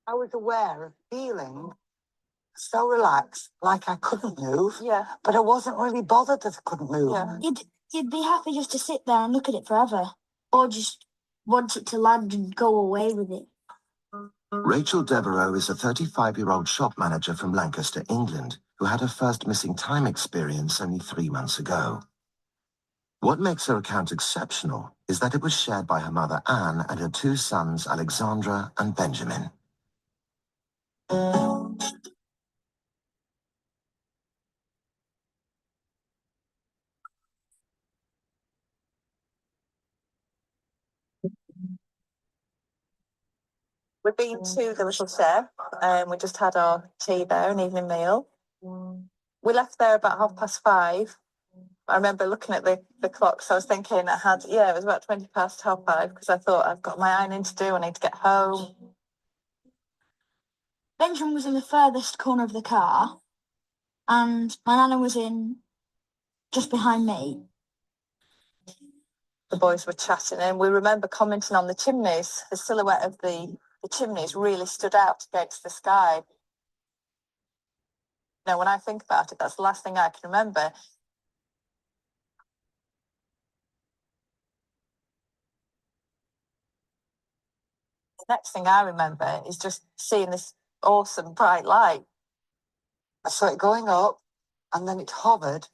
I was aware of feeling so relaxed, like I couldn't move. Yeah. But I wasn't really bothered that I couldn't move. Yeah. You'd be happy just to sit there and look at it forever, or just want it to land and go away with it. Rachel Devereaux is a 35-year-old shop manager from Lancaster, England, who had her first missing time experience only 3 months ago. What makes her account exceptional is that it was shared by her mother, Anne, and her 2 sons, Alexandra and Benjamin. We've been to the Little Chef, and we just had our tea there, an evening meal. We left there about 5:30. I remember looking at the clock, so I was thinking it was about 20 past 5:30, because I thought I've got my ironing to do, I need to get home. Benjamin was in the furthest corner of the car, and my nana was in just behind me. The boys were chatting, and we remember commenting on the chimneys. The silhouette of the chimneys really stood out against the sky. You know, when I think about it, that's the last thing I can remember. The next thing I remember is just seeing this awesome bright light. I saw it going up, and then it hovered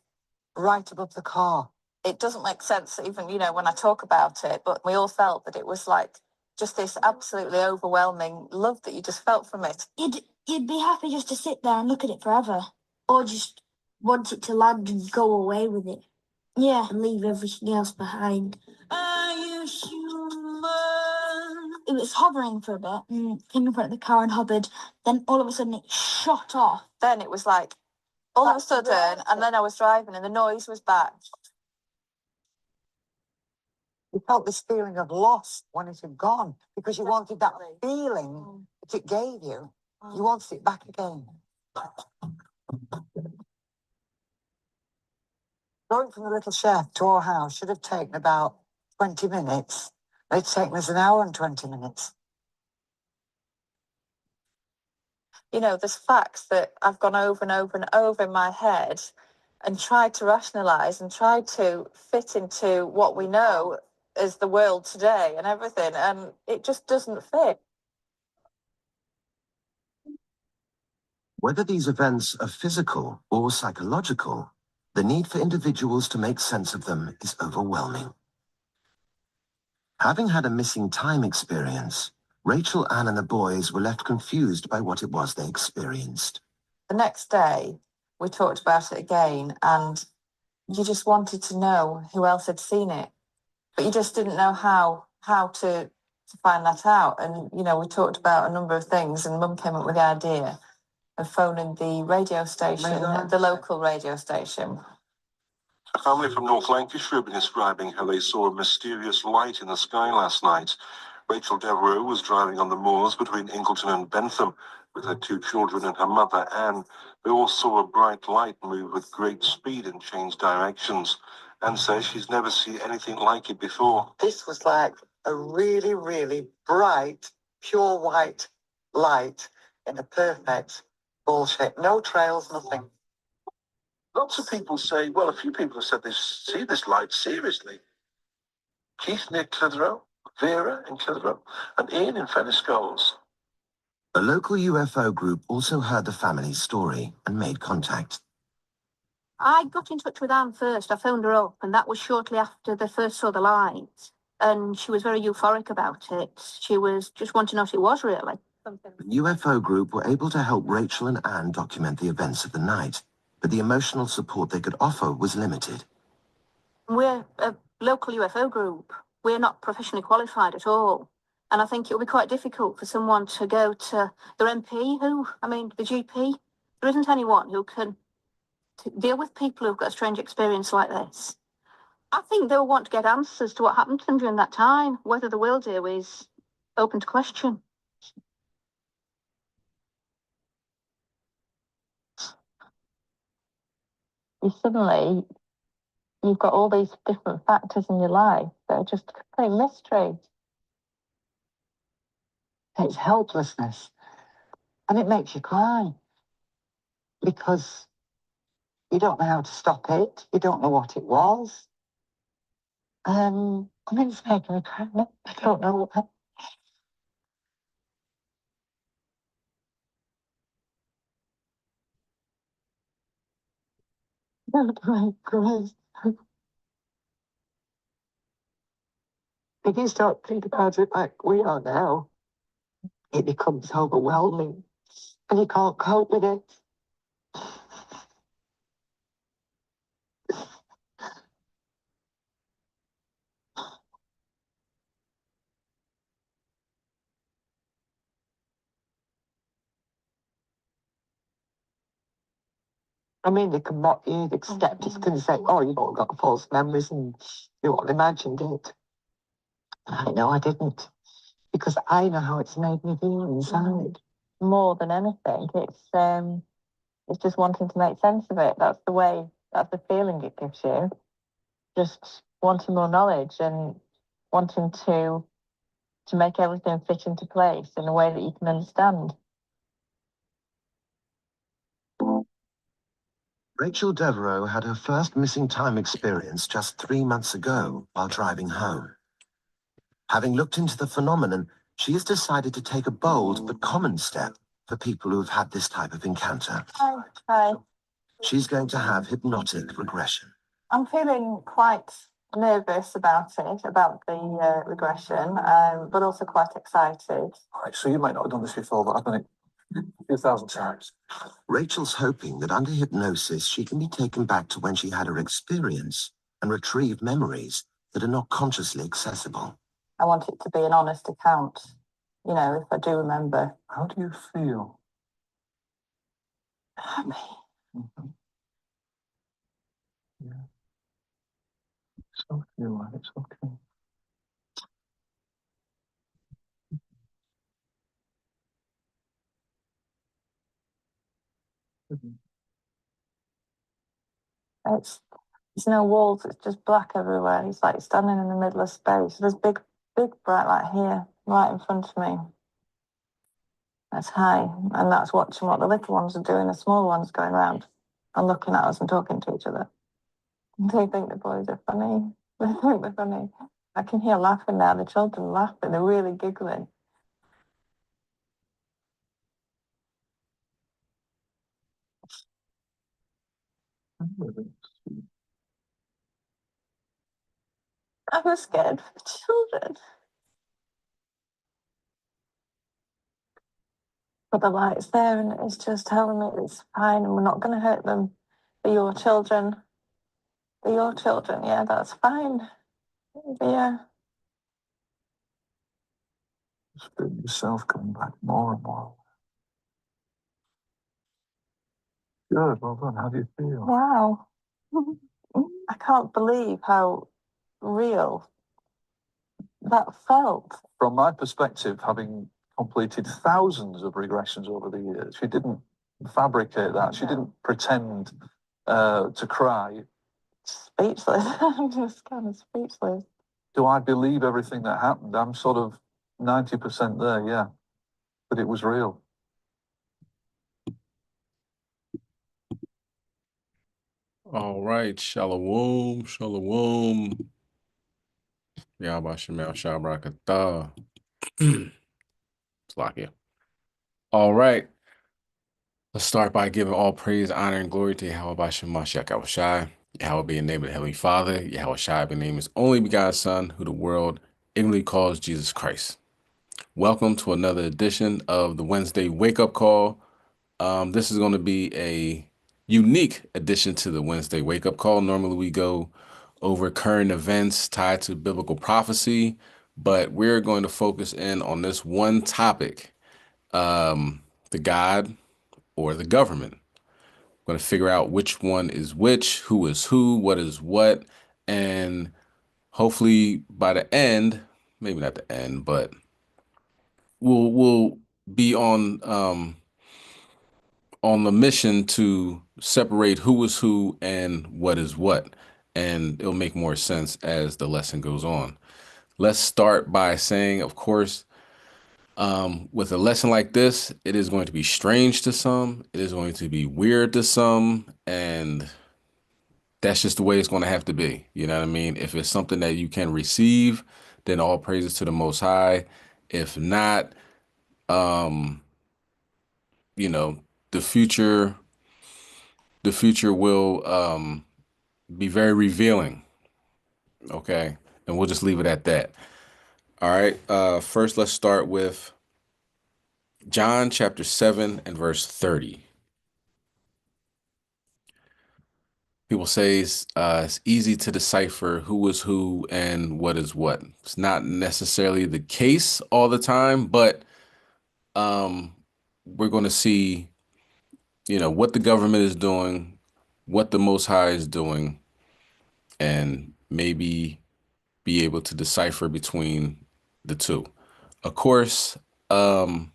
right above the car. It doesn't make sense even, when I talk about it, but we all felt that it was like just this absolutely overwhelming love that you just felt from it. You'd be happy just to sit there and look at it forever, or just want it to land and go away with it. Yeah, and leave everything else behind. Are you human? It was hovering for a bit and came in front of the car and hovered. Then all of a sudden it shot off. Then it was like all of a sudden, and then I was driving and the noise was back. You felt this feeling of loss when it had gone, because you wanted that feeling that it gave you. You wanted it back again. Going from the Little Chef to our house should have taken about 20 minutes. It's taken us an hour and 20 minutes. There's facts that I've gone over and over and over in my head and tried to rationalise and tried to fit into what we know as the world today and everything, and it just doesn't fit. Whether these events are physical or psychological, the need for individuals to make sense of them is overwhelming. Having had a missing time experience, Rachel, Anne, and the boys were left confused by what it was they experienced. The next day, we talked about it again, and you just wanted to know who else had seen it, but you just didn't know how to find that out. And, we talked about a number of things, and Mum came up with the idea of phoning the radio station, the local radio station. A family from North Lancashire have been describing how they saw a mysterious light in the sky last night. Rachel Devereaux was driving on the moors between Ingleton and Bentham with her 2 children and her mother, Anne. They all saw a bright light move with great speed and change directions. Anne says she's never seen anything like it before. This was like a really, really bright, pure white light in a perfect ball shape. No trails, nothing. Lots of people say, a few people have said they see this light seriously. Keith near Clitheroe, Vera in Clitheroe, and Ian in Fenniscoles. A local UFO group also heard the family's story and made contact. I got in touch with Anne first. I phoned her up, and that was shortly after they first saw the light. And she was very euphoric about it. She was just wanting to know what it was, really. The UFO group were able to help Rachel and Anne document the events of the night, but the emotional support they could offer was limited. We're a local UFO group. We're not professionally qualified at all. And I think it will be quite difficult for someone to go to their MP, the GP. There isn't anyone who can deal with people who've got a strange experience like this. I think they'll want to get answers to what happened to them during that time. Whether they will do is open to question. You've got all these different factors in your life that are just a complete mystery. It's helplessness. And it makes you cry because you don't know how to stop it. You don't know what it was. I mean, it's making me cry. I don't know what. If you start thinking about it like we are now, it becomes overwhelming and you can't cope with it. I mean, they can mock you, the skeptics can say, oh, you've all got false memories and you all imagined it. I know I didn't, because I know how it's made me feel inside. More than anything, it's just wanting to make sense of it. That's the feeling it gives you. Just wanting more knowledge and wanting to make everything fit into place in a way that you can understand. Rachel Devereaux had her first missing time experience just 3 months ago while driving home. Having looked into the phenomenon, she has decided to take a bold but common step for people who have had this type of encounter. Hi. She's going to have hypnotic regression. I'm feeling quite nervous about it, about the regression, but also quite excited. Right, so you might not have done this before, but I've done it a few thousand times. Rachel's hoping that under hypnosis, she can be taken back to when she had her experience and retrieve memories that are not consciously accessible. I want it to be an honest account, you know, if I do remember. How do you feel? Happy. Yeah. So feel like it's okay. There's no walls, it's just black everywhere. It's like standing in the middle of space. There's big bright light here, right in front of me. That's high, and that's watching what the little ones are doing, the small ones going around and looking at us and talking to each other. They think the boys are funny. They think they're funny. I can hear laughing now, the children laughing, they're really giggling. I was scared for the children. But the light's there and it's just telling me it's fine and we're not going to hurt them. They're your children. They're your children. Yeah, that's fine. Yeah. Just feel yourself coming back more and more. Good, well done. How do you feel? Wow. I can't believe how real that felt. From my perspective, having completed thousands of regressions over the years, she didn't fabricate that. She didn't pretend to cry. Speechless. I'm just kind of speechless. Do I believe everything that happened? I'm sort of 90% there, yeah. But it was real. All right, Shalom, Shalom. Yahba Shemal Shabrakatah. Slakia. All right. Let's start by giving all praise, honor, and glory to Yahweh Shemashak Yahushai. Yahweh being named the Heavenly Father. Yahweh Shai being named His only begotten Son, who the world ignorantly calls Jesus Christ. Welcome to another edition of the Wednesday Wake Up Call. This is going to be a unique addition to the Wednesday Wake Up Call. Normally we go over current events tied to biblical prophecy, but we're going to focus in on this one topic, the God or the government. We're going to figure out which one is which, who is who, what is what, and hopefully by the end, maybe not the end, but we'll be on the mission to separate who is who and what is what, and it'll make more sense as the lesson goes on. Let's start by saying, of course, With a lesson like this, it is going to be strange to some, it is going to be weird to some, and that's just the way it's going to have to be. You know what I mean? If it's something that you can receive, then all praises to the Most High. If not, um, you know, the future, the future will be very revealing. Okay, and we'll just leave it at that. All right. First, let's start with John chapter 7 and verse 30. People say it's easy to decipher who is who and what is what. It's not necessarily the case all the time, but we're going to see, what the government is doing, what the Most High is doing, and maybe be able to decipher between the two. Of course, we're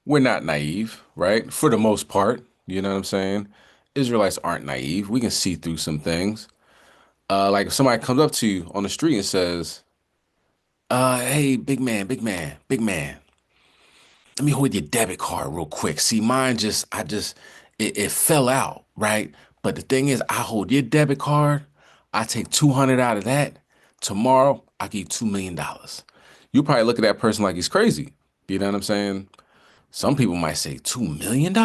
not naive, right? For the most part, you know what I'm saying? Israelites aren't naive. We can see through some things. Like if somebody comes up to you on the street and says, hey, big man, big man, big man, let me hold your debit card real quick. See, it fell out, right? But the thing is, I hold your debit card. I take 200 out of that. Tomorrow, I give you $2 million. You probably look at that person like he's crazy. You know what I'm saying? Some people might say $2 million.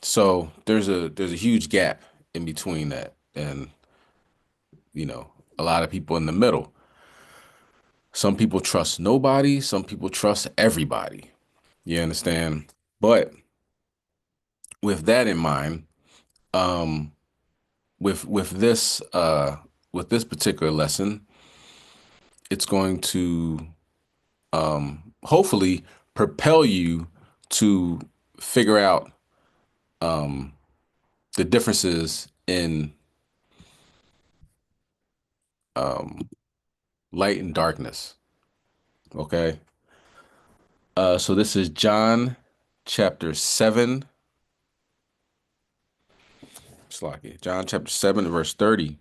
So there's a huge gap in between that and, a lot of people in the middle. Some people trust nobody. Some people trust everybody. You understand? But with that in mind, um, with this particular lesson, it's going to hopefully propel you to figure out the differences in light and darkness. Okay. So this is John chapter 7. John chapter 7, verse 30.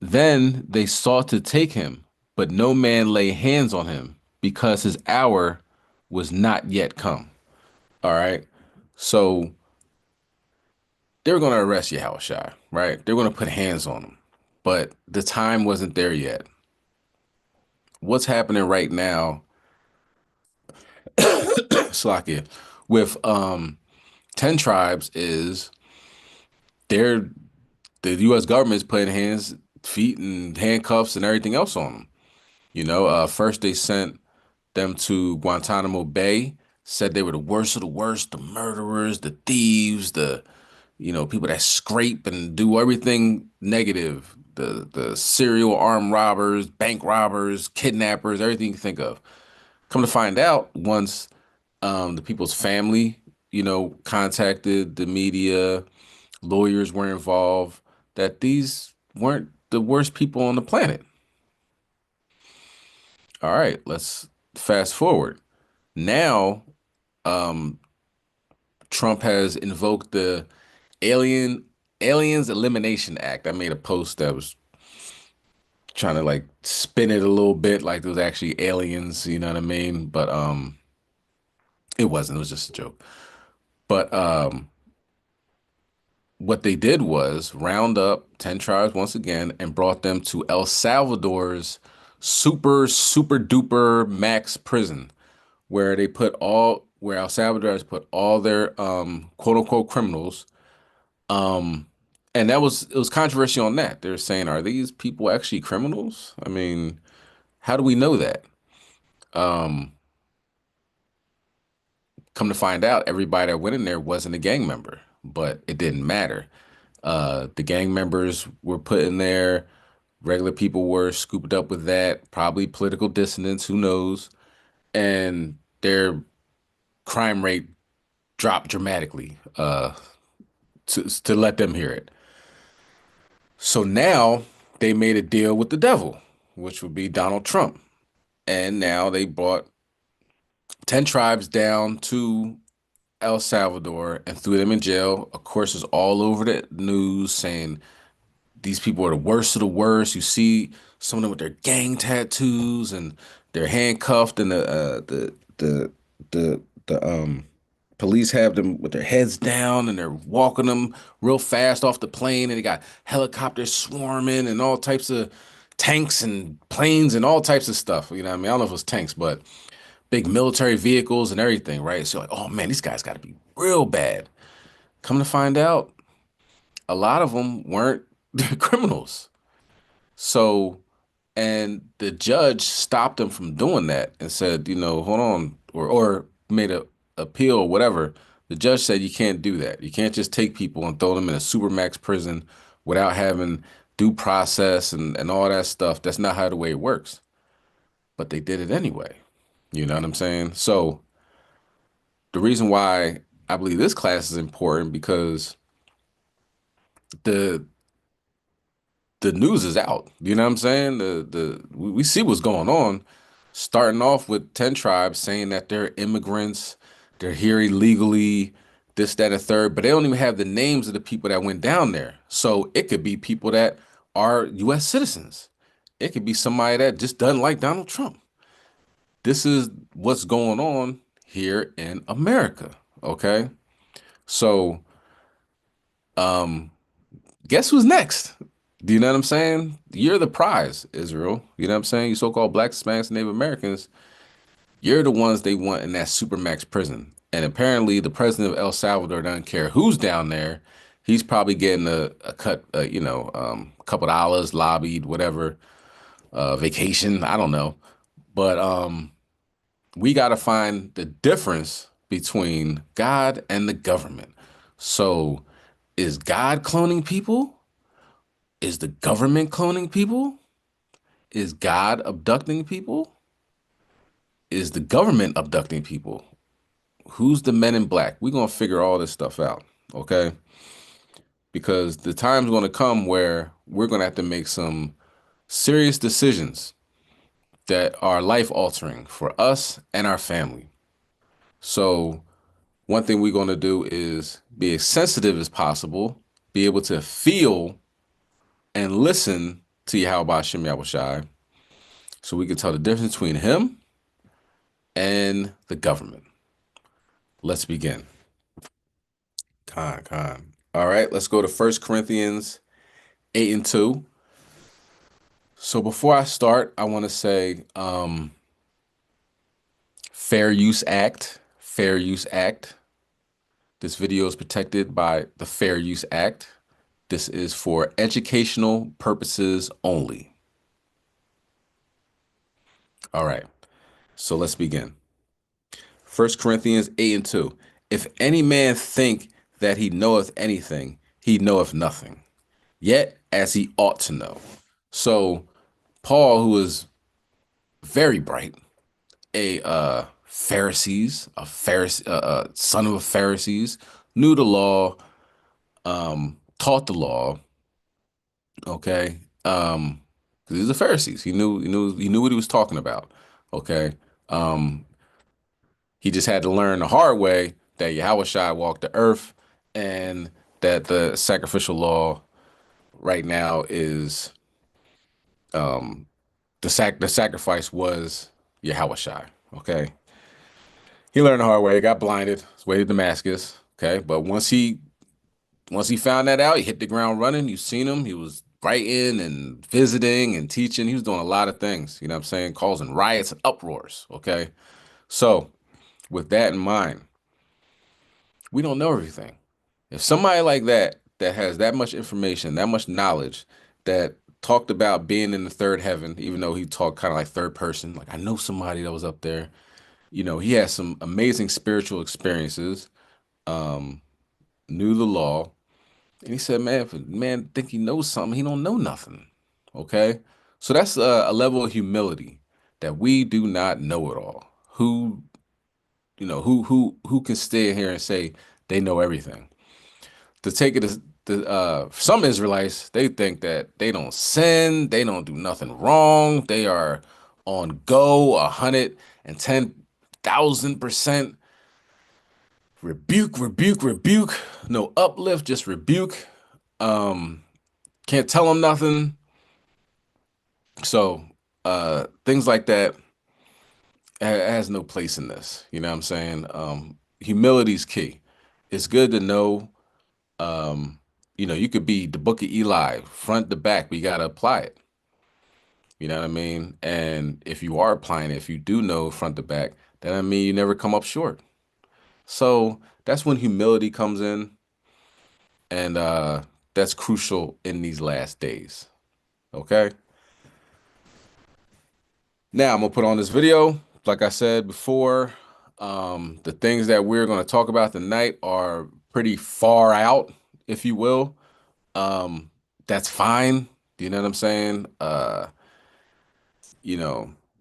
Then they sought to take him, but no man lay hands on him because his hour was not yet come. All right. So they're going to arrest Yahushua, right? They're going to put hands on him, but the time wasn't there yet. What's happening right now, Slakia, with 10 tribes is the U.S. government is putting hands, feet, and handcuffs and everything else on them. First they sent them to Guantanamo Bay, said they were the worst of the worst, the murderers, the thieves, the people that scrape and do everything negative, the serial armed robbers, bank robbers, kidnappers, everything you think of. Come to find out, once the people's family, contacted the media, lawyers were involved, that these weren't the worst people on the planet. All right, let's fast forward. Now, Trump has invoked the Aliens Elimination Act. I made a post that was trying to like spin it a little bit like there was actually aliens, you know what I mean? But it wasn't, it was just a joke. But what they did was round up 10 tribes once again and brought them to El Salvador's super duper max prison, where El Salvador has put all their quote unquote criminals. And it was controversy on that. They're saying, are these people actually criminals? I mean, how do we know that? Come to find out, everybody that went in there wasn't a gang member, but it didn't matter. The gang members were put in there. Regular people were scooped up with that, probably political dissonance, who knows? And their crime rate dropped dramatically to let them hear it. So now they made a deal with the devil, which would be Donald Trump. And now they brought 10 tribes down to El Salvador and threw them in jail. Of course, it's all over the news saying these people are the worst of the worst. You see some of them with their gang tattoos and they're handcuffed, and the police have them with their heads down and they're walking them real fast off the plane, and they got helicopters swarming and all types of tanks and planes and all types of stuff. You know what I mean? I don't know if it was tanks, but big military vehicles and everything, right? So like, oh man, these guys got to be real bad. Come to find out, a lot of them weren't criminals. So, and the judge stopped them from doing that and said, you know, hold on, or made a appeal or whatever. The judge said you can't do that. You can't just take people and throw them in a supermax prison without having due process and all that stuff. That's not how the way it works. But they did it anyway. You know what I'm saying? So the reason why I believe this class is important, because the news is out. You know what I'm saying? We see what's going on, starting off with 10 tribes saying that they're immigrants, they're here illegally, this, that, and third, but they don't even have the names of the people that went down there. So it could be people that are US citizens. It could be somebody that just doesn't like Donald Trump. This is what's going on here in America. Okay. So, guess who's next? Do you know what I'm saying? You're the prize, Israel. You know what I'm saying? You so-called Black, Hispanics, and Native Americans, you're the ones they want in that supermax prison. And apparently the president of El Salvador doesn't care who's down there. He's probably getting a cut, you know, a couple dollars, lobbied, whatever, vacation, I don't know. But we got to find the difference between God and the government. So is God cloning people? Is the government cloning people? Is God abducting people? Is the government abducting people? Who's the men in black? We're going to figure all this stuff out, okay? Because the time's going to come where we're going to have to make some serious decisions that are life-altering for us and our family. So one thing we're going to do is be as sensitive as possible, be able to feel and listen to Yahweh Hashem Yahushai, so we can tell the difference between him and the government. Let's begin. Con. All right, let's go to 1 Corinthians 8:2. So before I start, I want to say Fair Use Act. Fair Use Act. This video is protected by the Fair Use Act. This is for educational purposes only. All right, so let's begin. 1 Corinthians 8:2. If any man think that he knoweth anything, he knoweth nothing, yet as he ought to know. So Paul, who is very bright, a Pharisees, a Pharisee, son of a Pharisees, knew the law, taught the law. Okay, because he's a Pharisee. He knew what he was talking about. Okay, he just had to learn the hard way that Yahushua walked the earth, and that the sacrificial law right now is the sacrifice was Yahushua. Okay, he learned the hard way. He got blinded. His way to Damascus. Okay, but once he found that out, he hit the ground running. You've seen him. He was writing and visiting and teaching. He was doing a lot of things. You know what I'm saying? Causing riots and uproars. Okay, so with that in mind, we don't know everything. If somebody like that has that much information, that much knowledge, that talked about being in the third heaven, even though he talked kind of like third person, like I know somebody that was up there, you know, he has some amazing spiritual experiences, knew the law, and he said, man, if a man think he knows something, he don't know nothing. Okay, so that's a level of humility that we do not know it all. Who can stay here and say they know everything? To take it as some Israelites, they think that they don't sin, they don't do nothing wrong, they are on go 110,000%. Rebuke, no uplift, just rebuke. Can't tell them nothing. So things like that has no place in this. You know what I'm saying? Humility is key. It's good to know, you could be the Book of Eli, front to back, but you got to apply it. You know what I mean? And if you are applying it, if you do know front to back, then I mean you never come up short. So that's when humility comes in, and that's crucial in these last days. Okay. Now I'm gonna put on this video. Like I said before, the things that we're gonna talk about tonight are pretty far out, if you will. That's fine. You know what I'm saying?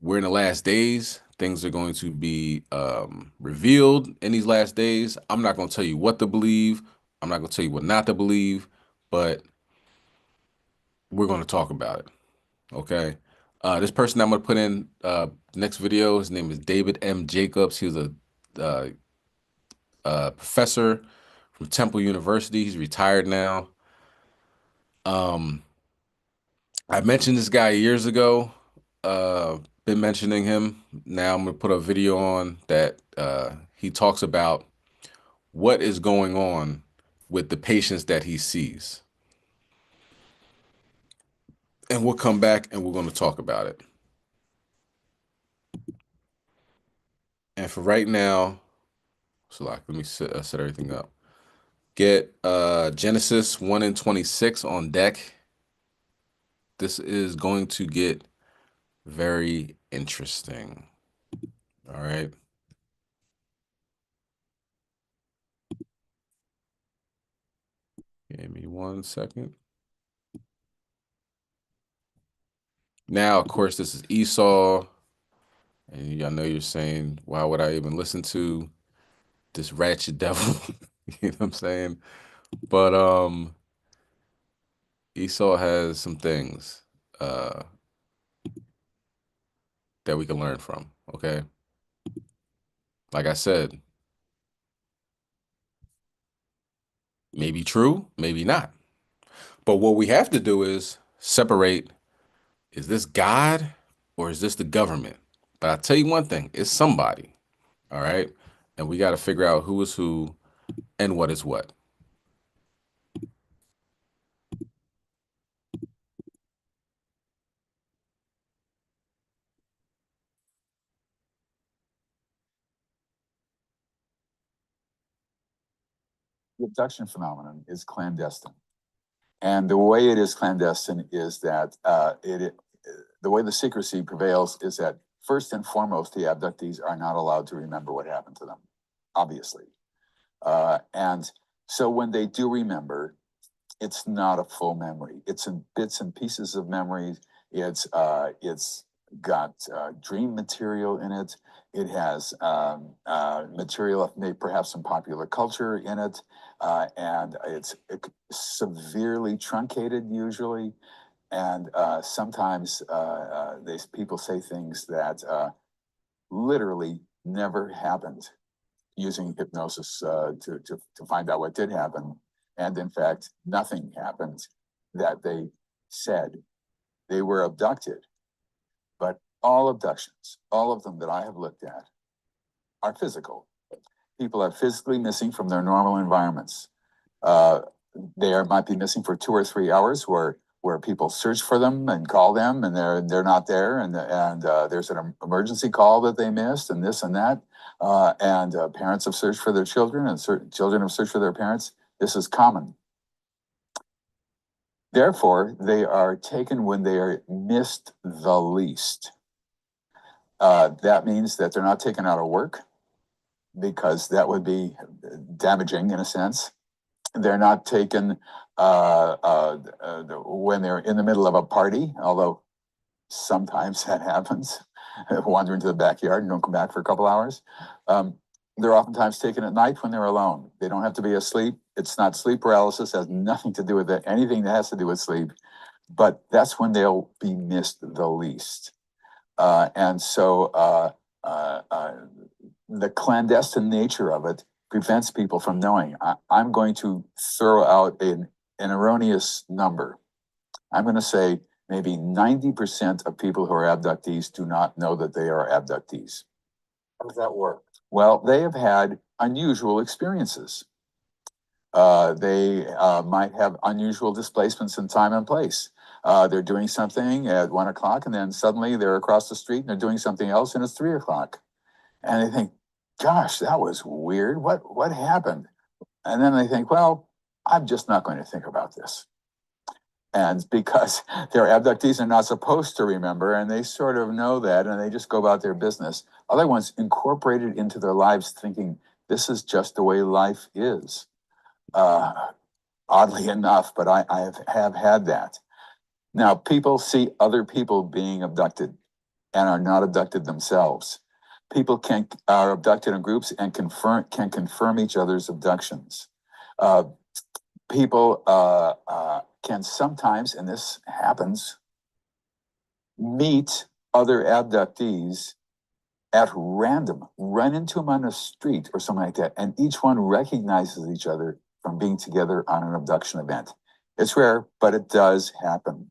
We're in the last days. Things are going to be revealed in these last days. I'm not gonna tell you what to believe. I'm not gonna tell you what not to believe, but we're gonna talk about it. Okay. This person I'm gonna put in next video, his name is David M. Jacobs. He was a professor from Temple University. He's retired now. I mentioned this guy years ago. Been mentioning him. Now I'm gonna put a video on that he talks about what is going on with the patients that he sees. And we'll come back and we're going to talk about it. And for right now, so let me set everything up. Get Genesis 1 and 26 on deck. This is going to get very interesting. All right. Give me 1 second. Now, of course, this is Esau. And y'all know you're saying, why would I even listen to this ratchet devil? You know what I'm saying? But Esau has some things that we can learn from, okay? Like I said, maybe true, maybe not. But what we have to do is separate, is this God or is this the government? But I'll tell you one thing, it's somebody, all right? And we got to figure out who is who and what is what. The abduction phenomenon is clandestine. And the way it is clandestine is that the way the secrecy prevails is that first and foremost, the abductees are not allowed to remember what happened to them, obviously. And so when they do remember, it's not a full memory. It's in bits and pieces of memories. It's got dream material in it. It has material of maybe perhaps some popular culture in it, and it's severely truncated usually. And sometimes people say things that literally never happened, using hypnosis to find out what did happen. And in fact, nothing happened that they said. They were abducted. But all abductions, all of them that I have looked at, are physical. People are physically missing from their normal environments. They might be missing for 2 or 3 hours, where people search for them and call them, and they're not there, and there's an emergency call that they missed, and this and that, and parents have searched for their children, and children have searched for their parents. This is common. Therefore, they are taken when they are missed the least. That means that they're not taken out of work, because that would be damaging in a sense. They're not taken when they're in the middle of a party, although sometimes that happens. Wander into the backyard and don't come back for a couple hours. They're oftentimes taken at night when they're alone. They don't have to be asleep. It's not sleep paralysis, has nothing to do with it, anything that has to do with sleep. But that's when they'll be missed the least. And so the clandestine nature of it prevents people from knowing. I'm going to throw out an erroneous number. I'm going to say maybe 90% of people who are abductees do not know that they are abductees. How does that work? Well, they have had unusual experiences. They might have unusual displacements in time and place. They're doing something at 1 o'clock, and then suddenly they're across the street and they're doing something else, and it's 3 o'clock. And they think, gosh, that was weird. What happened? And then they think, well, I'm just not going to think about this. And because their abductees are not supposed to remember, and they sort of know that, and they just go about their business. Other ones incorporate it into their lives, thinking this is just the way life is. Oddly enough, but I have had that. Now, people see other people being abducted and are not abducted themselves. People are abducted in groups and can confirm each other's abductions. People can sometimes, and this happens, meet other abductees at random, run into them on the street or something like that, and each one recognizes each other from being together on an abduction event. It's rare, but it does happen.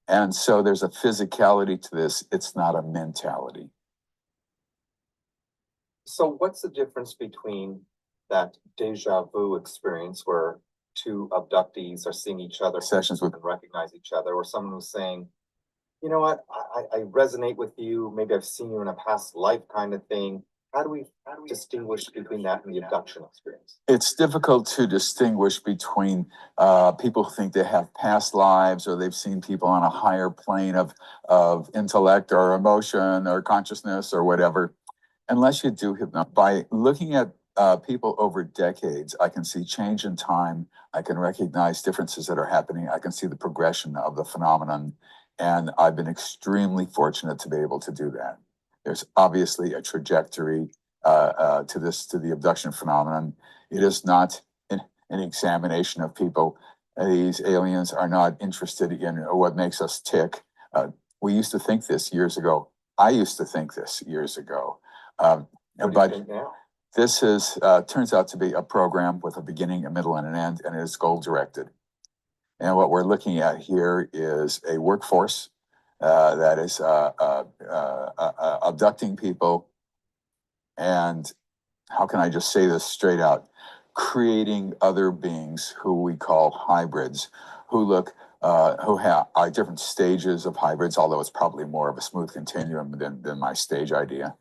And so there's a physicality to this. It's not a mentality. So what's the difference between that deja vu experience where two abductees are seeing each other Sessions with and recognize each other, or someone who's saying, you know what, I resonate with you, maybe I've seen you in a past life kind of thing. How do we distinguish between that and the abduction experience? It's difficult to distinguish between people who think they have past lives, or they've seen people on a higher plane of intellect or emotion or consciousness or whatever, unless you do hypnosis. By looking at people over decades, I can see change in time. I can recognize differences that are happening. I can see the progression of the phenomenon. And I've been extremely fortunate to be able to do that. There's obviously a trajectory to the abduction phenomenon. It is not an examination of people. These aliens are not interested in what makes us tick. We used to think this years ago. I used to think this years ago. But this is turns out to be a program with a beginning, a middle, and an end, and it is goal-directed. And what we're looking at here is a workforce that is abducting people, and how can I just say this straight out? Creating other beings who we call hybrids, who are different stages of hybrids, although it's probably more of a smooth continuum than my stage idea,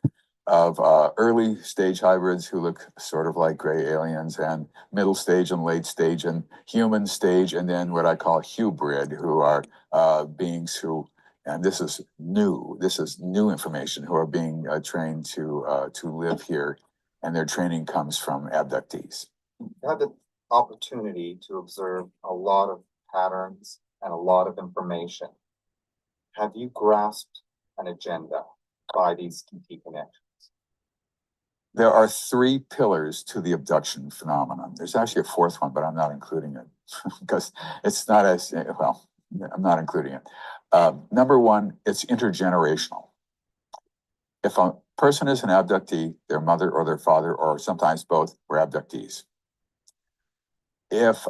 of early stage hybrids who look sort of like gray aliens, and middle stage and late stage and human stage, and then what I call hybrid, who are beings who, and this is new information, who are being trained to live here, and their training comes from abductees. You had the opportunity to observe a lot of patterns and a lot of information. Have you grasped an agenda by these key connections? There are 3 pillars to the abduction phenomenon. There's actually a 4th one, but I'm not including it because it's not as, well, I'm not including it. Number 1, it's intergenerational. If a person is an abductee, their mother or their father, or sometimes both, were abductees. If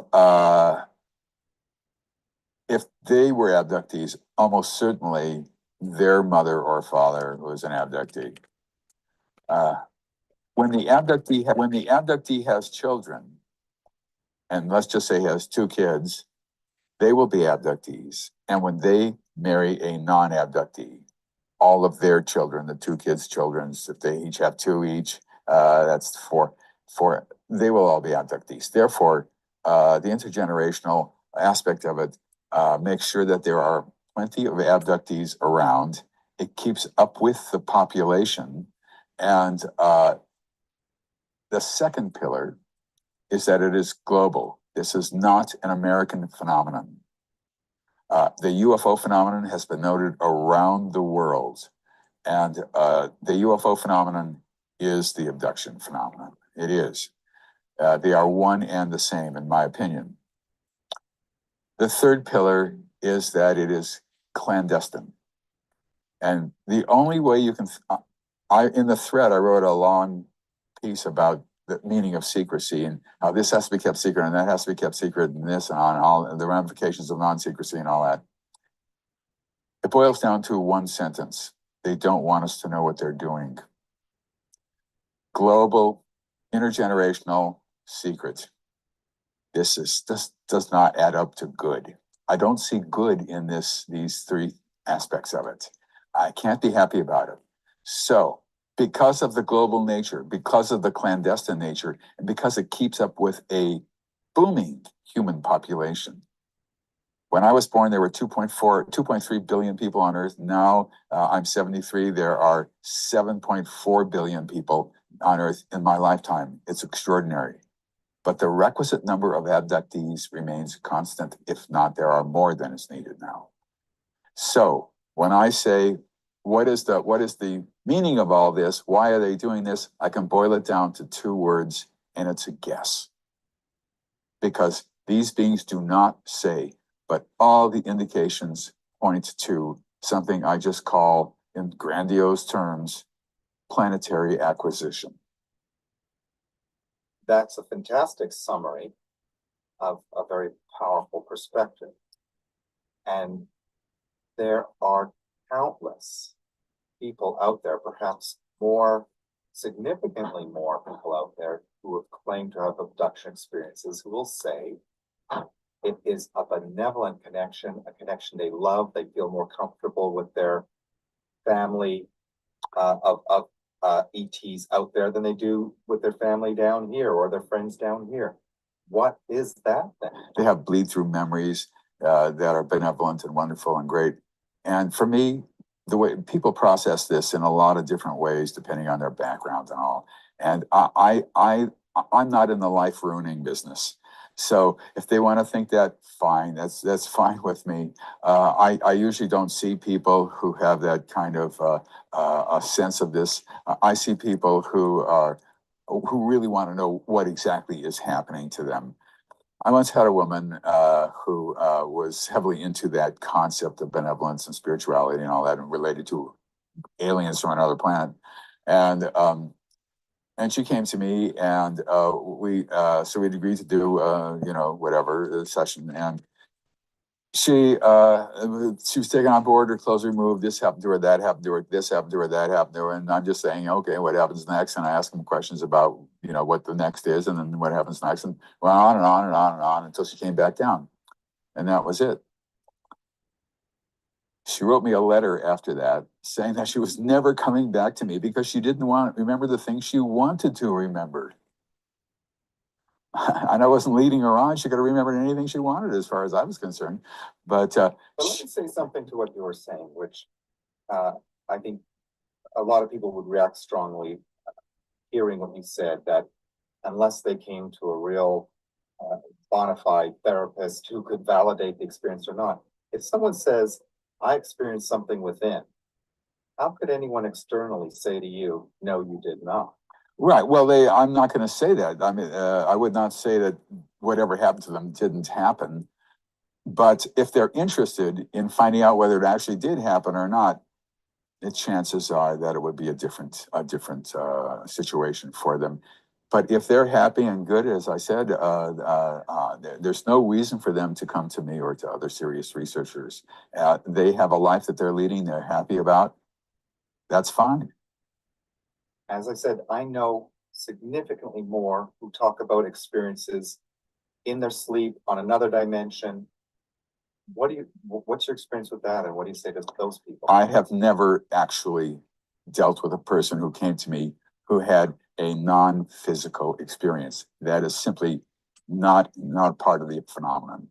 they were abductees, almost certainly their mother or father was an abductee. When the abductee has children, and let's just say he has 2 kids, they will be abductees. And when they marry a non-abductee, all of their children, the 2 kids' children, if they each have 2 each, that's 4, they will all be abductees. Therefore, the intergenerational aspect of it makes sure that there are plenty of abductees around. It keeps up with the population. And the second pillar is that it is global. This is not an American phenomenon. The UFO phenomenon has been noted around the world. And the UFO phenomenon is the abduction phenomenon. It is. They are one and the same, in my opinion. The third pillar is that it is clandestine. And the only way you can, in the thread, I wrote a long piece about the meaning of secrecy and how this has to be kept secret and that has to be kept secret and this and on, all the ramifications of non-secrecy and all that. It boils down to one sentence. They don't want us to know what they're doing. Global, intergenerational secret. This does not add up to good. I don't see good in these three aspects of it. I can't be happy about it. So, because of the global nature, because of the clandestine nature, and because it keeps up with a booming human population. When I was born, there were 2.3 billion people on Earth. Now I'm 73. There are 7.4 billion people on Earth in my lifetime. It's extraordinary. But the requisite number of abductees remains constant. If not, there are more than is needed now. So when I say, what is the meaning of all this? Why are they doing this? I can boil it down to two words, and it's a guess. Because these beings do not say, but all the indications point to something I just call, in grandiose terms, planetary acquisition. That's a fantastic summary of a very powerful perspective. And there are countless people out there, perhaps significantly more people out there who have claimed to have abduction experiences, who will say it is a benevolent connection, a connection they love. They feel more comfortable with their family of ETs out there than they do with their family down here or their friends down here. What is that then? They have bleed-through memories that are benevolent and wonderful and great. And for me, the way people process this in a lot of different ways, depending on their background and all. And I'm not in the life ruining business. So if they want to think that, fine, that's fine with me. I usually don't see people who have that kind of a sense of this. I see people who really want to know what exactly is happening to them. I once had a woman who was heavily into that concept of benevolence and spirituality and all that, and related to aliens from another planet. And she came to me, and we'd agreed to do whatever session. And she was taken on board, her clothes removed, this happened to her, that happened to her, this happened to her, that happened to her. And I'm just saying, okay, what happens next? And I ask them questions about, what the next is, and then what happens next, and went on and on and on and on until she came back down. And that was it. She wrote me a letter after that saying that she was never coming back to me because she didn't want to remember the things she wanted to remember. And I wasn't leading her on. She could have remembered anything she wanted as far as I was concerned. But let me say something to what you were saying, which I think a lot of people would react strongly hearing what you said, that unless they came to a real bona fide therapist who could validate the experience or not. If someone says, I experienced something within, how could anyone externally say to you, no, you did not? Right. Well, I'm not going to say that. I mean, I would not say that whatever happened to them didn't happen. But if they're interested in finding out whether it actually did happen or not, the chances are that it would be a different situation for them. But if they're happy and good, as I said, there's no reason for them to come to me or to other serious researchers. They have a life that they're leading, they're happy about. That's fine. As I said, I know significantly more who talk about experiences in their sleep on another dimension. What's your experience with that, and what do you say to those people? I have never actually dealt with a person who came to me who had a non-physical experience. That is simply not part of the phenomenon.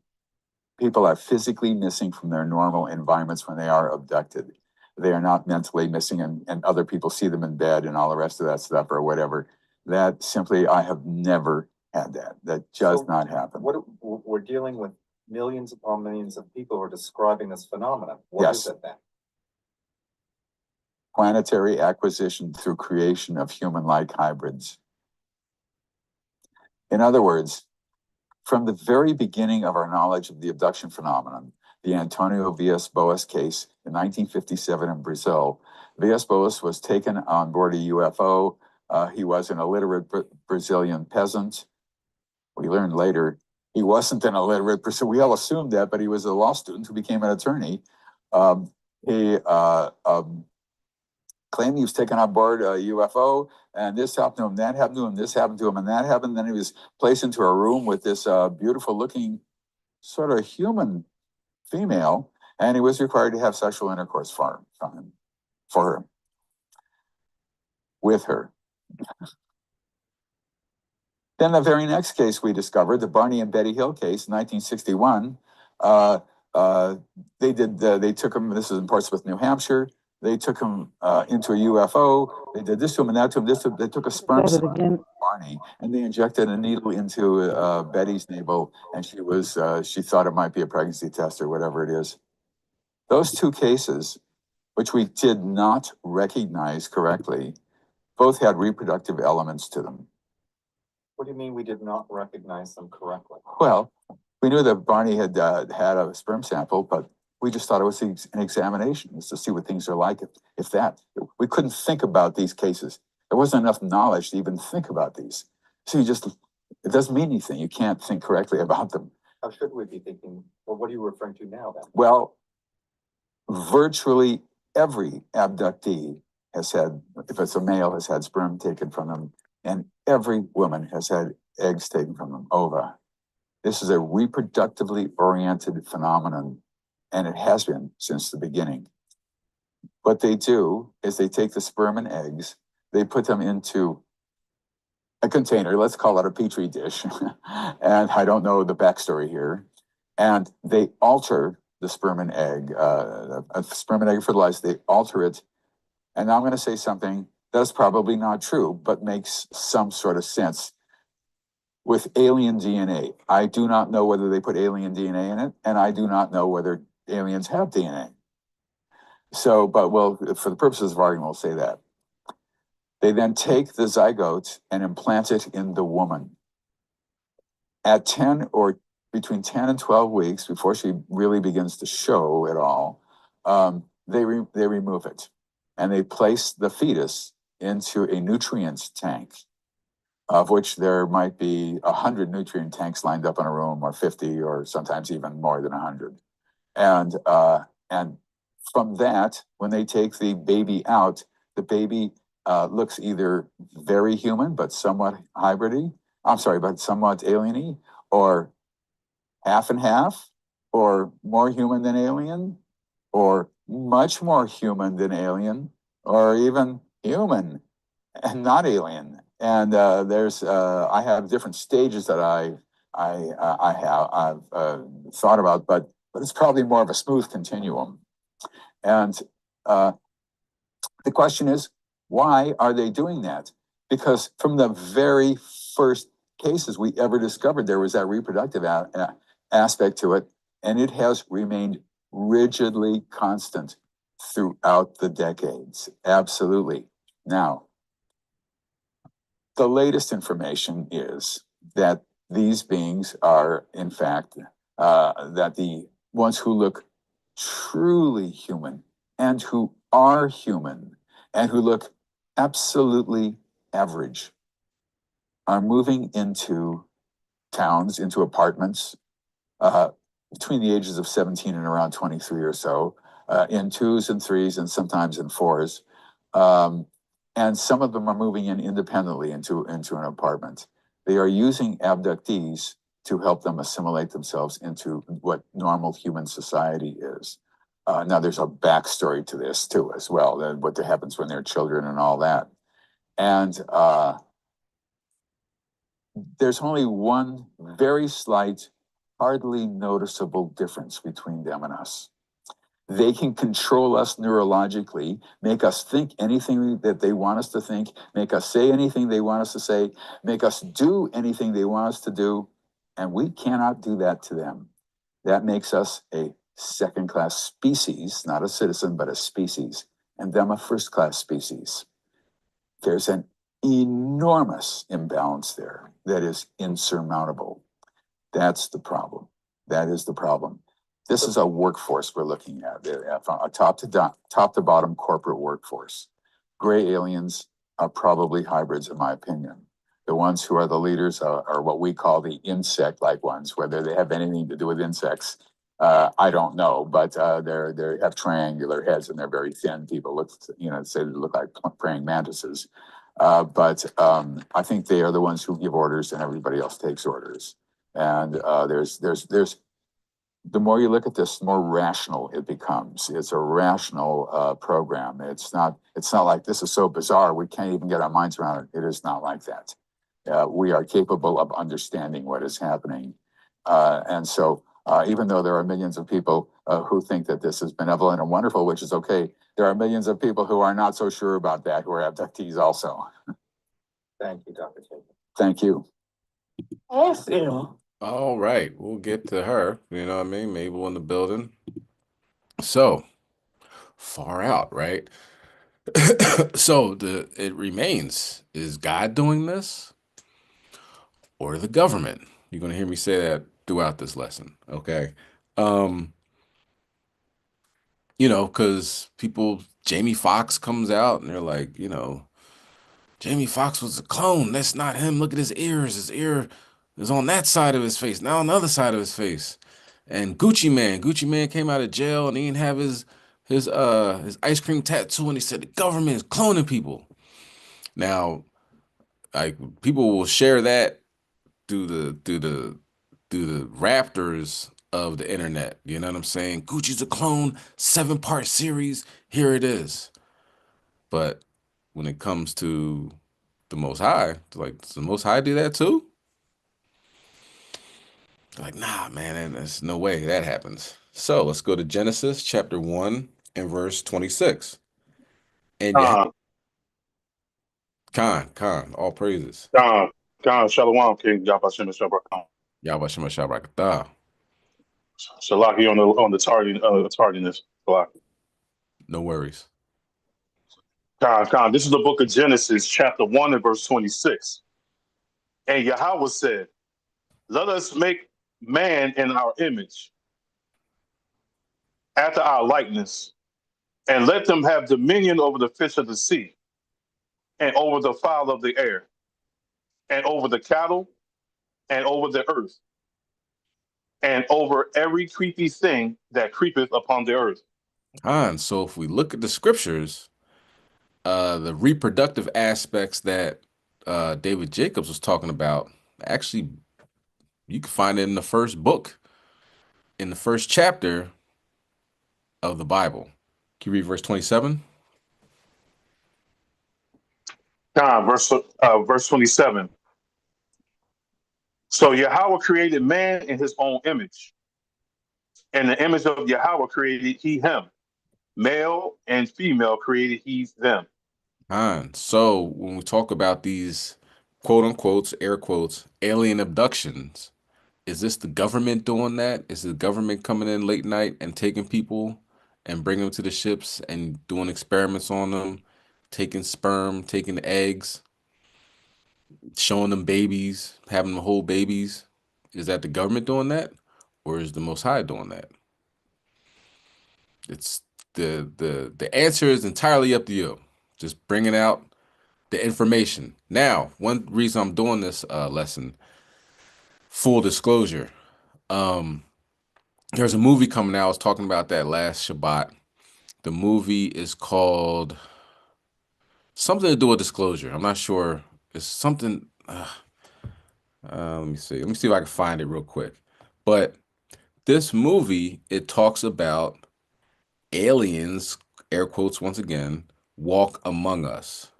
People are physically missing from their normal environments when they are abducted. They are not mentally missing, and other people see them in bed and all the rest of that stuff or whatever. That simply, I have never had that. That does not happen. We're dealing with millions upon millions of people who are describing this phenomenon. What is it then? Planetary acquisition through creation of human-like hybrids. In other words, from the very beginning of our knowledge of the abduction phenomenon, the Antonio Villas-Boas case in 1957 in Brazil, Villas-Boas was taken on board a UFO. He was an illiterate Brazilian peasant. We learned later he wasn't an illiterate person. We all assumed that, but he was a law student who became an attorney. He claimed he was taken on board a UFO, and this happened to him, that happened to him, this happened to him, and that happened. Then he was placed into a room with this beautiful looking, sort of human female, and he was required to have sexual intercourse for her, with her. Then the very next case we discovered, the Barney and Betty Hill case, 1961, they took him, this is in Portsmouth, New Hampshire, they took him into a UFO, they did this to him and that to him, they took a sperm sample from Barney, and they injected a needle into Betty's navel, and she thought it might be a pregnancy test or whatever it is. Those two cases, which we did not recognize correctly, both had reproductive elements to them. What do you mean we did not recognize them correctly? Well, we knew that Barney had had a sperm sample, but we just thought it was an examination, just to see what things are like. If that, we couldn't think about these cases. There wasn't enough knowledge to even think about these. So it doesn't mean anything. You can't think correctly about them. How should we be thinking? Well, what are you referring to now then? Well, virtually every abductee has had, if it's a male, has had sperm taken from them, and every woman has had eggs taken from them, ova. This is a reproductively oriented phenomenon, and it has been since the beginning. What they do is they take the sperm and eggs, they put them into a container, let's call it a petri dish, and I don't know the backstory here, and they alter the sperm and egg, a sperm and egg fertilized, they alter it, and now I'm going to say something that's probably not true, but makes some sort of sense. With alien DNA, I do not know whether they put alien DNA in it, and I do not know whether aliens have DNA. So, but well, for the purposes of argument, we'll say that. They then take the zygote and implant it in the woman. At 10 or between 10 and 12 weeks, before she really begins to show at all, they remove it, and they place the fetus into a nutrients tank, of which there might be 100 nutrient tanks lined up in a room, or 50, or sometimes even more than 100. And from that, when they take the baby out, the baby looks either very human, but somewhat hybridy. I'm sorry, but somewhat alien-y, or half and half, or more human than alien, or much more human than alien, or even human and not alien. And I have different stages that I've thought about, but it's probably more of a smooth continuum. And the question is, why are they doing that? Because from the very first cases we ever discovered, there was that reproductive aspect to it, and it has remained rigidly constant throughout the decades. Absolutely. Now, the latest information is that these beings are, in fact, that the ones who look truly human and who are human and who look absolutely average are moving into towns, into apartments, between the ages of 17 and around 23 or so, in 2s and 3s and sometimes in 4s. And some of them are moving in independently into an apartment. They are using abductees to help them assimilate themselves into what normal human society is. Now, there's a backstory to this too, as well, what happens when they're children and all that. And there's only one very slight, hardly noticeable difference between them and us. They can control us neurologically, make us think anything that they want us to think, make us say anything they want us to say, make us do anything they want us to do, and we cannot do that to them. That makes us a second-class species, not a citizen, but a species, and them a first-class species. There's an enormous imbalance there that is insurmountable. That's the problem. That is the problem. This is a workforce we're looking at, a top to bottom corporate workforce. Gray aliens are probably hybrids, in my opinion. The ones who are the leaders are what we call the insect-like ones, whether they have anything to do with insects. I don't know, but they have triangular heads and they're very thin. People say they look like praying mantises. But I think they are the ones who give orders and everybody else takes orders. And there's the more you look at this, the more rational it becomes. It's a rational program. It's not like this is so bizarre we can't even get our minds around it. It is not like that. We are capable of understanding what is happening. And so even though there are millions of people who think that this is benevolent and wonderful, which is okay, there are millions of people who are not so sure about that, who are abductees also. Thank you, Dr. Jacob. Thank you. Awesome. All right, we'll get to her. You know what I mean? Mabel in the building. So far out, right? So it remains: is God doing this, or the government? You're gonna hear me say that throughout this lesson, okay? Because Jamie Foxx comes out and they're like, Jamie Foxx was a clone. That's not him. Look at his ears. His ear is on that side of his face, now on the other side of his face. And Gucci Man came out of jail and he didn't have his ice cream tattoo, and he said the government is cloning people. Now, like, people will share that through the raptors of the internet. You know what I'm saying? Gucci's a clone, 7-part series. Here it is. But when it comes to the Most High, like, does the Most High do that too? Like, nah, man, there's no way that happens. So let's go to Genesis chapter 1 and verse 26. And Khan, all praises. Khan, Shalom, King Yabashim Shabrakhan. Yahweh Shema Shabrakatah. Shalaki on the tardiness. Shalaki. No worries. Khan, this is the book of Genesis, chapter 1 and verse 26. And Yahweh said, let us make man in our image, after our likeness, and let them have dominion over the fish of the sea, and over the fowl of the air, and over the cattle, and over the earth, and over every creepy thing that creepeth upon the earth. So if we look at the scriptures, the reproductive aspects that David Jacobs was talking about, actually, you can find it in the first book, in the first chapter of the Bible. Can you read verse 27? Verse 27. So Yahweh created man in his own image. In the image of Yahweh created he him. Male and female created he them. So when we talk about these quote unquote, air quotes, alien abductions, is this the government doing that? Is the government coming in late night and taking people and bringing them to the ships and doing experiments on them, taking sperm, taking eggs, showing them babies, having them hold babies? Is that the government doing that, or is the Most High doing that? It's the answer is entirely up to you. Just bringing out the information. Now, one reason I'm doing this lesson, full disclosure, there's a movie coming out. I was talking about that last Shabbat. The movie is called something to do with disclosure. I'm not sure. It's something. Let me see. Let me see if I can find it real quick. But this movie, it talks about aliens, air quotes once again, walk among us.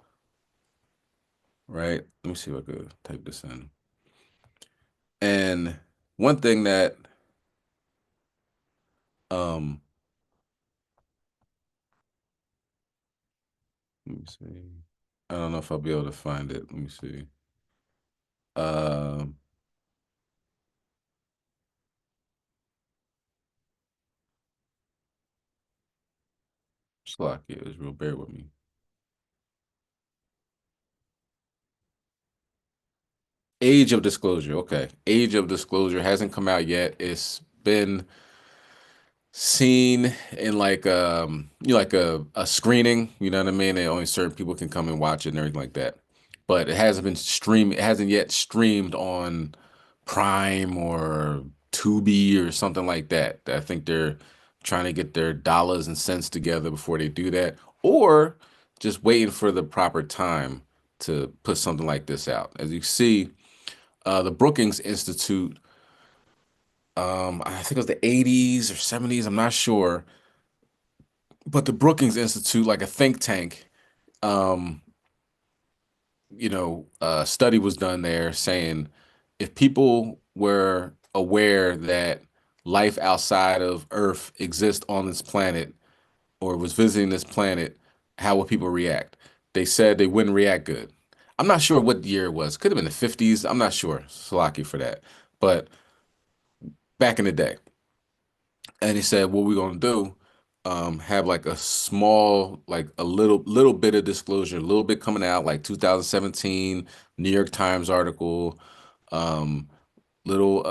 Right? Let me see if I could type this in. And one thing that let me see. I don't know if I'll be able to find it. Let me see. Slack, yeah, Israel, bear with me. Age of Disclosure. Okay. Age of Disclosure hasn't come out yet. It's been seen in like like a screening, you know what I mean? And only certain people can come and watch it and everything like that. But it hasn't been streamed, it hasn't yet streamed on Prime or Tubi or something like that. I think they're trying to get their dollars and cents together before they do that, or just waiting for the proper time to put something like this out. As you see, the Brookings Institute, I think it was the 80s or 70s, I'm not sure, but the Brookings Institute, like a think tank, study was done there saying if people were aware that life outside of Earth exists on this planet or was visiting this planet, how would people react? They said they wouldn't react good. I'm not sure what year it was. Could have been the 50s. I'm not sure. Salaki for that. But back in the day. And he said, what we're gonna do, have like a small, like a little bit of disclosure, a little bit coming out, like 2017 New York Times article, um, little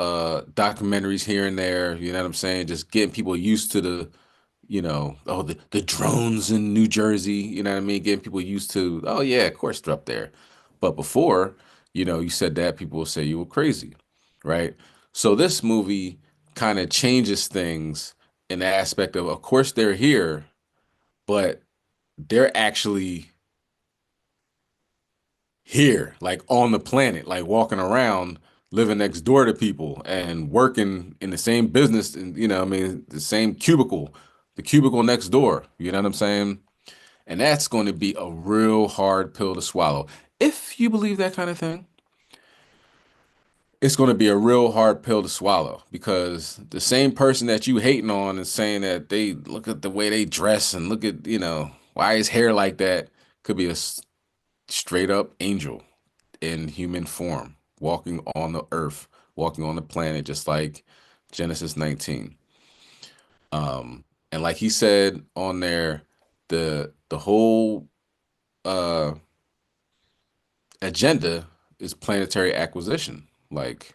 documentaries here and there, you know what I'm saying? Just getting people used to the, the drones in New Jersey, you know what I mean? Getting people used to, oh yeah, of course they're up there. But before, you said that, people will say you were crazy, right? So this movie kind of changes things in the aspect of course they're here, but they're actually here, like on the planet, like walking around, living next door to people and working in the same business, and the same cubicle, the cubicle next door. You know what I'm saying? And that's going to be a real hard pill to swallow. If you believe that kind of thing, it's going to be a real hard pill to swallow, because the same person that you hating on and saying that they look at the way they dress and look at, why his hair like that, could be a straight up angel in human form, walking on the earth, walking on the planet, just like Genesis 19. And like he said on there, the whole agenda is planetary acquisition. Like,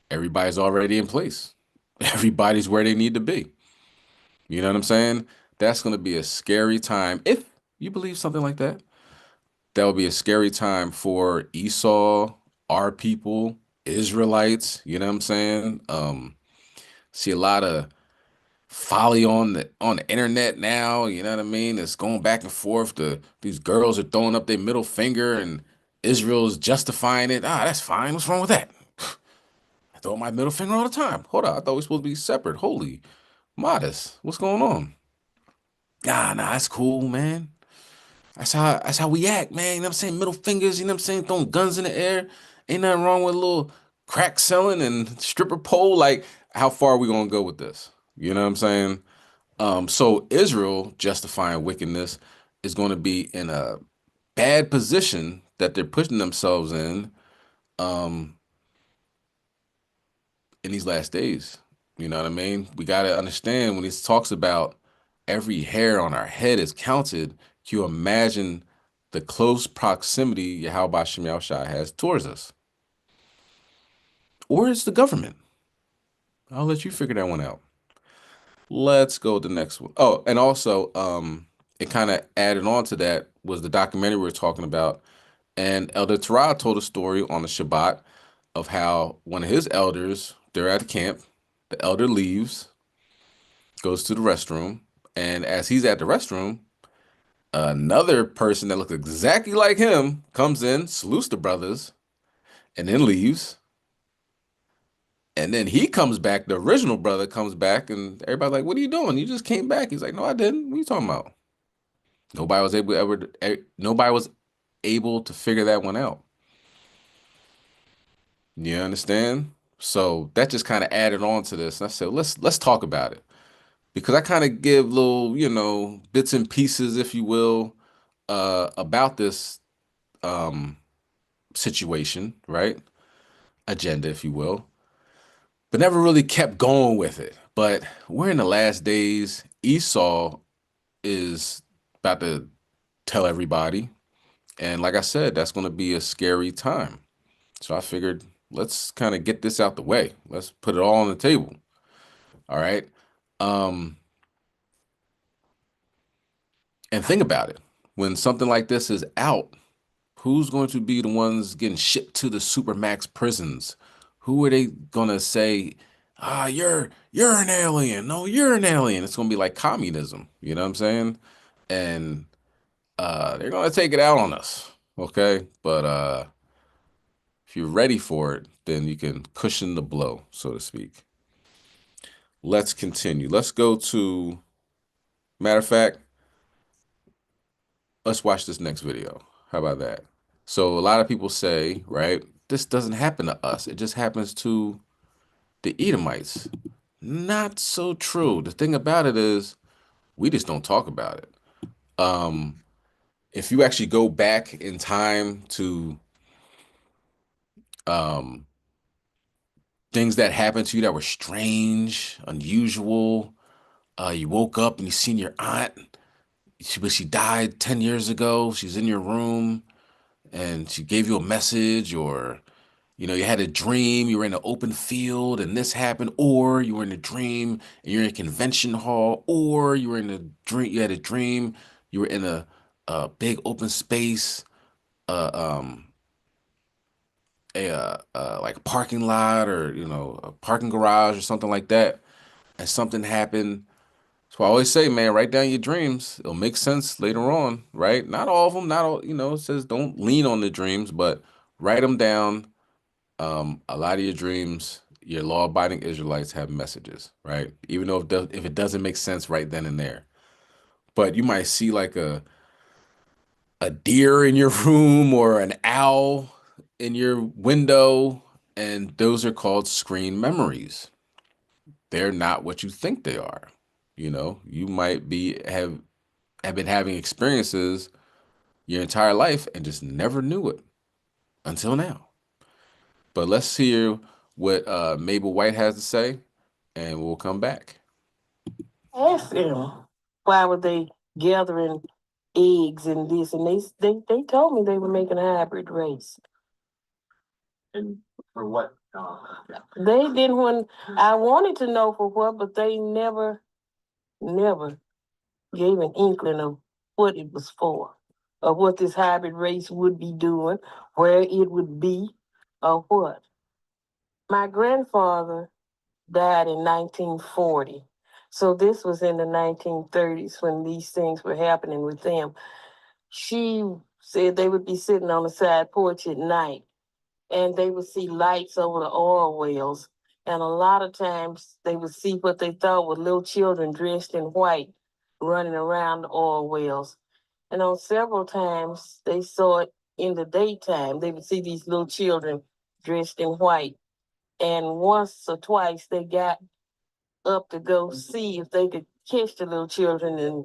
everybody's already in place. Everybody's where they need to be. You know what I'm saying? That's going to be a scary time. If you believe something like that, that would be a scary time for Esau, our people, Israelites. You know what I'm saying? See a lot of folly on the internet now. You know what I mean? It's going back and forth. These girls are throwing up their middle finger, and Israel's justifying it. That's fine. What's wrong with that? I throw my middle finger all the time. Hold on, I thought we were supposed to be separate. Holy modest. What's going on? Nah, that's cool, man. That's how we act, man. You know what I'm saying? Middle fingers, you know what I'm saying? Throwing guns in the air. Ain't nothing wrong with a little crack selling and stripper pole. Like, how far are we gonna go with this? You know what I'm saying? So Israel justifying wickedness is going to be in a bad position that they're pushing themselves in these last days. You know what I mean? We got to understand when he talks about every hair on our head is counted. Can you imagine the close proximity Yahweh Shem Yahushua has towards us? Or it's the government? I'll let you figure that one out. Let's go to the next one. Oh, and also, it kind of added on to that was the documentary we were talking about. And Elder Terah told a story on the Shabbat of how one of his elders, they're at the camp, the elder leaves, goes to the restroom, and as he's at the restroom, another person that looks exactly like him comes in, salutes the brothers, and then leaves. And then he comes back, the original brother comes back, and everybody's like, what are you doing? You just came back. He's like, no, I didn't. What are you talking about? Nobody was able to figure that one out. You understand? So that just kind of added on to this. And I said, let's talk about it. Because I kind of give little, bits and pieces, if you will, about this situation, right? Agenda, if you will. But never really kept going with it. But we're in the last days. Esau is about to tell everybody. And like I said, that's going to be a scary time. So I figured, let's kind of get this out the way. Let's put it all on the table. All right. And think about it. When something like this is out, who's going to be the ones getting shipped to the supermax prisons? Who are they gonna say, you're an alien? No, you're an alien. It's gonna be like communism. You know what I'm saying? And they're gonna take it out on us. Okay, but if you're ready for it, then you can cushion the blow, so to speak. Let's continue. Let's go to, matter of fact, let's watch this next video. How about that? So a lot of people say, right, this doesn't happen to us. It just happens to the Edomites. Not so true. The thing about it is, we just don't talk about it. If you actually go back in time to things that happened to you that were strange, unusual, you woke up and you seen your aunt, but she died 10 years ago. She's in your room and she gave you a message, or you had a dream, you were in an open field and this happened, or you were in a dream and you're in a convention hall, or you were in a dream, you had a dream, you were in a big open space, like a parking lot, or a parking garage or something like that, and something happened. So I always say, man, write down your dreams. It'll make sense later on, right? Not all of them, not all, it says don't lean on the dreams, but write them down. A lot of your dreams, your law-abiding Israelites have messages, right? Even though if it doesn't make sense right then and there. But you might see like a deer in your room or an owl in your window, and those are called screen memories. They're not what you think they are. You might have been having experiences your entire life and just never knew it until now. But let's hear what Mabel White has to say, and we'll come back. Ask them why were they gathering eggs and this, and they told me they were making a hybrid race. And for what? They didn't want. I wanted to know for what, but they never gave an inkling of what it was for, of what this hybrid race would be doing, where it would be, or what. My grandfather died in 1940. So this was in the 1930s when these things were happening with them. She said they would be sitting on the side porch at night and they would see lights over the oil wells. And a lot of times they would see what they thought were little children dressed in white running around the oil wells. And on several times they saw it in the daytime. They would see these little children dressed in white. And once or twice they got up to go see if they could catch the little children and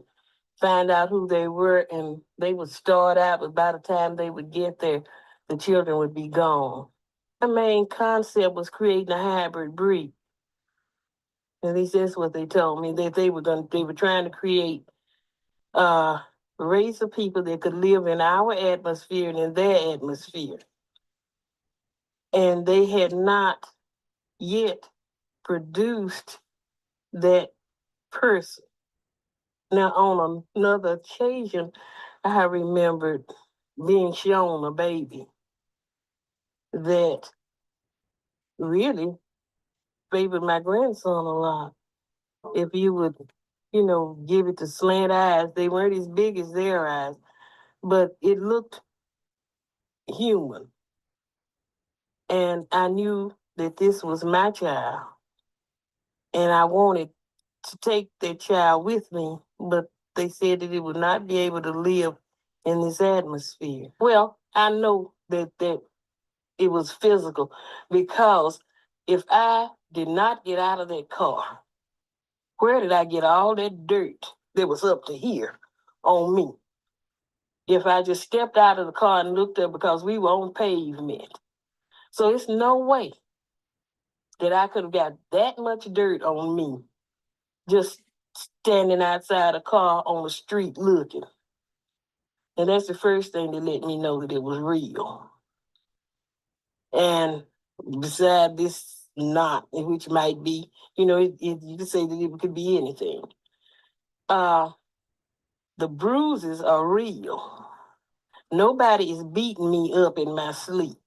find out who they were. And they would start out, but by the time they would get there, the children would be gone. The main concept was creating a hybrid breed. At least that's what they told me, that they were trying to create a race of people that could live in our atmosphere and in their atmosphere. And they had not yet produced that person. Now, on another occasion, I remembered being shown a baby that really favored my grandson a lot. If you would, give it the slant eyes, they weren't as big as their eyes, but it looked human. And I knew that this was my child. And I wanted to take that child with me, but they said that it would not be able to live in this atmosphere. Well, I know that it was physical, because if I did not get out of that car, where did I get all that dirt that was up to here on me? If I just stepped out of the car and looked up, because we were on pavement. So it's no way that I could have got that much dirt on me just standing outside a car on the street looking. And that's the first thing that let me know that it was real. And beside this knot, which might be, you could say that it could be anything. The bruises are real. Nobody is beating me up in my sleep.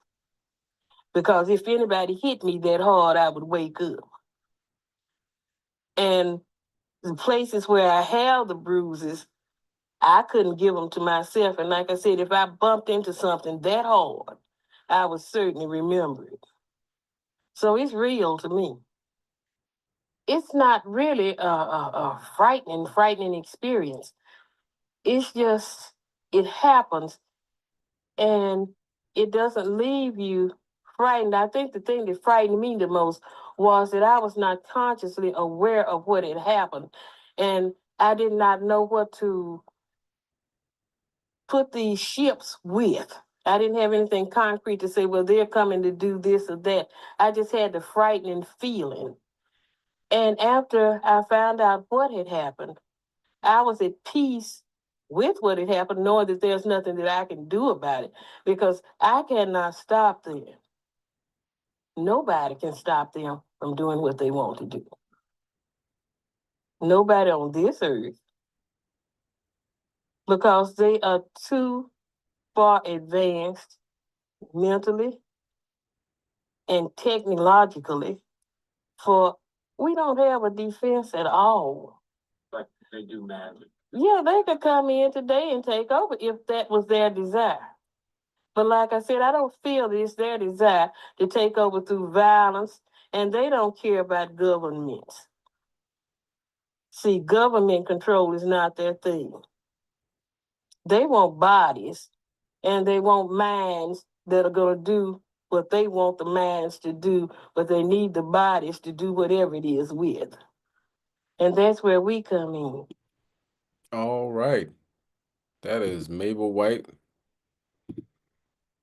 because if anybody hit me that hard, I would wake up. And the places where I have the bruises, I couldn't give them to myself. And like I said, if I bumped into something that hard, I would certainly remember it. So it's real to me. It's not really a frightening experience. It's just, it happens and it doesn't leave you frightened. I think the thing that frightened me the most was that I was not consciously aware of what had happened. And I did not know what to put these ships with. I didn't have anything concrete to say, well, they're coming to do this or that. I just had the frightening feeling. And after I found out what had happened, I was at peace with what had happened, knowing that there's nothing that I can do about it, because I cannot stop them. Nobody can stop them from doing what they want to do. Nobody on this earth. Because they are too far advanced mentally and technologically for, we don't have a defense at all. But they do magic. Yeah, they could come in today and take over if that was their desire. But like I said, I don't feel that it's their desire to take over through violence, and they don't care about governments. See, government control is not their thing. They want bodies, and they want minds that are going to do what they want the minds to do, but they need the bodies to do whatever it is with. And that's where we come in. All right. That is Mabel White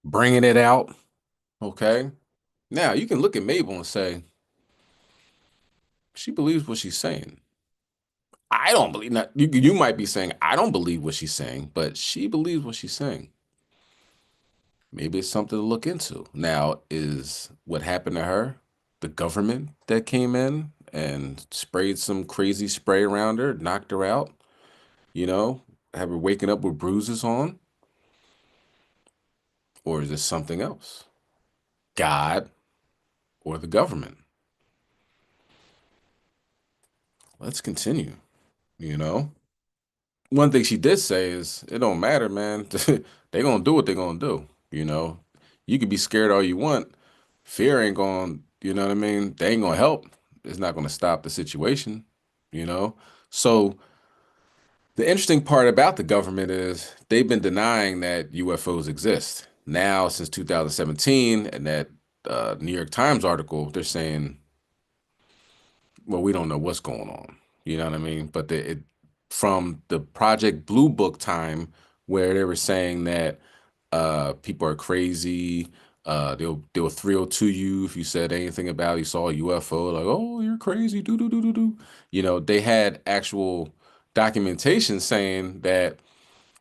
bringing it out. Okay. Now, you can look at Mabel and say, she believes what she's saying. I don't believe that. You might be saying, I don't believe what she's saying, but she believes what she's saying. Maybe it's something to look into. Now, is what happened to her the government that came in and sprayed some crazy spray around her, knocked her out, have her waking up with bruises on? Or is this something else? God or the government? Let's continue, One thing she did say is, it don't matter, man. They're going to do what they're going to do, You could be scared all you want. Fear ain't going, you know what I mean? They ain't going to help. It's not going to stop the situation, So the interesting part about the government is they've been denying that UFOs exist. Now, since 2017, and that New York Times article, they're saying, well, we don't know what's going on. You know what I mean? But from the Project Blue Book time, where they were saying that people are crazy, they'll 302 you if you said anything about you saw a UFO, like, oh, you're crazy, do. They had actual documentation saying that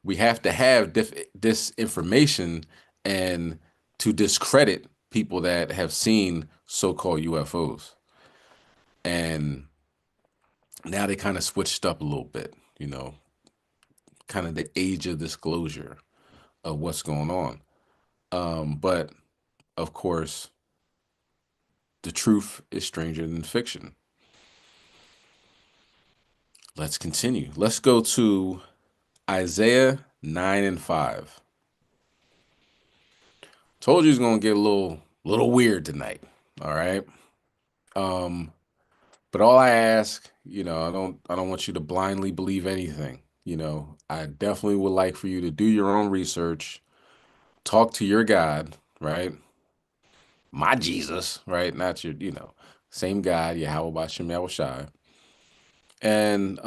we have to have this information and to discredit people that have seen so-called UFOs. And now they kind of switched up a little bit, kind of the age of disclosure of what's going on. But of course, the truth is stranger than fiction. Let's continue. Let's go to Isaiah 9:5. Told you it's gonna get a little weird tonight. All right. But all I ask, I don't want you to blindly believe anything. I definitely would like for you to do your own research, talk to your God, right? My Jesus, right? Not your, same God, Yahweh Bashem Yahushai. And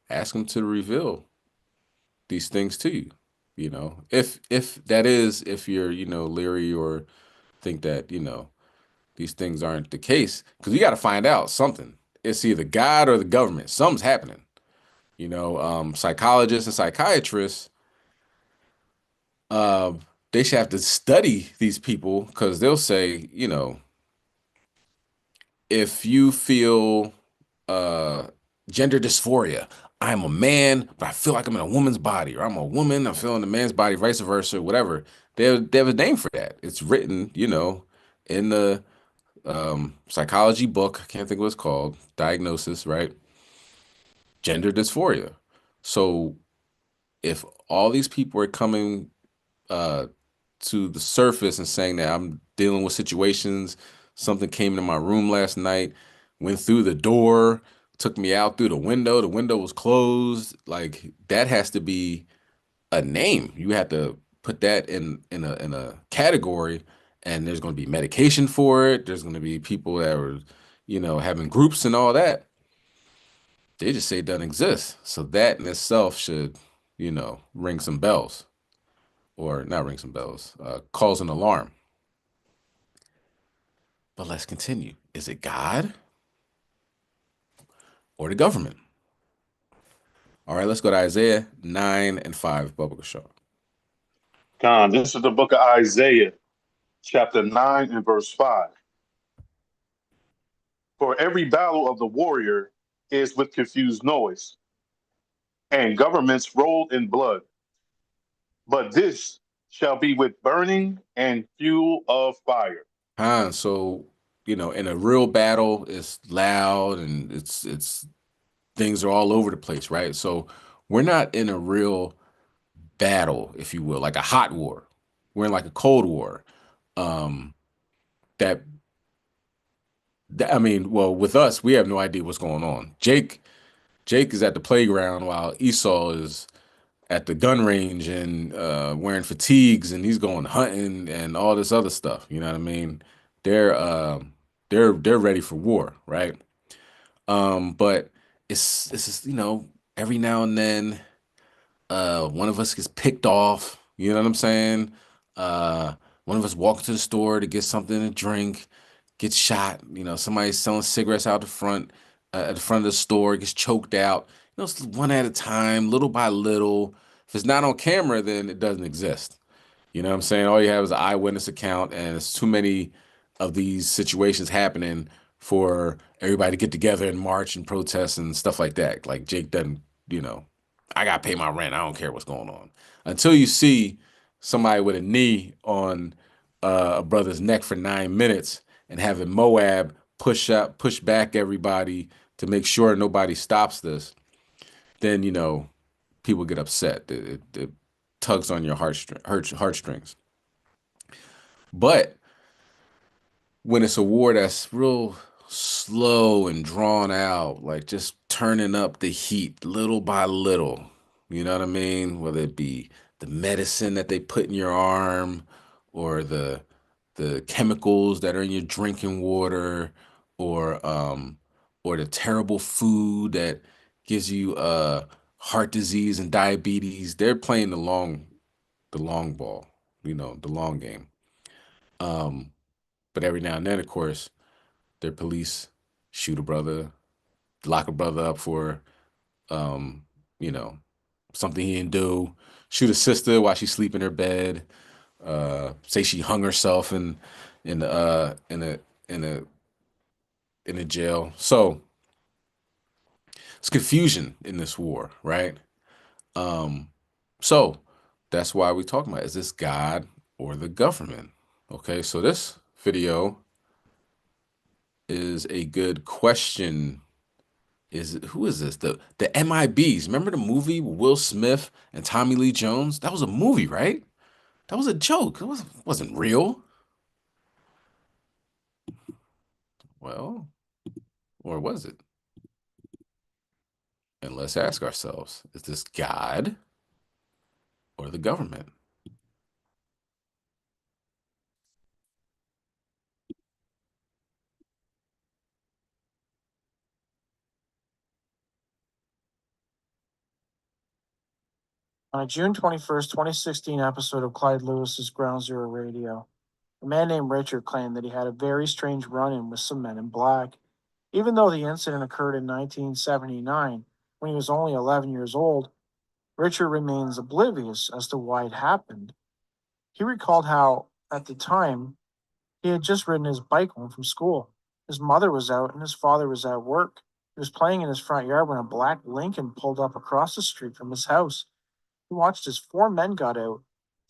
ask him to reveal these things to you. If you're, leery or think that, these things aren't the case, because you got to find out something. It's either God or the government. Something's happening. Psychologists and psychiatrists, they should have to study these people, because they'll say, if you feel gender dysphoria, I'm a man, but I feel like I'm in a woman's body, or I'm a woman, I feel in a man's body, vice versa, whatever. They have a name for that. It's written, in the psychology book. I can't think what it's called. Diagnosis, right? Gender dysphoria. So if all these people are coming uh, to the surface and saying that I'm dealing with situations, something came into my room last night, went through the door, took me out through the window was closed, like that has to be a name. You have to put that in a category, and there's going to be medication for it. There's going to be people that are, having groups and all that. They just say it doesn't exist. So that in itself should, ring some bells, or not ring some bells, cause an alarm. But let's continue. Is it God or the government? All right, let's go to Isaiah 9 and 5, Bubba Shaw. Con, this is the book of Isaiah, chapter 9 and verse 5. For every battle of the warrior is with confused noise, and governments rolled in blood. But this shall be with burning and fuel of fire. So, in a real battle, it's loud and it's things are all over the place, right? So we're not in a real battle, if you will, like a hot war. We're in like a cold war. That I mean, well, with us, we have no idea what's going on. Jake is at the playground while Esau is at the gun range and wearing fatigues, and he's going hunting and all this other stuff. You know what I mean? They're ready for war, right? But it's just, every now and then one of us gets picked off, you know what I'm saying? Uh one of us walks to the store to get something to drink, gets shot, somebody's selling cigarettes out the front at the front of the store, gets choked out. It's one at a time, little by little. If it's not on camera, then it doesn't exist. You know what I'm saying? All you have is an eyewitness account, and it's too many of these situations happening for everybody to get together and march and protest and stuff like that. Like Jake doesn't, I gotta pay my rent. I don't care what's going on. Until you see somebody with a knee on a brother's neck for 9 minutes and having Moab push back everybody to make sure nobody stops this, then people get upset. It tugs on your heartstrings. But when it's a war that's real slow and drawn out, like just turning up the heat little by little, you know what I mean? Whether it be the medicine that they put in your arm, or the chemicals that are in your drinking water, or the terrible food that gives you heart disease and diabetes. They're playing the long ball, the long game. But every now and then, of course, their police shoot a brother, lock a brother up for, um, something he didn't do, shoot a sister while she's sleeping in her bed, say she hung herself in a jail. So it's confusion in this war, right? So that's why we're talking about, is this God or the government? Okay, so this video is a good question. Who is this? The MIBs. Remember the movie with Will Smith and Tommy Lee Jones? That was a movie, right? That was a joke. It wasn't real. Well, or was it? And let's ask ourselves, is this God or the government? On a June 21st, 2016 episode of Clyde Lewis's Ground Zero Radio, a man named Richard claimed that he had a very strange run-in with some men in black. Even though the incident occurred in 1979, when he was only 11 years old, Richard remains oblivious as to why it happened. He recalled how, at the time, he had just ridden his bike home from school. His mother was out and his father was at work. He was playing in his front yard when a black Lincoln pulled up across the street from his house. He watched as 4 men got out.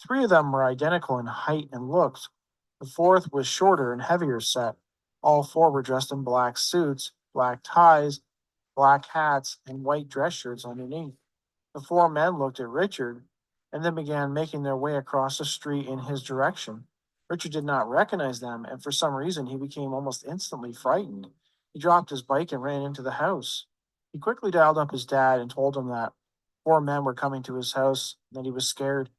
3 of them were identical in height and looks. The 4th was shorter and heavier set. All 4 were dressed in black suits, black ties, black hats, and white dress shirts underneath. The 4 men looked at Richard and then began making their way across the street in his direction. Richard did not recognize them, and for some reason he became almost instantly frightened. He dropped his bike and ran into the house. He quickly dialed up his dad and told him that 4 men were coming to his house and that he was scared.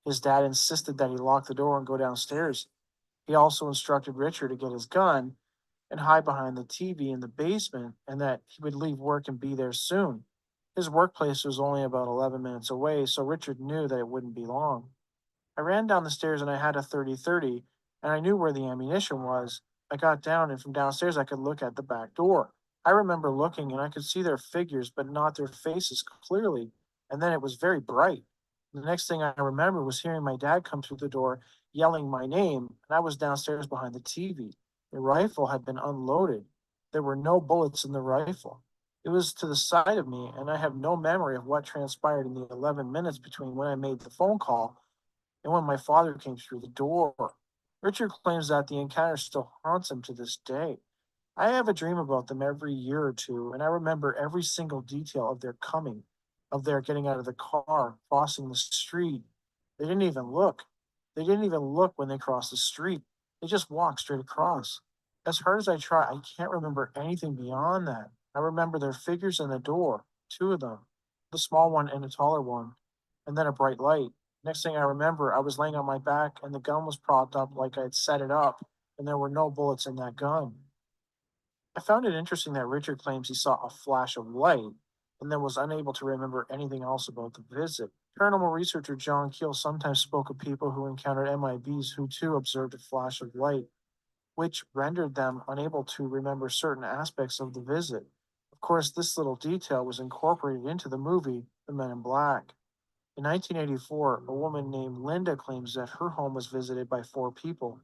His dad insisted that he lock the door and go downstairs. He also instructed Richard to get his gun and hide behind the TV in the basement, and that he would leave work and be there soon. His workplace was only about 11 minutes away, so Richard knew that it wouldn't be long. I ran down the stairs and I had a 30-30, and I knew where the ammunition was. I got down, and from downstairs I could look at the back door. I remember looking, and I could see their figures, but not their faces clearly, and then it was very bright. The next thing I remember was hearing my dad come through the door, yelling my name, and I was downstairs behind the TV. The rifle had been unloaded. There were no bullets in the rifle. It was to the side of me, and I have no memory of what transpired in the 11 minutes between when I made the phone call and when my father came through the door. Richard claims that the encounter still haunts him to this day. I have a dream about them every year or two, and I remember every single detail of their coming, of their getting out of the car, crossing the street. They didn't even look. They didn't even look when they crossed the street. They just walked straight across. As hard as I try, I can't remember anything beyond that. I remember their figures in the door, 2 of them, the small one and a taller one, and then a bright light. Next thing I remember, I was laying on my back and the gun was propped up like I had set it up, and there were no bullets in that gun. I found it interesting that Richard claims he saw a flash of light and then was unable to remember anything else about the visit. Paranormal researcher John Keel sometimes spoke of people who encountered MIBs who too observed a flash of light, which rendered them unable to remember certain aspects of the visit. Of course, this little detail was incorporated into the movie The Men in Black. In 1984, a woman named Linda claims that her home was visited by 4 people,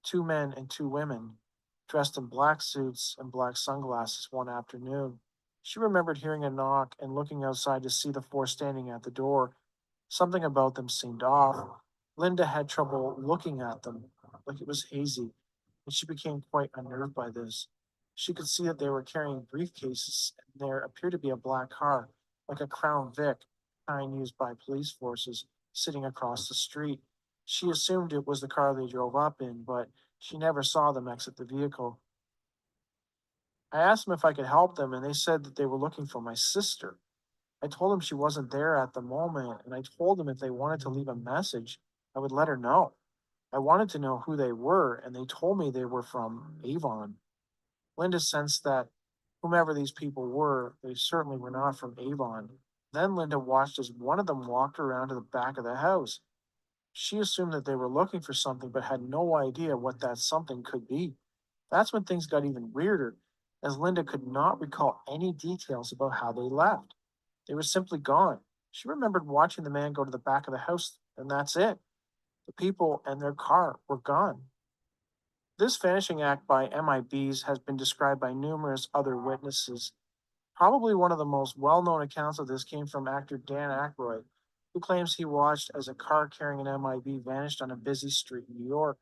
2 men and 2 women, dressed in black suits and black sunglasses one afternoon. She remembered hearing a knock and looking outside to see the 4 standing at the door. Something about them seemed off. Linda had trouble looking at them, like it was hazy, and she became quite unnerved by this. She could see that they were carrying briefcases, and there appeared to be a black car, like a Crown Vic, kind used by police forces, sitting across the street. She assumed it was the car they drove up in, but she never saw them exit the vehicle. I asked them if I could help them, and they said that they were looking for my sister. I told them she wasn't there at the moment, and I told them if they wanted to leave a message, I would let her know. I wanted to know who they were, and they told me they were from Avon. Linda sensed that whomever these people were, they certainly were not from Avon. Then Linda watched as one of them walked around to the back of the house. She assumed that they were looking for something, but had no idea what that something could be. That's when things got even weirder, as Linda could not recall any details about how they left. They were simply gone. She remembered watching the man go to the back of the house, and that's it. The people and their car were gone. This vanishing act by MIBs has been described by numerous other witnesses. Probably one of the most well-known accounts of this came from actor Dan Aykroyd, who claims he watched as a car carrying an MIB vanished on a busy street in New York.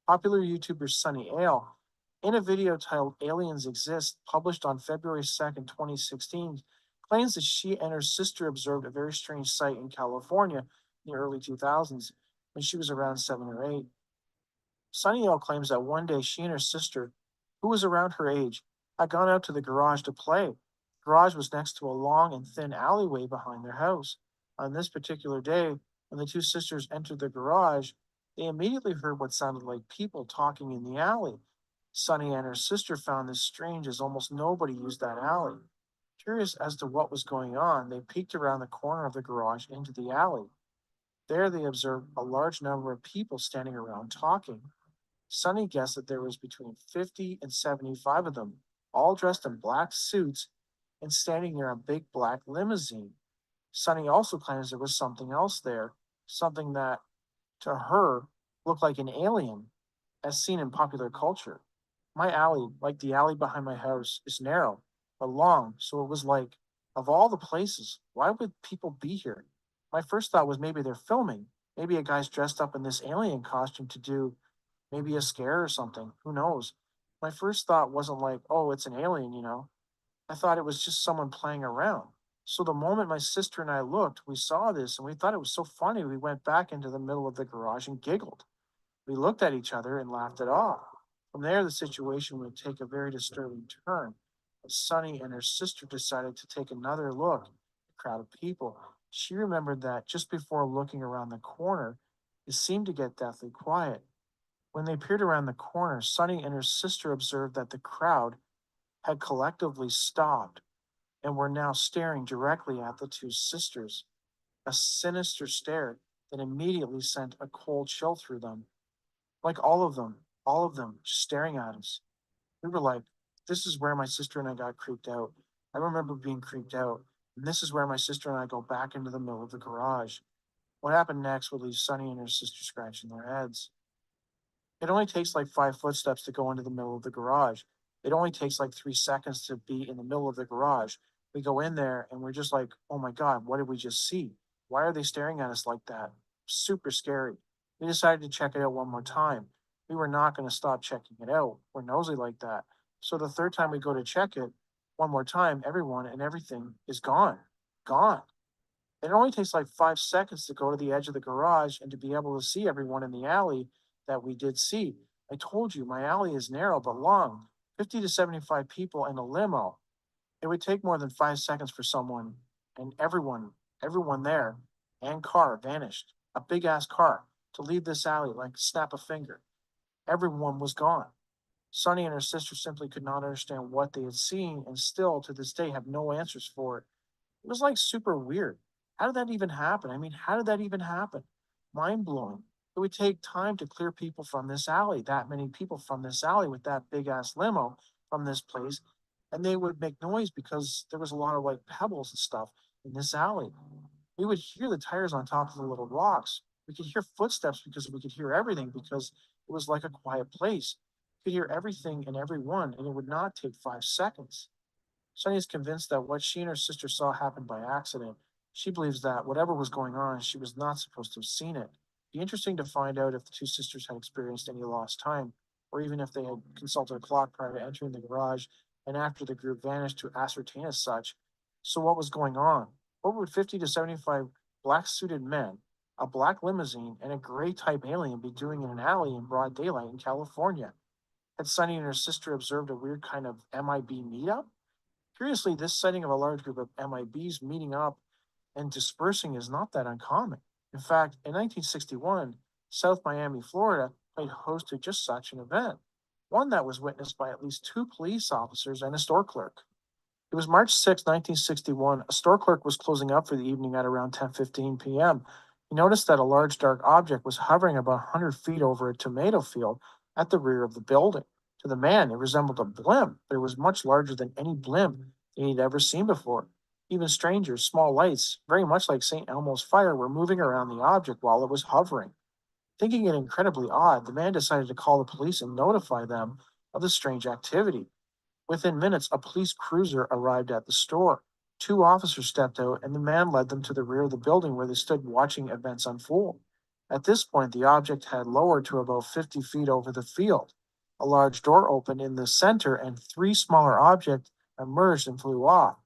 Popular YouTuber Sunny Ale, in a video titled Aliens Exist, published on February 2nd, 2016, claims that she and her sister observed a very strange sight in California in the early 2000s when she was around 7 or 8. Sunny Ale claims that one day she and her sister, who was around her age, had gone out to the garage to play. The garage was next to a long and thin alleyway behind their house. On this particular day, when the 2 sisters entered the garage, they immediately heard what sounded like people talking in the alley. Sunny and her sister found this strange, as almost nobody used that alley. Curious as to what was going on, they peeked around the corner of the garage into the alley. There they observed a large number of people standing around talking. Sunny guessed that there was between 50 and 75 of them, all dressed in black suits and standing near a big black limousine. Sunny also claims there was something else there, something that, to her, looked like an alien, as seen in popular culture. My alley, like the alley behind my house, is narrow. but long. So it was like, of all the places, why would people be here? My first thought was maybe they're filming. Maybe a guy's dressed up in this alien costume to do maybe a scare or something. Who knows? My first thought wasn't like, oh, it's an alien, you know. I thought it was just someone playing around. So the moment my sister and I looked, we saw this and we thought it was so funny. We went back into the middle of the garage and giggled. We looked at each other and laughed it off. From there, the situation would take a very disturbing turn as Sunny and her sister decided to take another look at the crowd of people. She remembered that just before looking around the corner, it seemed to get deathly quiet. When they peered around the corner, Sunny and her sister observed that the crowd had collectively stopped and were now staring directly at the two sisters, a sinister stare that immediately sent a cold chill through them. Like all of them just staring at us. We were like, this is where my sister and I got creeped out. I remember being creeped out. And this is where my sister and I go back into the middle of the garage. What happened next would leave Sunny and her sister scratching their heads. It only takes like 5 footsteps to go into the middle of the garage. It only takes like 3 seconds to be in the middle of the garage. We go in there and we're just like, oh my God, what did we just see? Why are they staring at us like that? Super scary. We decided to check it out one more time. We were not going to stop checking it out. We're nosy like that. So the third time we go to check it, one more time, everyone and everything is gone. Gone. It only takes like 5 seconds to go to the edge of the garage and to be able to see everyone in the alley that we did see. I told you, my alley is narrow but long. 50 to 75 people in a limo. It would take more than 5 seconds for someone and everyone there and car vanished. A big ass car to leave this alley like snap a finger. Everyone was gone. Sunny and her sister simply could not understand what they had seen and still to this day have no answers for it. It was like super weird. How did that even happen? I mean, how did that even happen? Mind blowing. It would take time to clear people from this alley, that many people from this alley with that big ass limo from this place. And they would make noise because there was a lot of like pebbles and stuff in this alley. We would hear the tires on top of the little rocks. We could hear footsteps because we could hear everything because it was like a quiet place. You could hear everything and everyone, and it would not take 5 seconds. Sunny is convinced that what she and her sister saw happened by accident. She believes that whatever was going on, she was not supposed to have seen it. It'd be interesting to find out if the two sisters had experienced any lost time, or even if they had consulted a clock prior to entering the garage and after the group vanished to ascertain as such. So what was going on? What would 50 to 75 black suited men, a black limousine, and a gray type alien be doing in an alley in broad daylight in California? Had Sunny and her sister observed a weird kind of MIB meetup? Curiously, this sighting of a large group of MIBs meeting up and dispersing is not that uncommon. In fact, in 1961, South Miami, Florida, played host to just such an event, one that was witnessed by at least 2 police officers and a store clerk. It was March 6, 1961. A store clerk was closing up for the evening at around 10:15 p.m. He noticed that a large dark object was hovering about 100 feet over a tomato field at the rear of the building. To the man, it resembled a blimp, but it was much larger than any blimp that he'd ever seen before. Even stranger, small lights, very much like St. Elmo's fire, were moving around the object while it was hovering. Thinking it incredibly odd, the man decided to call the police and notify them of the strange activity. Within minutes, a police cruiser arrived at the store. 2 officers stepped out, and the man led them to the rear of the building where they stood watching events unfold. At this point, the object had lowered to about 50 feet over the field. A large door opened in the center, and 3 smaller objects emerged and flew off.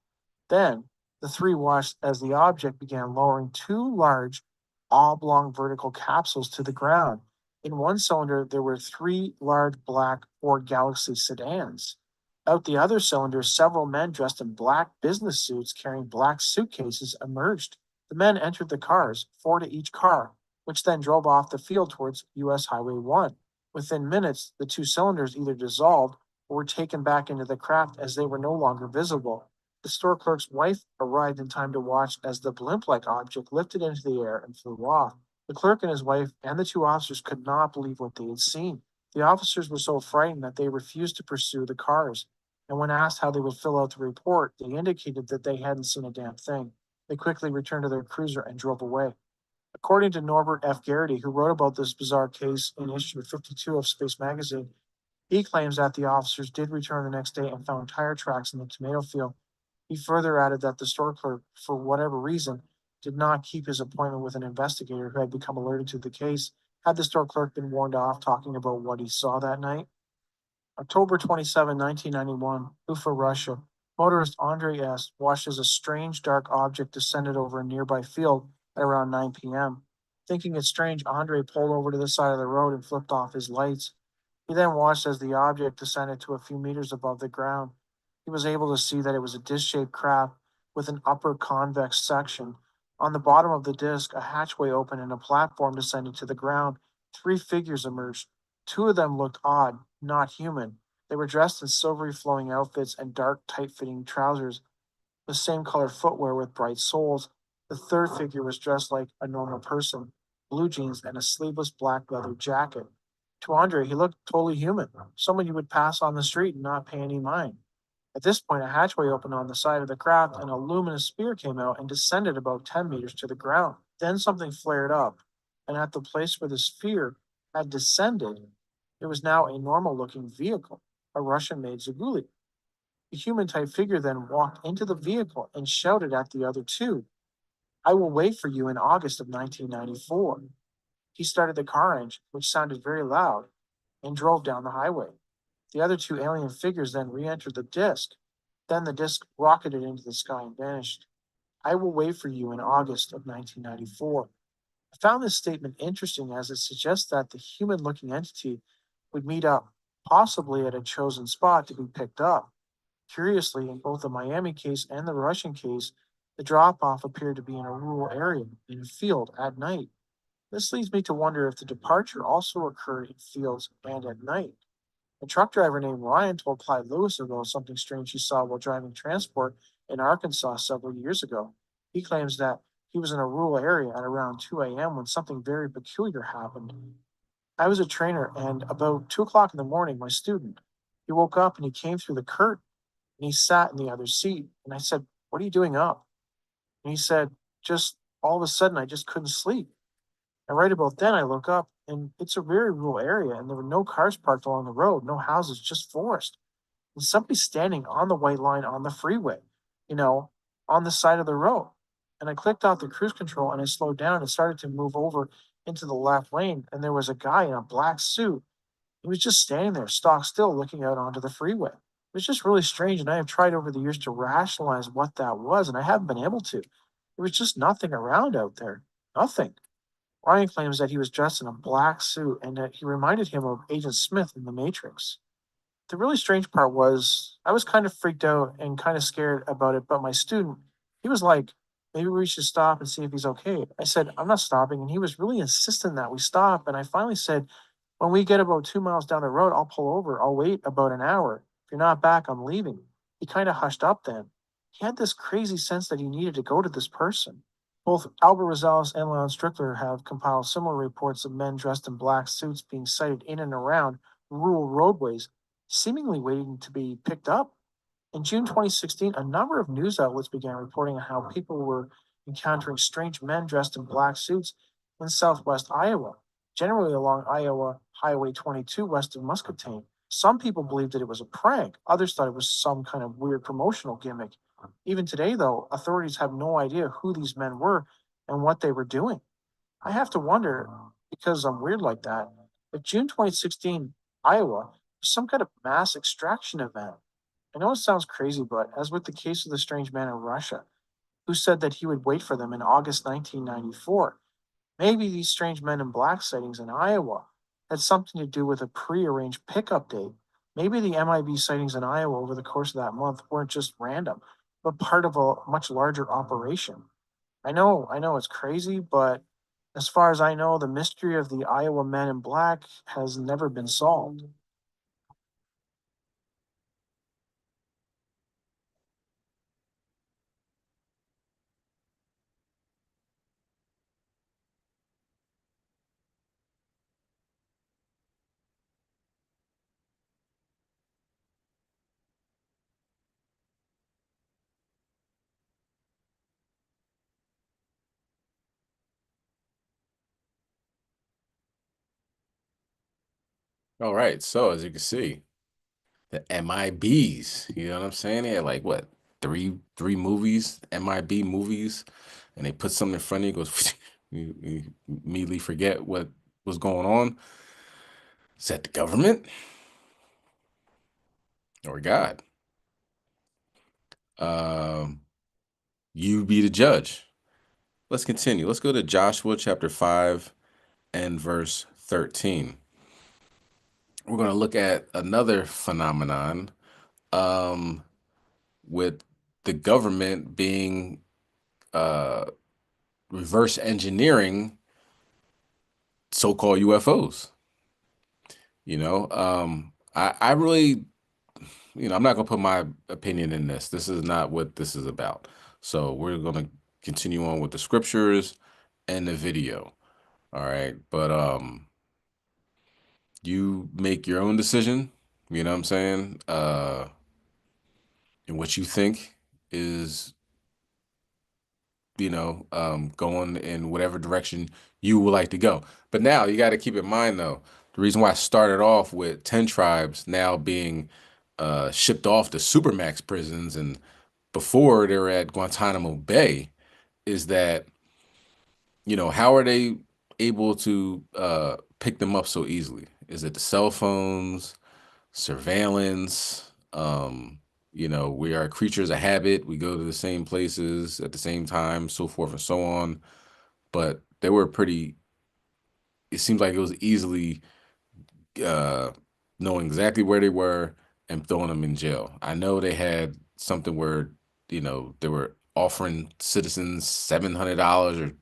Then, the 3 watched as the object began lowering 2 large, oblong vertical capsules to the ground. In one cylinder, there were 3 large black Ford Galaxy sedans. Out the other cylinder, several men dressed in black business suits carrying black suitcases emerged. The men entered the cars, 4 to each car, which then drove off the field towards US Highway 1. Within minutes, the 2 cylinders either dissolved or were taken back into the craft as they were no longer visible. The store clerk's wife arrived in time to watch as the blimp-like object lifted into the air and flew off. The clerk and his wife and the 2 officers could not believe what they had seen. The officers were so frightened that they refused to pursue the cars, and when asked how they would fill out the report, they indicated that they hadn't seen a damn thing. They quickly returned to their cruiser and drove away. According to Norbert F. Garrity, who wrote about this bizarre case in issue 52 of Space Magazine, He claims that the officers did return the next day and found tire tracks in the tomato field. He further added that the store clerk, for whatever reason, did not keep his appointment with an investigator who had become alerted to the case. Had the store clerk been warned off talking about what he saw that night? October 27, 1991, Ufa, Russia. Motorist Andrei S. watched as a strange dark object descended over a nearby field at around 9 p.m. Thinking it strange, Andrei pulled over to the side of the road and flipped off his lights. He then watched as the object descended to a few meters above the ground. He was able to see that it was a disc-shaped craft with an upper convex section. On the bottom of the disc, a hatchway opened and a platform descended to the ground. 3 figures emerged. 2 of them looked odd, not human. They were dressed in silvery flowing outfits and dark, tight-fitting trousers, the same color footwear with bright soles. The third figure was dressed like a normal person, blue jeans and a sleeveless black leather jacket. To Andre, he looked totally human, someone you would pass on the street and not pay any mind. At this point, a hatchway opened on the side of the craft and a luminous spear came out and descended about 10 meters to the ground. Then something flared up, and at the place where the sphere had descended, it was now a normal looking vehicle, a Russian made Zaguli. The human type figure then walked into the vehicle and shouted at the other 2, "I will wait for you in August of 1994. He started the car engine, which sounded very loud, and drove down the highway. The other 2 alien figures then re entered the disc. Then the disc rocketed into the sky and vanished. "I will wait for you in August of 1994. I found this statement interesting as it suggests that the human looking entity would meet up, possibly at a chosen spot to be picked up. Curiously, in both the Miami case and the Russian case, the drop off appeared to be in a rural area, in a field at night. This leads me to wonder if the departure also occurred in fields and at night. A truck driver named Ryan told Clyde Lewis about something strange he saw while driving transport in Arkansas several years ago. He claims that he was in a rural area at around 2 a.m. when something very peculiar happened. I was a trainer, and about 2 o'clock in the morning, my student, he woke up and he came through the curtain and he sat in the other seat. And I said, "What are you doing up?" And he said, "Just all of a sudden, I just couldn't sleep." And right about then, I look up, and it's a very rural area, and there were no cars parked along the road, no houses, just forest. And somebody standing on the white line on the freeway, you know, on the side of the road. And I clicked out the cruise control and I slowed down and started to move over into the left lane. And there was a guy in a black suit. He was just standing there, stock still, looking out onto the freeway. It was just really strange. And I have tried over the years to rationalize what that was, and I haven't been able to. There was just nothing around out there. Nothing. Ryan claims that he was dressed in a black suit and that he reminded him of Agent Smith in The Matrix. The really strange part was I was kind of freaked out and kind of scared about it, but my student, he was like, "Maybe we should stop and see if he's okay." I said, "I'm not stopping." And he was really insistent that we stop. And I finally said, "When we get about 2 miles down the road, I'll pull over. I'll wait about an hour. If you're not back, I'm leaving." He kind of hushed up then. He had this crazy sense that he needed to go to this person. Both Albert Rosales and Leon Strickler have compiled similar reports of men dressed in black suits being sighted in and around rural roadways, seemingly waiting to be picked up. In June 2016, a number of news outlets began reporting on how people were encountering strange men dressed in black suits in southwest Iowa, generally along Iowa Highway 22 west of Muscatine. Some people believed that it was a prank, others thought it was some kind of weird promotional gimmick. Even today, though, authorities have no idea who these men were and what they were doing. I have to wonder, because I'm weird like that, if June 2016, Iowa, was some kind of mass extraction event. I know it sounds crazy, but as with the case of the strange man in Russia, who said that he would wait for them in August 1994, maybe these strange men in black sightings in Iowa had something to do with a prearranged pickup date. Maybe the MIB sightings in Iowa over the course of that month weren't just random, but part of a much larger operation. I know it's crazy, but as far as I know, the mystery of the Iowa men in black has never been solved. All right. So as you can see, the MIBs, you know what I'm saying? They had like what, three movies, MIB movies, and they put something in front of you, goes you immediately forget what was going on. Is that the government or God? You be the judge. Let's continue. Let's go to Joshua chapter 5 and verse 13. We're going to look at another phenomenon with the government being reverse engineering so-called UFOs. You know, I really, I'm not going to put my opinion in this. This is not what this is about. So we're going to continue on with the scriptures and the video. All right. But you make your own decision, you know what I'm saying? And what you think is, going in whatever direction you would like to go. But now you got to keep in mind, though, the reason why I started off with 10 tribes now being shipped off to Supermax prisons and before they were at Guantanamo Bay is that, how are they able to pick them up so easily? Is it the cell phones, surveillance? We are creatures of habit. We go to the same places at the same time, so forth and so on. But they were it seems like it was easily knowing exactly where they were and throwing them in jail. I know they had something where, they were offering citizens $700 or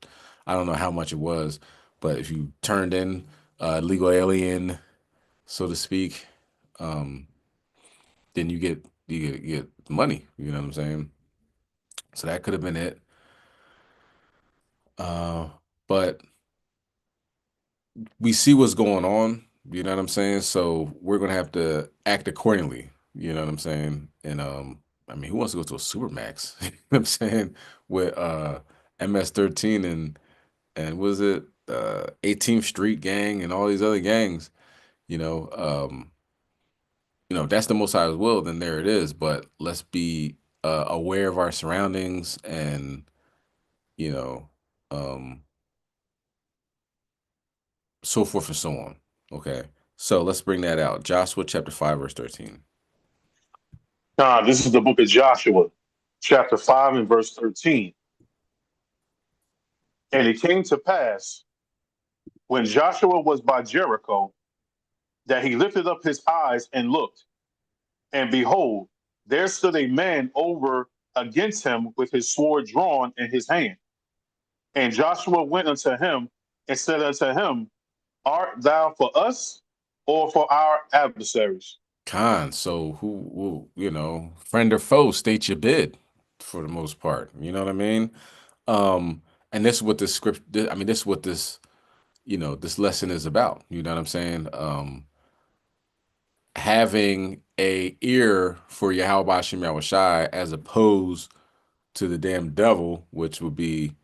I don't know how much it was, but if you turned in legal alien, so to speak, then you get money. You know what I'm saying? So that could have been it. But we see what's going on. You know what I'm saying? So we're gonna have to act accordingly. You know what I'm saying? And who wants to go to a Supermax? You know what I'm saying? With MS-13 and was it 18th Street Gang and all these other gangs, that's the Most High's will, then there it is. But let's be aware of our surroundings and, so forth and so on. Okay. So let's bring that out. Joshua chapter 5, verse 13. This is the book of Joshua, chapter 5 and verse 13. And it came to pass when Joshua was by Jericho that he lifted up his eyes and looked, and behold, there stood a man over against him with his sword drawn in his hand. And Joshua went unto him and said unto him, Art thou for us or for our adversaries? So who, friend or foe, state your bid for the most part. You know what I mean? And this is what this script, this is what this, this lesson is about. You know what I'm saying? Having a ear for Yahweh Shem Yahushai as opposed to the damn devil, which would be,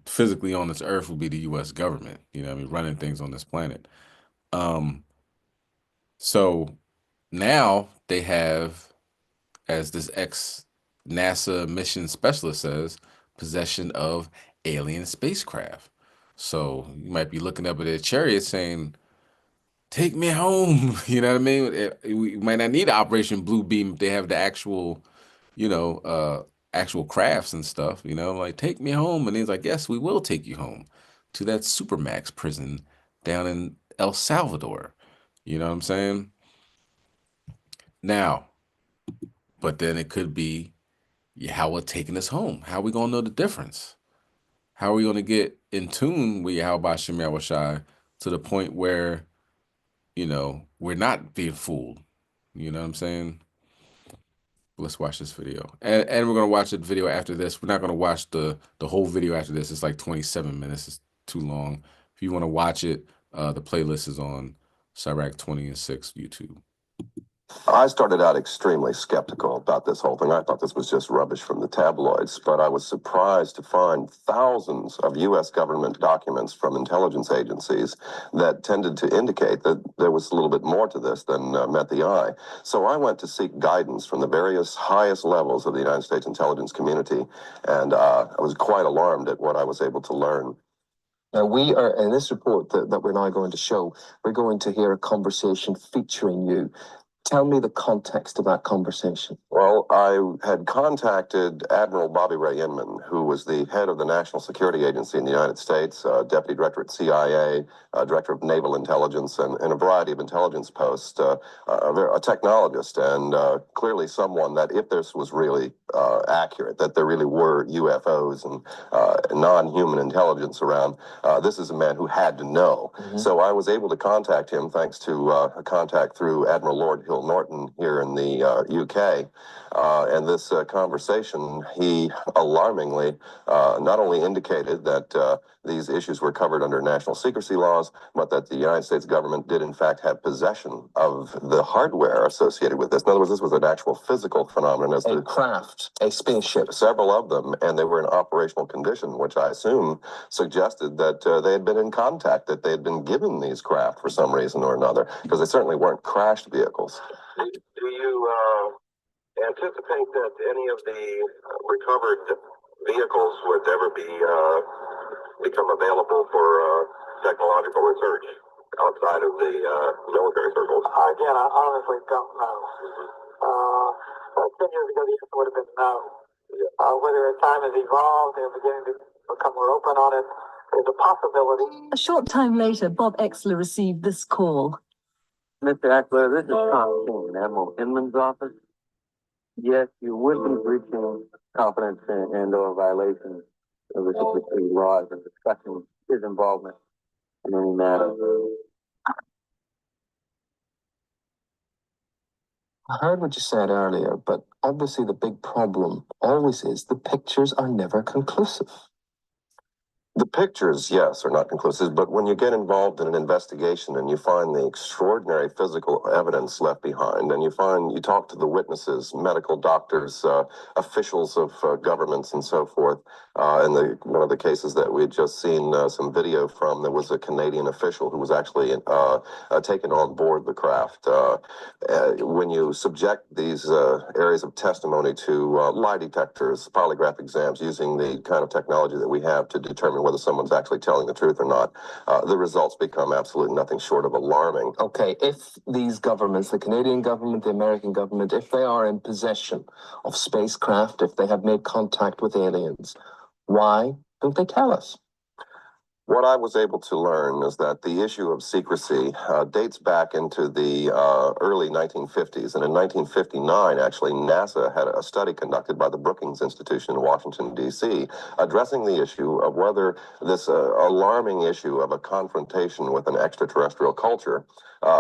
physically on this earth would be the U.S. government, running things on this planet. So now they have, as this ex-NASA mission specialist says, possession of alien spacecraft. So you might be looking up at their chariot saying, take me home. You know what I mean? We might not need Operation Blue Beam if they have the actual, actual crafts and stuff, like take me home. And he's like, yes, we will take you home to that Supermax prison down in El Salvador. You know what I'm saying? Now, but then it could be Yahweh taking us home. How are we going to know the difference? How are we going to get in tune with Yahweh Shem Yahushai to the point where, we're not being fooled? You know what I'm saying? Let's watch this video. And we're going to watch the video after this. We're not going to watch the whole video after this. It's like 27 minutes. It's too long. If you want to watch it, the playlist is on Sirach 20 and 6 YouTube. I started out extremely skeptical about this whole thing. I thought this was just rubbish from the tabloids, but I was surprised to find thousands of U.S. government documents from intelligence agencies that tended to indicate that there was a little bit more to this than met the eye. So I went to seek guidance from the various highest levels of the United States intelligence community, and I was quite alarmed at what I was able to learn. Now, we are, in this report that we're now going to show, we're going to hear a conversation featuring you. Tell me the context of that conversation. Well, I had contacted Admiral Bobby Ray Inman, who was the head of the National Security Agency in the United States, Deputy Director at CIA, Director of Naval Intelligence, and a variety of intelligence posts, a technologist, and clearly someone that, if this was really accurate, that there really were UFOs and non-human intelligence around, this is a man who had to know. Mm-hmm. So I was able to contact him thanks to a contact through Admiral Lord Hill Norton here in the UK. And this conversation, he alarmingly not only indicated that these issues were covered under national secrecy laws, but that the United States government did in fact have possession of the hardware associated with this. In other words, this was an actual physical phenomenon. As a craft, a spaceship. Several of them, and they were in operational condition, which I assume suggested that they had been in contact, that they had been given these craft for some reason or another, because they certainly weren't crashed vehicles. Do you anticipate that any of the recovered vehicles would ever become available for technological research outside of the military circles? Again, I honestly don't know. 10 years ago, the answer would have been no. Whether time has evolved and beginning to become more open on it, there's a possibility. A short time later, Bob Exler received this call. Mr. Exler, this is Tom King, Admiral Inman's office. Yes, you would be breaching confidence and/or violation of the security laws and discussing his involvement in any matter. I heard what you said earlier, but obviously the big problem always is the pictures are never conclusive. The pictures, yes, are not conclusive, but when you get involved in an investigation and you find the extraordinary physical evidence left behind, and you talk to the witnesses, medical doctors, officials of governments and so forth, in one of the cases that we had just seen some video from, there was a Canadian official who was actually taken on board the craft. When you subject these areas of testimony to lie detectors, polygraph exams, using the kind of technology that we have to determine whether someone's actually telling the truth or not, the results become absolutely nothing short of alarming. Okay, if these governments, the Canadian government, the American government, if they are in possession of spacecraft, if they have made contact with aliens, why don't they tell us? What I was able to learn is that the issue of secrecy dates back into the early 1950s. And in 1959, actually, NASA had a study conducted by the Brookings Institution in Washington, D.C., addressing the issue of whether this alarming issue of a confrontation with an extraterrestrial culture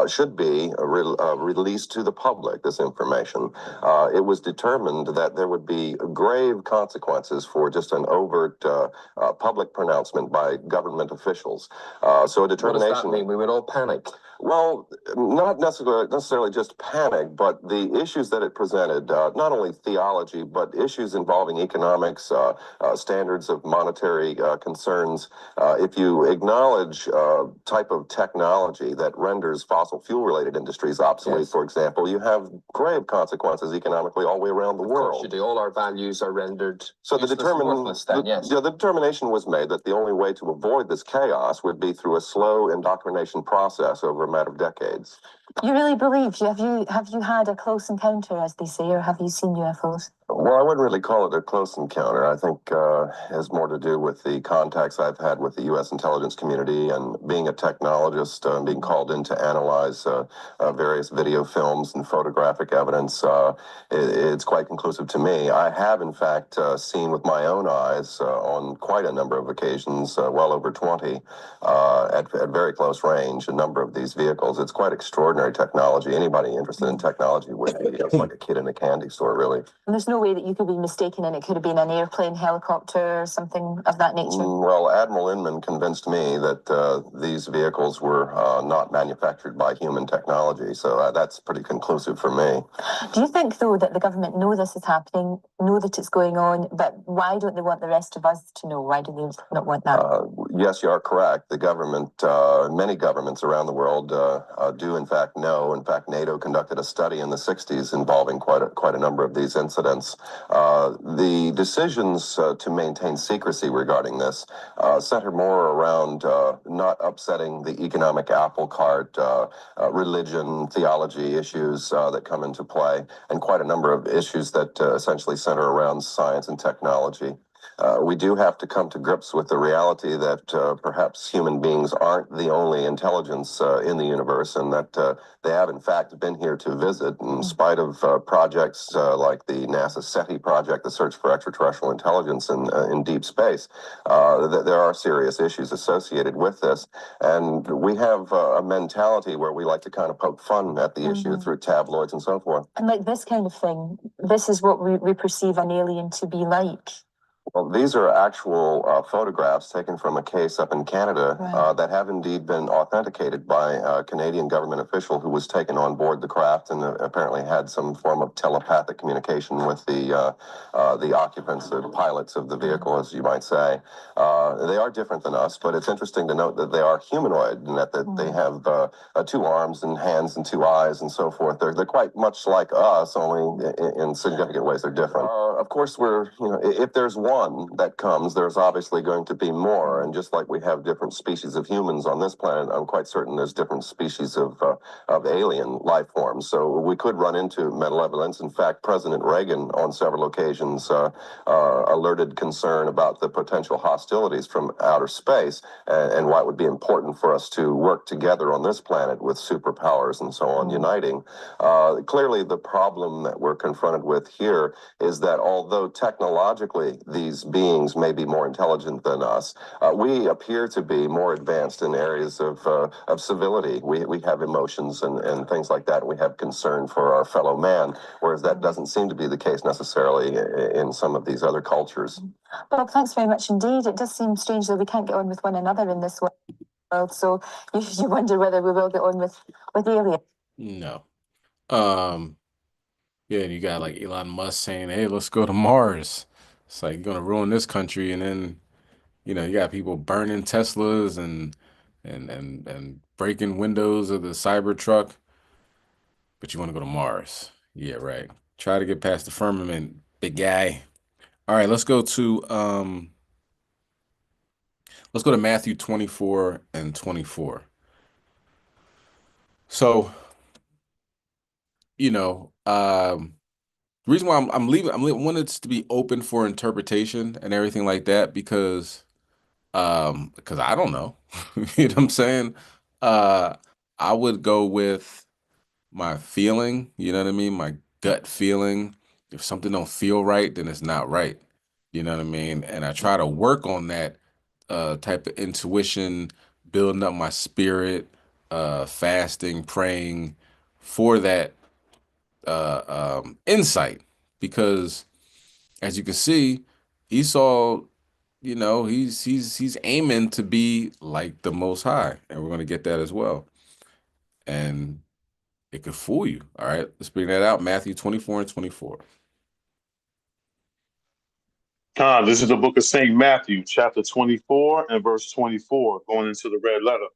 should be released to the public, this information. It was determined that there would be grave consequences for just an overt public pronouncement by government officials. So a determination... What does that mean? We would all panic. Well, not necessarily just panic, but the issues that it presented, not only theology, but issues involving economics, standards of monetary concerns. If you acknowledge type of technology that renders fossil fuel-related industries obsolete, yes, for example, you have grave consequences economically all the way around the world. Of course you do. All our values are rendered so the determination was made that the only way to avoid this chaos would be through a slow indoctrination process over a matter of decades. You really believe? Have you had a close encounter, as they say, or have you seen UFOs? Well, I wouldn't really call it a close encounter. I think it has more to do with the contacts I've had with the U.S. intelligence community and being a technologist, being called in to analyze various video films and photographic evidence. It's quite conclusive to me. I have, in fact, seen with my own eyes on quite a number of occasions, well over 20, at very close range, a number of these vehicles. It's quite extraordinary technology. Anybody interested in technology would be like a kid in a candy store, really. And there's no way that you could be mistaken and it could have been an airplane, helicopter, or something of that nature? Well, Admiral Inman convinced me that these vehicles were not manufactured by human technology, so that's pretty conclusive for me. Do you think, though, that the government know this is happening, know that it's going on, but why don't they want the rest of us to know? Why do they not want that? Yes, you are correct. The government, many governments around the world do in fact know. In fact, NATO conducted a study in the 60s involving quite a number of these incidents. The decisions to maintain secrecy regarding this center more around not upsetting the economic apple cart, religion, theology issues that come into play, and quite a number of issues that essentially center around science and technology. We do have to come to grips with the reality that perhaps human beings aren't the only intelligence in the universe, and that they have in fact been here to visit in spite of projects like the NASA SETI project, the search for extraterrestrial intelligence in deep space. There are serious issues associated with this, and we have a mentality where we like to kind of poke fun at the issue through tabloids and so forth. And like this kind of thing, this is what we perceive an alien to be like. Well, these are actual photographs taken from a case up in Canada that have indeed been authenticated by a Canadian government official who was taken on board the craft and apparently had some form of telepathic communication with the occupants, the pilots of the vehicle, as you might say. They are different than us, but it's interesting to note that they are humanoid and that they have 2 arms and hands and 2 eyes and so forth. They're quite much like us, only in significant ways they're different. Of course, if there's one that comes, there's obviously going to be more. And just like we have different species of humans on this planet, I'm quite certain there's different species of alien life forms. So we could run into malevolence. In fact, President Reagan on several occasions alerted concern about the potential hostilities from outer space and why it would be important for us to work together on this planet with superpowers and so on, uniting. Clearly, the problem that we're confronted with here is that although technologically these beings may be more intelligent than us, we appear to be more advanced in areas of civility. We have emotions and things like that. We have concern for our fellow man, whereas that doesn't seem to be the case necessarily in some of these other cultures. Bob, thanks very much indeed. It does seem strange that we can't get on with one another in this world, so you wonder whether we will get on with aliens. No. Yeah, you got like Elon Musk saying, "Hey, let's go to Mars." It's like you're gonna ruin this country, and then you got people burning Teslas and breaking windows of the Cybertruck. But you want to go to Mars? Yeah, right. Try to get past the firmament, big guy. All right, let's go to Matthew 24 and 24. So, the reason why I'm leaving, I want it to be open for interpretation and everything like that because I don't know. You know what I'm saying? I would go with my feeling, you know what I mean? My gut feeling. If something don't feel right, then it's not right. You know what I mean? And I try to work on that type of intuition, building up my spirit, fasting, praying for that insight, because as you can see, Esau, he's aiming to be like the Most High, and we're going to get that as well. And it could fool you. All right, let's bring that out. Matthew 24 and 24. This is the book of St. Matthew, chapter 24 and verse 24, going into the red letter.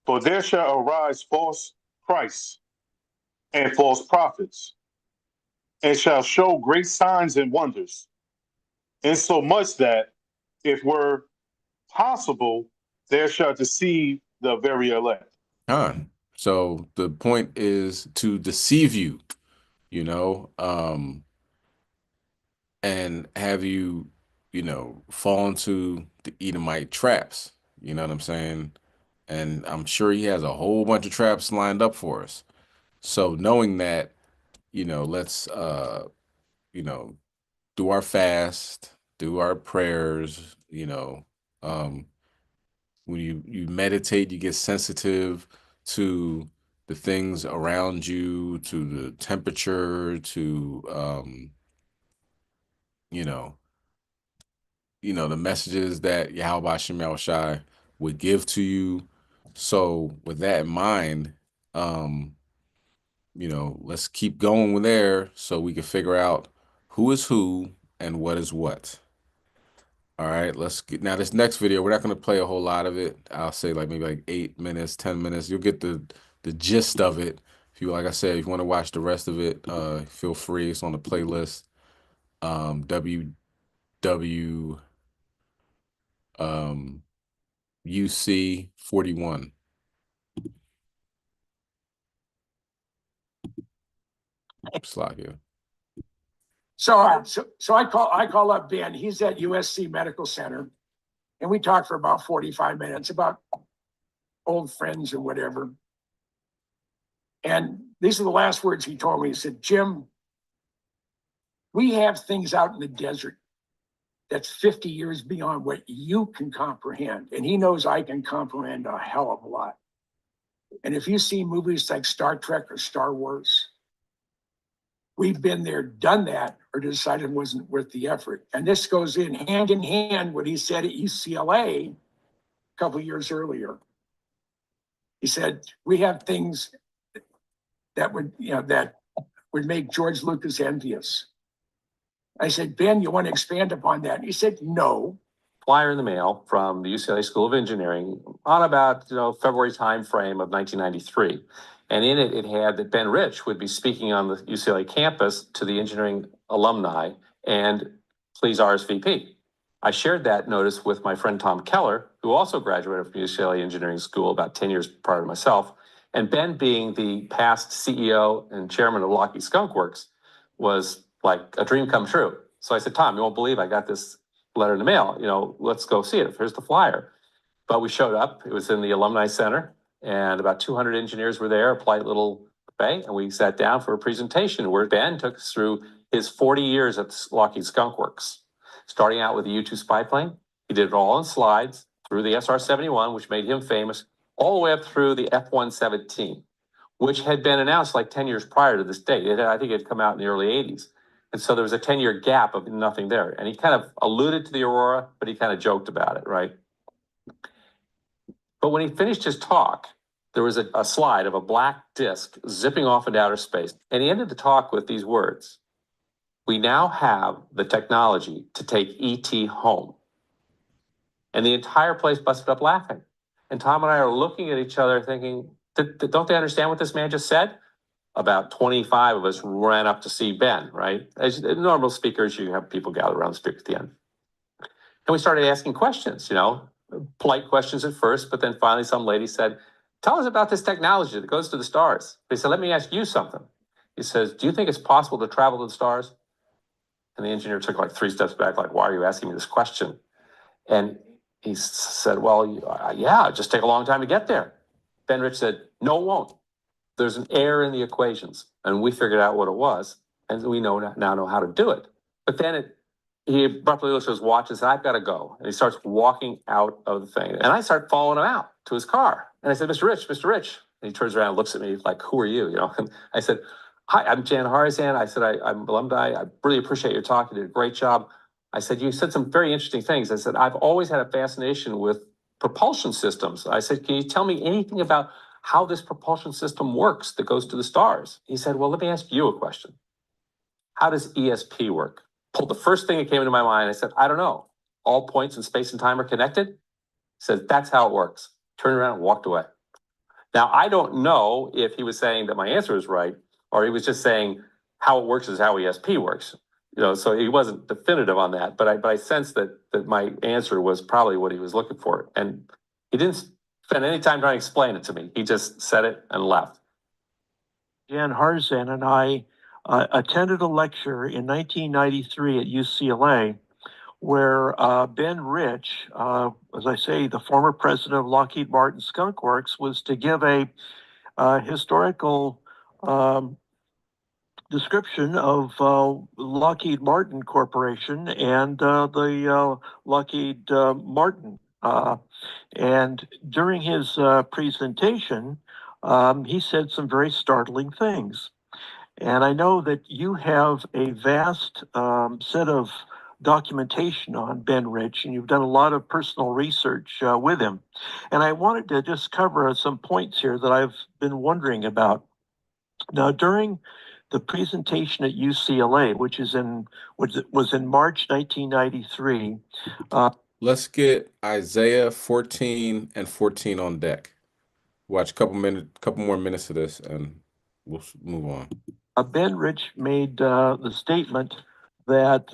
For there shall arise false Christs and false prophets, and shall show great signs and wonders, insomuch that, if were possible, there shall deceive the very elect. So the point is to deceive you, and have you, fall into the Edomite traps. You know what I'm saying? And I'm sure he has a whole bunch of traps lined up for us. So knowing that, let's, do our fast, do our prayers, when you meditate, you get sensitive to the things around you, to the temperature, to you know, the messages that Yahweh Shem Shai would give to you. So with that in mind, let's keep going there so we can figure out who is who and what is what. All right, let's get now this next video. We're not going to play a whole lot of it. I'll say like maybe like 8 minutes, 10 minutes. You'll get the gist of it. If you, like I said, if you want to watch the rest of it, feel free. It's on the playlist. WW UC 41. Slakia. So I call up Ben. He's at USC Medical Center, and we talked for about 45 minutes about old friends or whatever. And these are the last words he told me. He said, "Jim, we have things out in the desert that's 50 years beyond what you can comprehend." And he knows I can comprehend a hell of a lot. And if you see movies like Star Trek or Star Wars, we've been there, done that, or decided it wasn't worth the effort. And this goes in hand what he said at UCLA a couple of years earlier. He said, we have things that would make George Lucas envious. I said, Ben, you want to expand upon that? And he said, no. Flyer in the mail from the UCLA School of Engineering on about February timeframe of 1993. And in it, it had that Ben Rich would be speaking on the UCLA campus to the engineering alumni and please RSVP. I shared that notice with my friend Tom Keller, who also graduated from UCLA Engineering School about 10 years prior to myself. And Ben, being the past CEO and chairman of Lockheed Skunk Works, was like a dream come true. So I said, Tom, you won't believe I got this letter in the mail. Let's go see it. Here's the flyer. But we showed up. It was in the Alumni Center. And about 200 engineers were there, a polite little buffet, and we sat down for a presentation where Ben took us through his 40 years at Lockheed Skunk Works, starting out with the U-2 spy plane. He did it all in slides through the SR-71, which made him famous, all the way up through the F-117, which had been announced like 10 years prior to this date. I think it had come out in the early 80s. And so there was a 10-year gap of nothing there. And he kind of alluded to the Aurora, but he kind of joked about it, right? But when he finished his talk, there was a slide of a black disc zipping off into outer space. And he ended the talk with these words: "We now have the technology to take ET home." And the entire place busted up laughing. And Tom and I are looking at each other thinking, don't they understand what this man just said? About 25 of us ran up to see Ben, right? As normal speakers, you have people gather around the speaker at the end. And we started asking questions, polite questions at first, but then finally some lady said, "Tell us about this technology that goes to the stars." He said, "Let me ask you something." He says, "Do you think it's possible to travel to the stars?" And the engineer took like 3 steps back, like, "Why are you asking me this question?" And he said, "Well, yeah, just take a long time to get there." Ben Rich said, "No, it won't. There's an error in the equations." And we figured out what it was, and we now know how to do it. But then he abruptly looks at his watch and says, "I've got to go." And he starts walking out of the thing. And I start following him out to his car. And I said, Mr. Rich. And he turns around and looks at me like, "Who are you?" And I said, "Hi, I'm Jan Harzan." I said, I'm alumni. I really appreciate your talk. You did a great job. I said, "You said some very interesting things." I said, "I've always had a fascination with propulsion systems." I said, "Can you tell me anything about how this propulsion system works that goes to the stars?" He said, "Well, let me ask you a question. How does ESP work?" Pulled the first thing that came into my mind. I said, "I don't know. All points in space and time are connected?" He said, "That's how it works." Turned around and walked away. Now, I don't know if he was saying that my answer is right, or he was just saying how it works is how ESP works. So he wasn't definitive on that, but I sensed that my answer was probably what he was looking for. And he didn't spend any time trying to explain it to me. He just said it and left. Jan Harzan and I attended a lecture in 1993 at UCLA where Ben Rich, as I say, the former president of Lockheed Martin Skunk Works, was to give a historical description of Lockheed Martin Corporation and the Lockheed Martin. And during his presentation, he said some very startling things. And I know that you have a vast set of documentation on Ben Rich, and you've done a lot of personal research with him. And I wanted to just cover some points here that I've been wondering about. Now, during the presentation at UCLA, which was in March 1993. Let's get Isaiah 14 and 14 on deck. Watch a couple more minutes of this, and we'll move on. Ben Rich made the statement that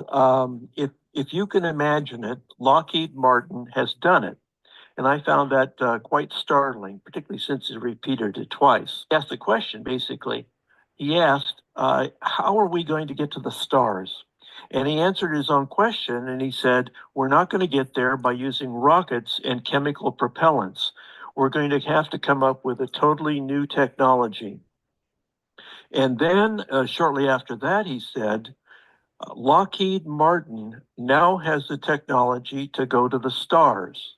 if you can imagine it, Lockheed Martin has done it. And I found that quite startling, particularly since he repeated it twice. He asked a question, basically. He asked, how are we going to get to the stars? And he answered his own question, and he said, we're not going to get there by using rockets and chemical propellants. We're going to have to come up with a totally new technology. And then shortly after that, he said, Lockheed Martin now has the technology to go to the stars.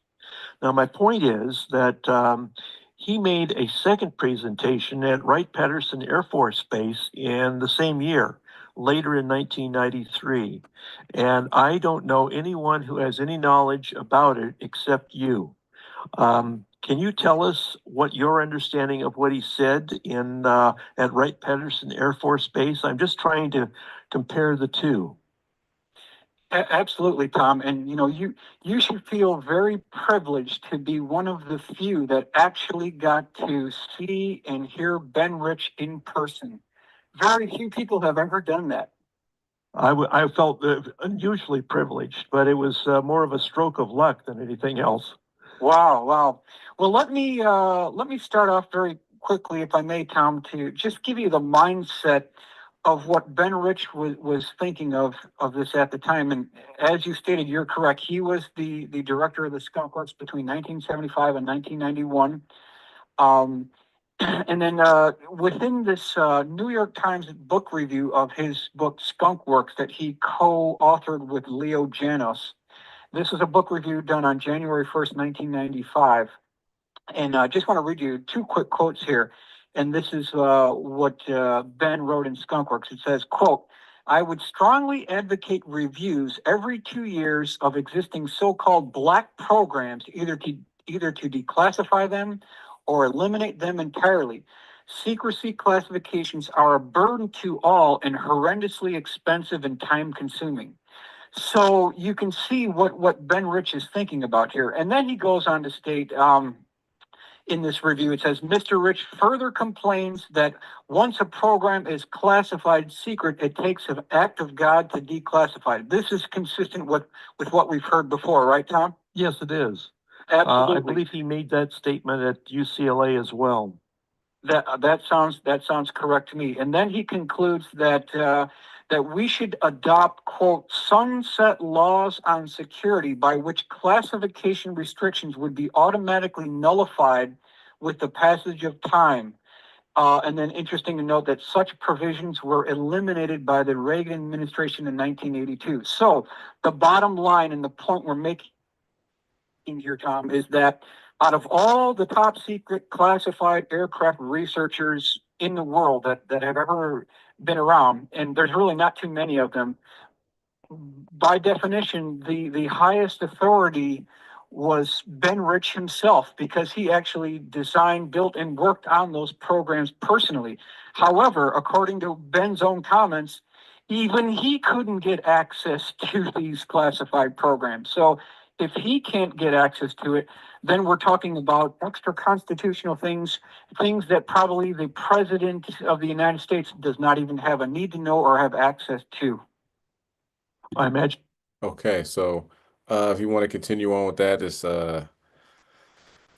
Now, my point is that he made a second presentation at Wright-Patterson Air Force Base in the same year, later in 1993. And I don't know anyone who has any knowledge about it except you. Can you tell us what your understanding of what he said at Wright-Patterson Air Force Base? I'm just trying to compare the two. Absolutely, Tom. And you should feel very privileged to be one of the few that actually got to see and hear Ben Rich in person. Very few people have ever done that. I felt unusually privileged, but it was more of a stroke of luck than anything else. Wow. Well, let me start off very quickly, if I may, Tom, to just give you the mindset of what Ben Rich was thinking of this at the time. And as you stated, you're correct. He was the director of the Skunk Works between 1975 and 1991. And then within this New York Times book review of his book Skunk Works that he co-authored with Leo Janos, this is a book review done on January 1st, 1995. And I just want to read you two quick quotes here. And this is what Ben wrote in Skunk Works. It says, quote, I would strongly advocate reviews every 2 years of existing so-called black programs, either to declassify them or eliminate them entirely. Secrecy classifications are a burden to all and horrendously expensive and time-consuming. So you can see what Ben Rich is thinking about here. And then he goes on to state, in this review, it says, Mr. Rich further complains that once a program is classified secret, it takes an act of God to declassify it. This is consistent with what we've heard before, right, Tom? Yes, it is. Absolutely. I believe he made that statement at UCLA as well. That sounds correct to me. And then he concludes that we should adopt, quote, sunset laws on security by which classification restrictions would be automatically nullified with the passage of time. And then interesting to note that such provisions were eliminated by the Reagan administration in 1982. So the bottom line and the point we're making here, Tom, is that out of all the top secret classified aircraft researchers in the world that have ever been around, and there's really not too many of them, by definition, the highest authority was Ben Rich himself, because he actually designed, built, and worked on those programs personally. However, according to Ben's own comments, even he couldn't get access to these classified programs. So if he can't get access to it, then we're talking about extra constitutional things that probably the president of the United States does not even have a need to know or have access to. I imagine. Okay, so if you want to continue on with that, it's or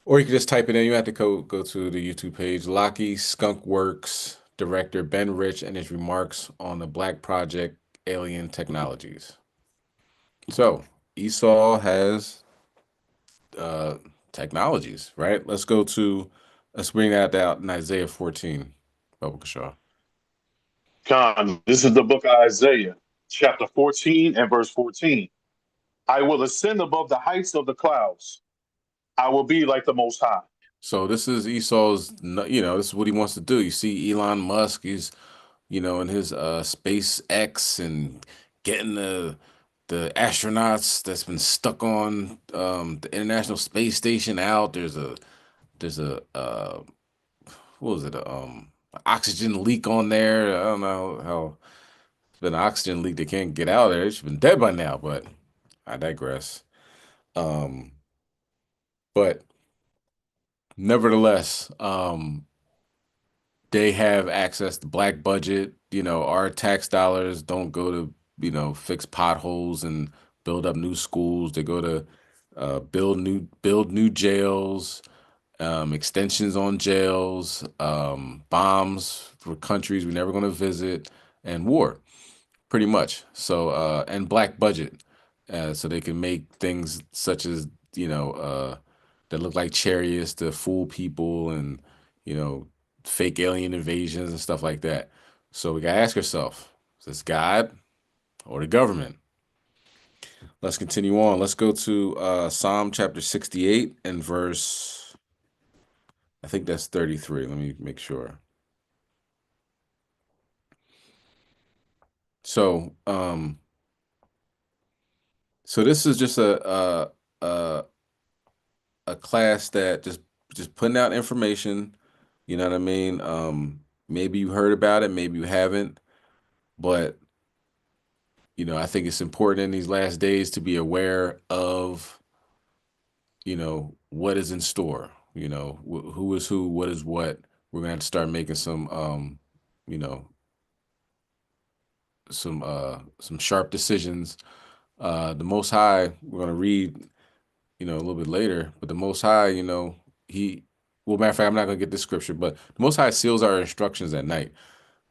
you can just type it in. You have to go to the YouTube page. Lockheed Skunk Works director Ben Rich and his remarks on the Black Project Alien Technologies. So Esau has technologies, right? Let's bring that out in Isaiah 14. Bubba Kashaw. Con, this is the book of Isaiah, chapter 14 and verse 14. I will ascend above the heights of the clouds. I will be like the Most High. So this is Esau's, this is what he wants to do. You see Elon Musk, he's, in his SpaceX and getting the astronauts that's been stuck on the International Space Station out. There's a what was it? Oxygen leak on there. I don't know how it's been an oxygen leak. They can't get out of there. It's been dead by now, but I digress. But nevertheless, they have access to black budget. Our tax dollars don't go to, fix potholes and build up new schools. They go to build new jails, extensions on jails, bombs for countries we're never going to visit, and war, pretty much. So, and black budget, so they can make things such as, that look like chariots to fool people and, fake alien invasions and stuff like that. So we gotta ask ourselves, is this God or the government? Let's continue on. Let's go to Psalm chapter 68 and verse, I think that's 33. Let me make sure. So, so this is just a class that just putting out information. You know what I mean? Maybe you heard about it, maybe you haven't, but I think it's important in these last days to be aware of, what is in store. Who is who, what is what. We're gonna have to start making some, some sharp decisions. The Most High, we're gonna read, a little bit later, but the Most High, well, matter of fact, I'm not gonna get this scripture, but the Most High seals our instructions at night.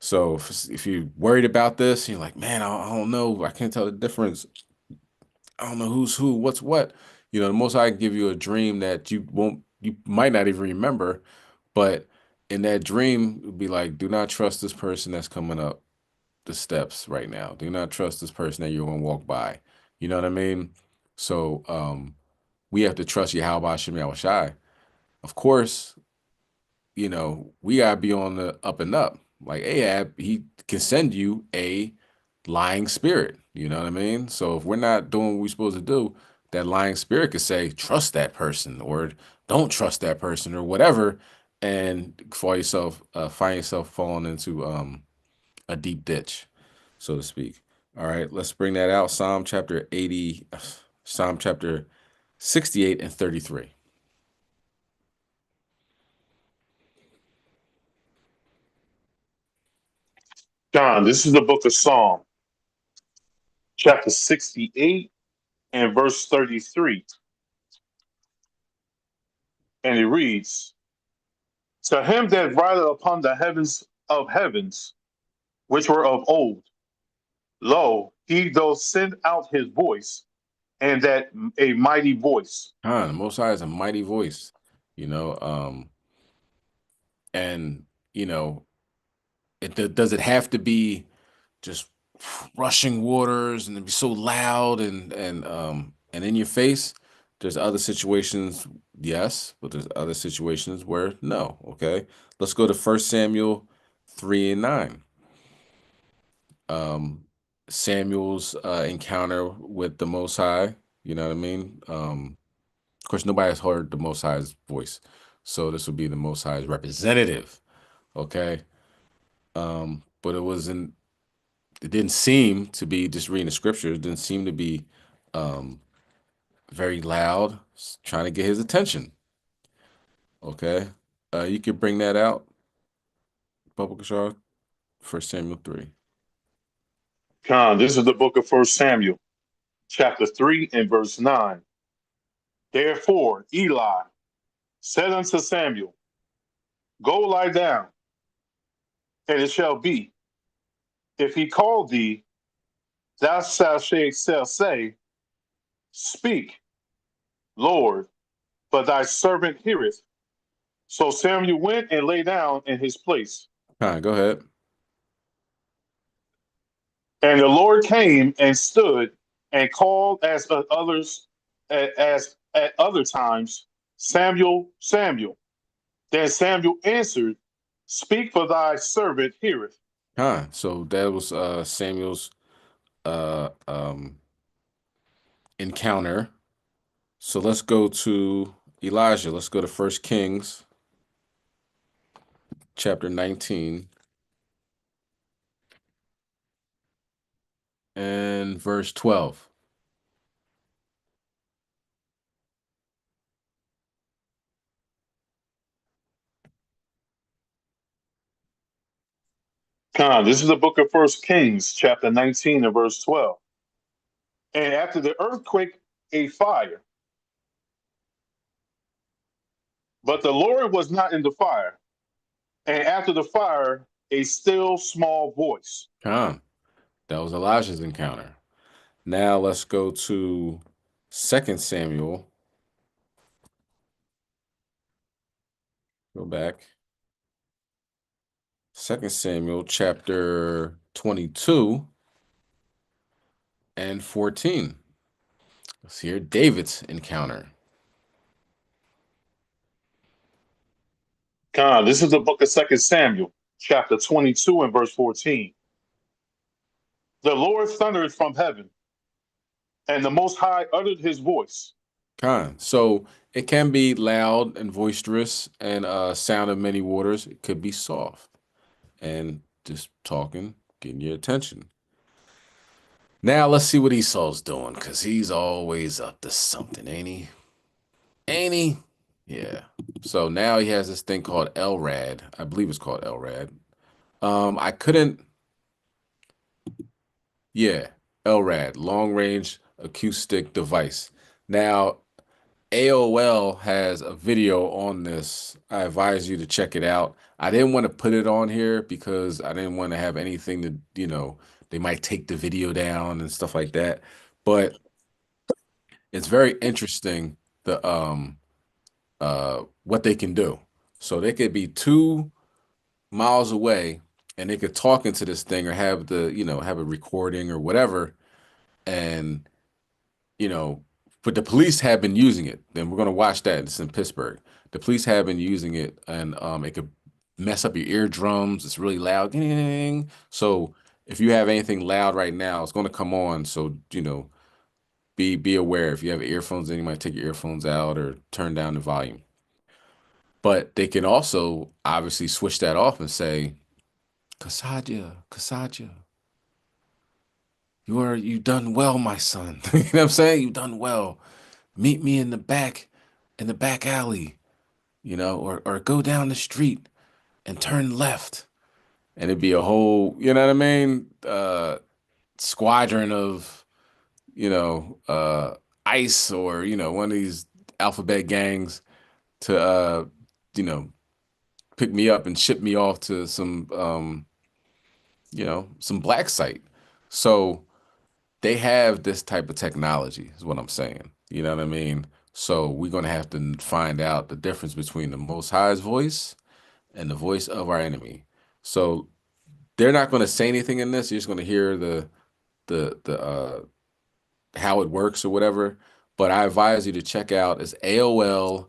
So if you're worried about this, you're like, man, I don't know, I can't tell the difference. I don't know who's who, what's what. The Most High can give you a dream that you might not even remember, but in that dream, it'd be like, do not trust this person that's coming up the steps right now. Do not trust this person that you're gonna walk by. You know what I mean? So we have to trust Yahweh Shem Yahushai. Of course, we gotta be on the up and up. Like Ahab, he can send you a lying spirit. You know what I mean? So if we're not doing what we're supposed to do, that lying spirit could say, trust that person, or don't trust that person, or whatever, and find yourself falling into a deep ditch, so to speak. All right, let's bring that out. Psalm chapter 68 and 33. John, this is the book of Psalm, chapter 68 and verse 33. And it reads, to him that rideth upon the heavens of heavens, which were of old, lo, he doth send out his voice, and that a mighty voice. The Most High is a mighty voice, and does it have to be just rushing waters and be so loud and in your face? There's other situations, yes, but there's other situations where no. Okay, let's go to 1 Samuel 3 and 9. Samuel's encounter with the Most High. You know what I mean? Of course, nobody has heard the Most High's voice, so this would be the Most High's representative. Okay, but it didn't seem to be, just reading the scriptures, didn't seem to be very loud, trying to get his attention. Okay, you could bring that out, Bubba Kashar, 1 Samuel 3. John, this is the book of 1 Samuel, chapter 3 and verse 9. Therefore Eli said unto Samuel, go lie down, and it shall be, if he call thee, thou shalt say, speak, Lord, but thy servant heareth. So Samuel went and lay down in his place. Go ahead. And the Lord came and stood and called as at other times, Samuel, Samuel. Then Samuel answered, Speak, for thy servant heareth. So that was Samuel's encounter. So let's go to Elijah. Let's go to 1 Kings chapter 19 and verse 12. This is the book of 1 Kings, chapter 19 and verse 12. And after the earthquake, a fire. But the Lord was not in the fire. And after the fire, a still small voice. That was Elijah's encounter. Now let's go to 2 Samuel. Go back. 2 Samuel chapter 22 and 14. Let's hear David's encounter. This is the book of 2 Samuel, chapter 22 and verse 14. The Lord thundered from heaven, and the Most High uttered his voice. So it can be loud and boisterous and sound of many waters. It could be soft and just talking, getting your attention. Now let's see what Esau's doing, because he's always up to something, ain't he? Ain't he? Yeah. So now he has this thing called LRAD. I believe it's called LRAD. I couldn't. Yeah, LRAD, long range acoustic device. Now, AOL has a video on this. I advise you to check it out. I didn't want to put it on here because I didn't want to have anything to, they might take the video down and stuff like that. But it's very interesting what they can do. So they could be 2 miles away and they could talk into this thing or have have a recording or whatever. And, but the police have been using it. Then we're going to watch that. It's in Pittsburgh. The police have been using it, and it could mess up your eardrums. It's really loud. Ding. So if you have anything loud right now, it's going to come on. So, be aware. If you have earphones in, you might take your earphones out or turn down the volume. But they can also obviously switch that off and say, Kasaja, you've done well, my son. You know what I'm saying? You've done well. Meet me in the back alley, or go down the street and turn left. And it'd be a whole, you know what I mean? Squadron of, ICE or, one of these alphabet gangs to, pick me up and ship me off to some black site. So they have this type of technology is what I'm saying. You know what I mean? So we're going to have to find out the difference between the Most High's voice and the voice of our enemy. So they're not going to say anything in this. You're just going to hear the how it works or whatever. But I advise you to check out it's AOL.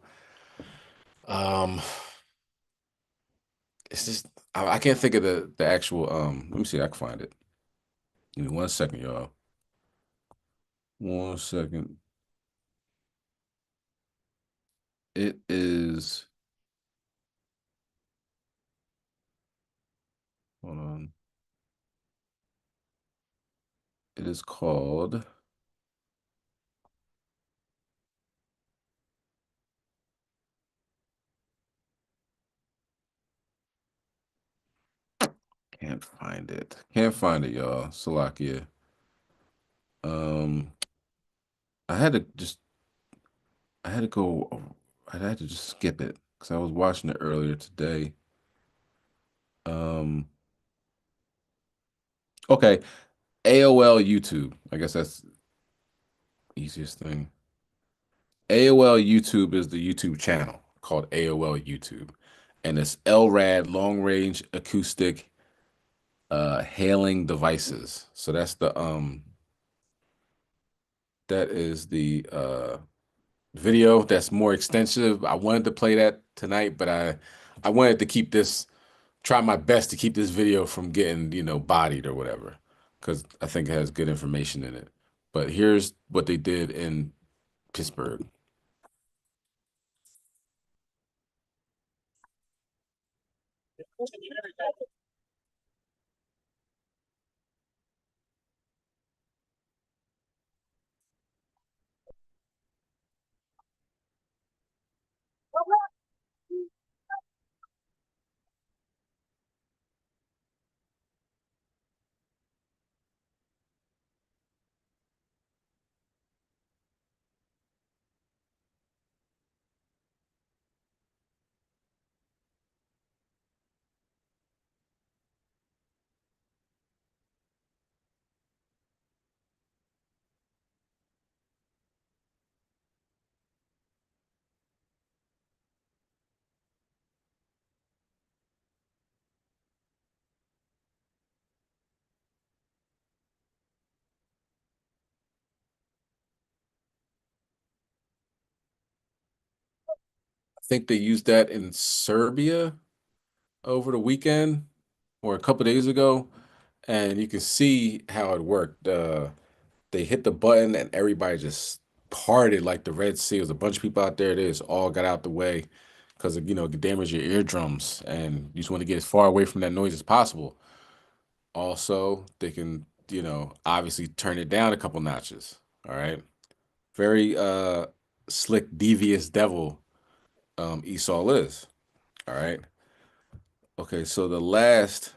It's just I can't think of the actual let me see if I can find it. Give me 1 second, y'all. 1 second. It is, hold on. It is called Can't find it. Can't find it, y'all. Salakia. I had to just skip it because I was watching it earlier today. Okay. AOL YouTube. I guess that's the easiest thing. AOL YouTube is the YouTube channel called AOL YouTube. And it's LRAD, long range acoustic hailing devices. So that's the video that's more extensive. I wanted to play that tonight, but I wanted to keep this, try my best to keep this video from getting, you know, bodied or whatever, because I think it has good information in it. But here's what they did in Pittsburgh. I think they used that in Serbia over the weekend or a couple days ago, and you can see how it worked. They hit the button and everybody just parted like the Red Sea. There was a bunch of people out there. They just all got out the way because you know, it could damage your eardrums, and you just want to get as far away from that noise as possible. Also, they can, you know, obviously turn it down a couple notches. All right. Very slick, devious devil Esau is. All right. Okay, so the last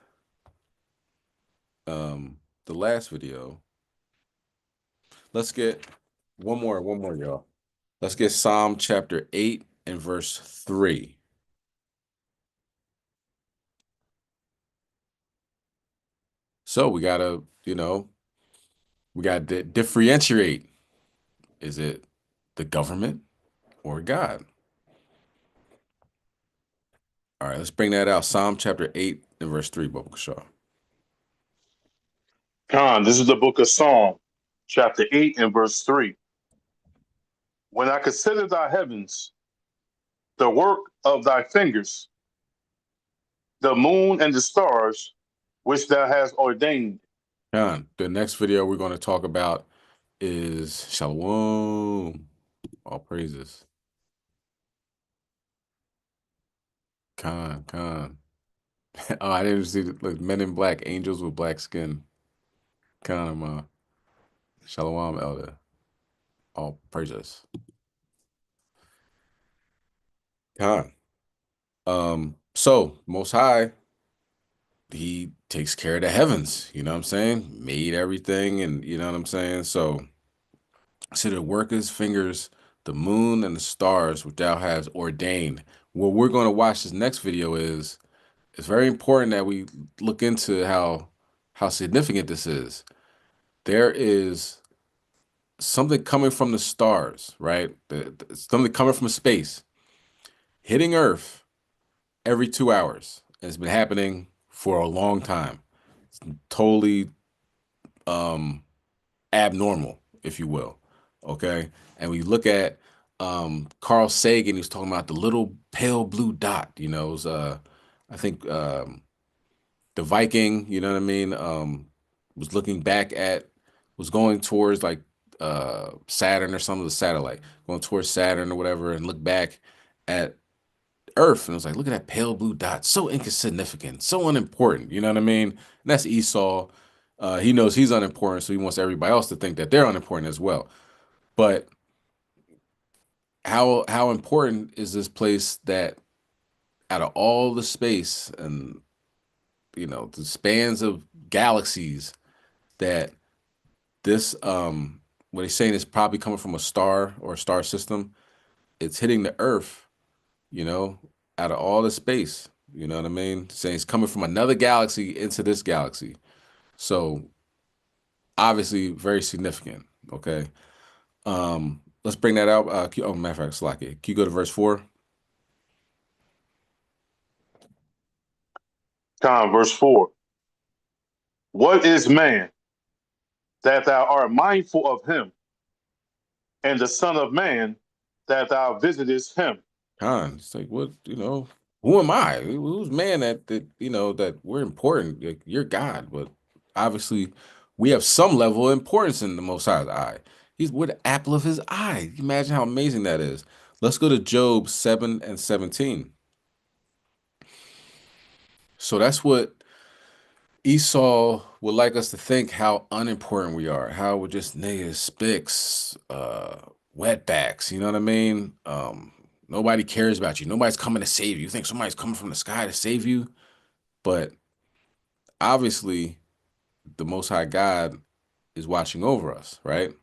video. Let's get one more, y'all. Let's get Psalm chapter 8 and verse 3. So we gotta, you know, we gotta differentiate. Is it the government or God? All right, let's bring that out. Psalm chapter 8 and verse 3, Baba Kashaw. Khan, this is the book of Psalm, chapter 8 and verse 3. When I consider thy heavens, the work of thy fingers, the moon and the stars, which thou hast ordained. Khan, the next video we're going to talk about is Shalom. All praises. Khan. Oh, I didn't see like Men in Black, angels with black skin. Khan, Shalom, elder. All praises. Khan. So Most High, he takes care of the heavens, you know what I'm saying? Made everything, and you know what I'm saying? So the work his fingers, the moon and the stars which thou hast ordained. What we're going to watch this next video is, it's very important that we look into how significant this is. There is something coming from the stars, right? Something coming from space, hitting Earth every 2 hours. And it's been happening for a long time. It's totally abnormal, if you will. Okay. And we look at Carl Sagan, he was talking about the little pale blue dot, you know, it was I think the Viking, you know what I mean, was looking back at, was going towards like Saturn or some of the satellite, going towards Saturn or whatever, and look back at Earth, and it was like, look at that pale blue dot, so insignificant, so unimportant, you know what I mean? And that's Esau. He knows he's unimportant, so he wants everybody else to think that they're unimportant as well. But how important is this place that out of all the space and, you know, the spans of galaxies, that this what he's saying is probably coming from a star or a star system, it's hitting the Earth, you know, out of all the space, you know what I mean? Saying it's coming from another galaxy into this galaxy. So obviously very significant. Okay. Let's bring that out. Oh, matter of fact, Slacky, can you go to verse 4? Khan, verse 4. What is man that thou art mindful of him, and the son of man that thou visitest him. It's like, what, who am I? Who's man that that we're important? Like, you're God, but obviously we have some level of importance in the Most High's eye. We're the apple of his eye. Imagine how amazing that is. Let's go to Job 7:17. So that's what Esau would like us to think, how unimportant we are, how we're just niggas, spicks, wetbacks, you know what I mean? Nobody cares about you. Nobody's coming to save you. You think somebody's coming from the sky to save you? But obviously, the Most High God is watching over us, right?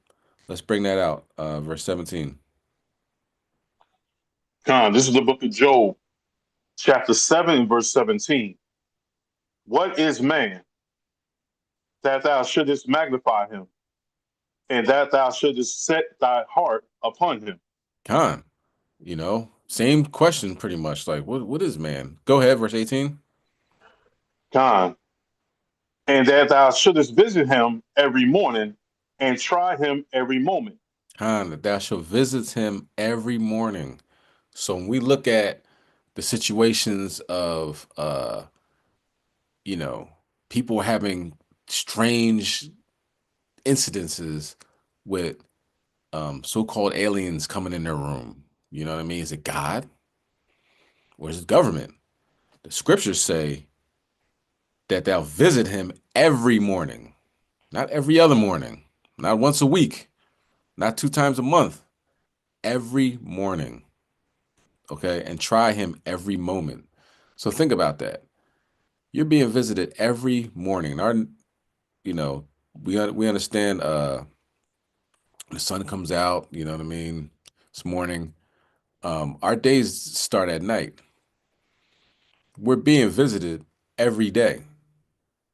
Let's bring that out. Verse 17. This is the book of Job, chapter 7, verse 17. What is man that thou shouldest magnify him, and that thou shouldest set thy heart upon him? Same question pretty much. Like, what is man? Go ahead, verse 18. And that thou shouldest visit him every morning and try him every moment. That thou shalt visit him every morning. So when we look at the situations of people having strange incidences with so-called aliens coming in their room, you know what I mean? Is it God or is it government? The scriptures say that thou visit him every morning, not every other morning, not once a week, not 2 times a month, every morning. Okay, and try him every moment. So think about that. You're being visited every morning. We understand the sun comes out, you know what I mean? It's morning. Our days start at night. We're being visited every day.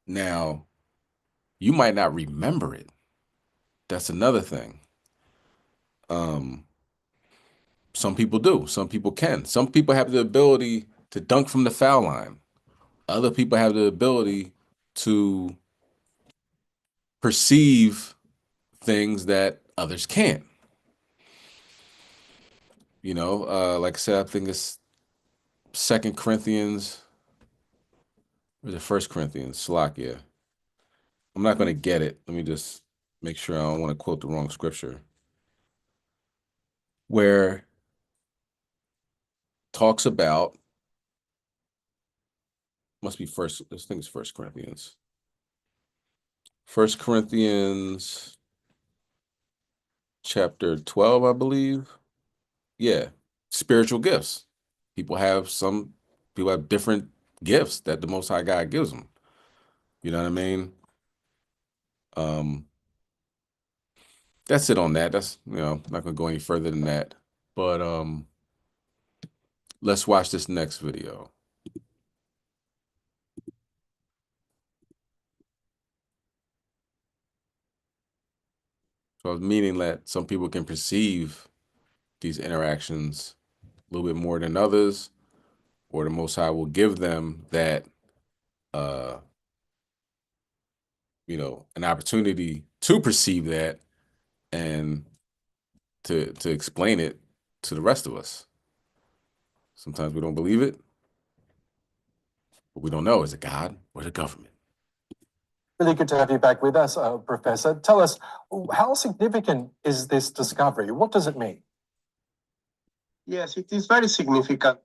Now, you might not remember it. That's another thing. Some people do. Some people can. Some people have the ability to dunk from the foul line. Other people have the ability to perceive things that others can't. Like I said, I think it's 2 Corinthians, or is it 1 Corinthians? Salakia. I'm not going to get it. Let me just make sure I don't want to quote the wrong scripture. Where talks about, must be first, I think it's 1 Corinthians. 1 Corinthians chapter 12, I believe. Yeah, spiritual gifts. People have different gifts that the Most High God gives them. You know what I mean? That's it on that. That's, I'm not gonna go any further than that. But let's watch this next video. So I was meaning that some people can perceive these interactions a little bit more than others, or the Most High will give them that, an opportunity to perceive that and to explain it to the rest of us. Sometimes we don't believe it, but we don't know, is it God or the government? Really good to have you back with us, Professor. Tell us, how significant is this discovery? What does it mean? Yes, it is very significant.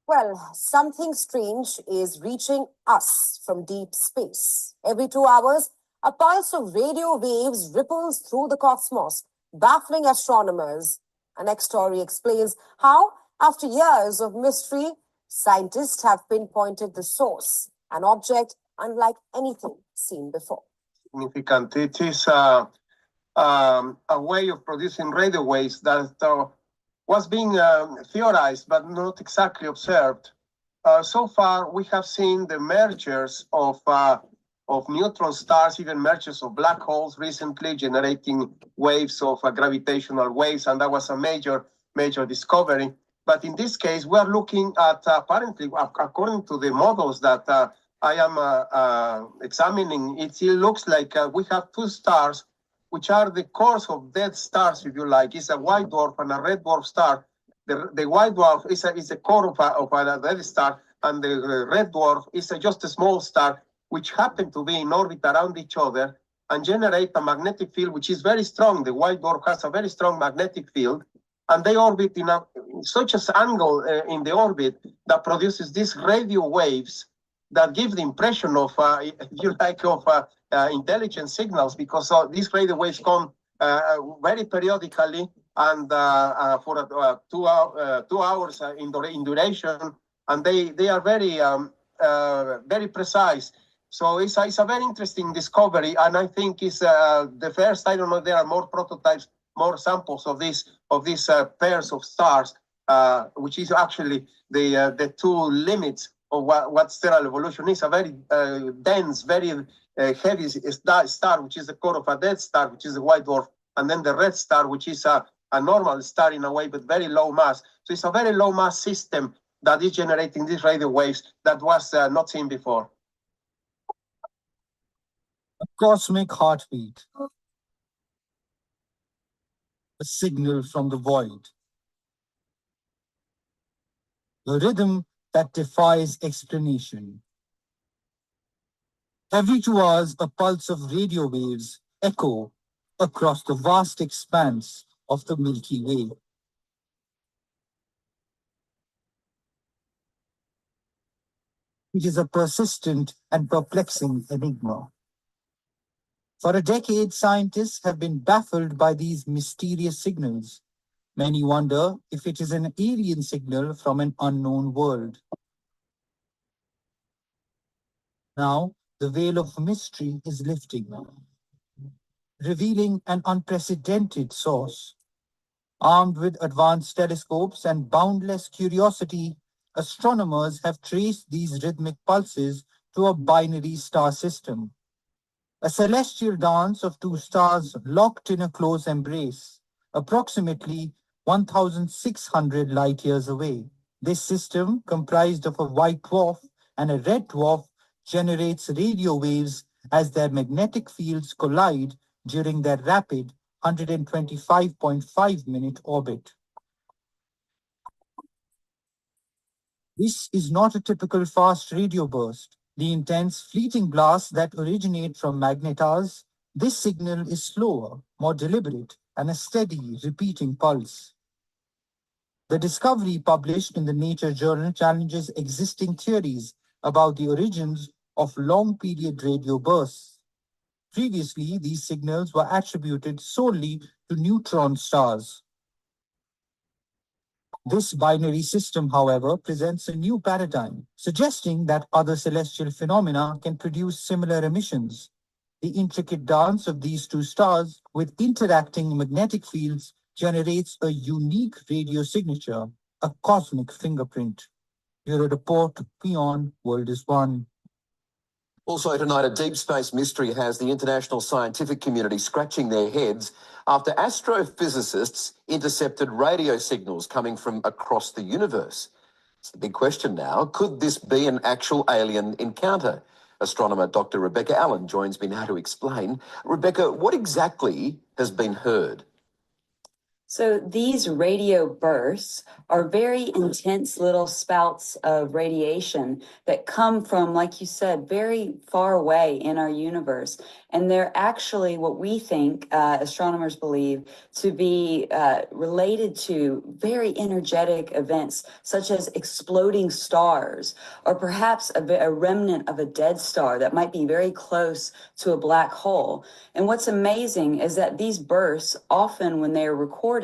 Well, something strange is reaching us from deep space. Every 2 hours, a pulse of radio waves ripples through the cosmos, baffling astronomers. Our next story explains how, after years of mystery, scientists have pinpointed the source, an object unlike anything seen before. Significant. It is a way of producing radio waves that was being theorized but not exactly observed. So far, we have seen the mergers of neutron stars, even mergers of black holes recently, generating waves of gravitational waves, and that was a major discovery. But in this case, we are looking at, apparently, according to the models that I am examining, it looks like we have 2 stars, which are the cores of dead stars, if you like. It's a white dwarf and a red dwarf star, the white dwarf is a core of a red star, and the red dwarf is just a small star which happen to be in orbit around each other and generate a magnetic field which is very strong. The white dwarf has a very strong magnetic field, and they orbit in such an angle in the orbit that produces these radio waves that give the impression of, if you like, of intelligent signals, because these radio waves come very periodically and for 2 hours in duration, and they are very precise. So it's a very interesting discovery, and I think it's the first. I don't know. There are more prototypes, more samples of these pairs of stars, which is actually the two limits of what stellar evolution is. A very dense, very heavy star, which is the core of a dead star, which is the white dwarf, and then the red star, which is a normal star in a way, but very low mass. So it's a very low mass system that is generating these radio waves that was not seen before. A cosmic heartbeat. A signal from the void. A rhythm that defies explanation. Every 2 hours, a pulse of radio waves echo across the vast expanse of the Milky Way. It is a persistent and perplexing enigma. For a decade, scientists have been baffled by these mysterious signals. Many wonder if it is an alien signal from an unknown world. Now, the veil of mystery is lifting, revealing an unprecedented source. Armed with advanced telescopes and boundless curiosity, astronomers have traced these rhythmic pulses to a binary star system. A celestial dance of two stars locked in a close embrace, approximately 1,600 light years away. This system, comprised of a white dwarf and a red dwarf, generates radio waves as their magnetic fields collide during their rapid 125.5-minute orbit. This is not a typical fast radio burst. The intense fleeting blasts that originate from magnetars, this signal is slower, more deliberate, and a steady, repeating pulse. The discovery published in the Nature journal challenges existing theories about the origins of long-period radio bursts. Previously, these signals were attributed solely to neutron stars. This binary system, however, presents a new paradigm, suggesting that other celestial phenomena can produce similar emissions. The intricate dance of these two stars with interacting magnetic fields generates a unique radio signature, a cosmic fingerprint. Bureau Report, Beyond World is One. Also tonight, a deep space mystery has the international scientific community scratching their heads after astrophysicists intercepted radio signals coming from across the universe. It's the big question now, could this be an actual alien encounter? Astronomer Dr. Rebecca Allen joins me now to explain. Rebecca, what exactly has been heard? So these radio bursts are very intense little spouts of radiation that come from, like you said, very far away in our universe. And they're actually what we think, astronomers believe, to be related to very energetic events, such as exploding stars, or perhaps a remnant of a dead star that might be very close to a black hole. And what's amazing is that these bursts, often when they are recorded,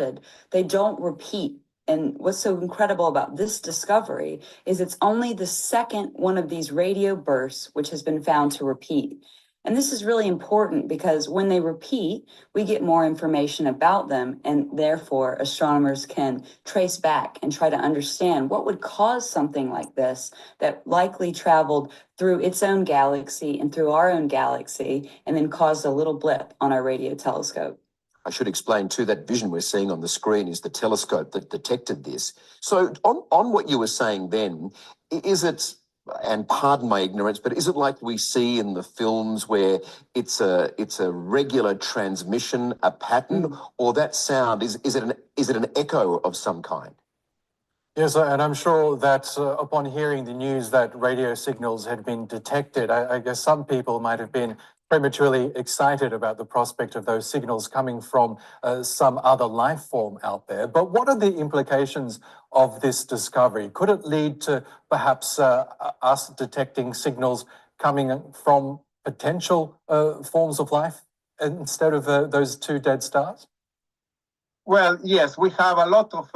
they don't repeat. And what's so incredible about this discovery is it's only the second one of these radio bursts which has been found to repeat. And this is really important because when they repeat, we get more information about them, and therefore astronomers can trace back and try to understand what would cause something like this that likely traveled through its own galaxy and through our own galaxy and then caused a little blip on our radio telescope. I should explain too, that vision we're seeing on the screen is the telescope that detected this. So on what you were saying then, is it, and pardon my ignorance, but is it like we see in the films where it's a regular transmission, a pattern, or that sound, is it an echo of some kind? Yes, and I'm sure that upon hearing the news that radio signals had been detected, I guess some people might have been prematurely excited about the prospect of those signals coming from some other life form out there. But what are the implications of this discovery? Could it lead to perhaps us detecting signals coming from potential forms of life instead of those two dead stars? Well, yes, we have a lot of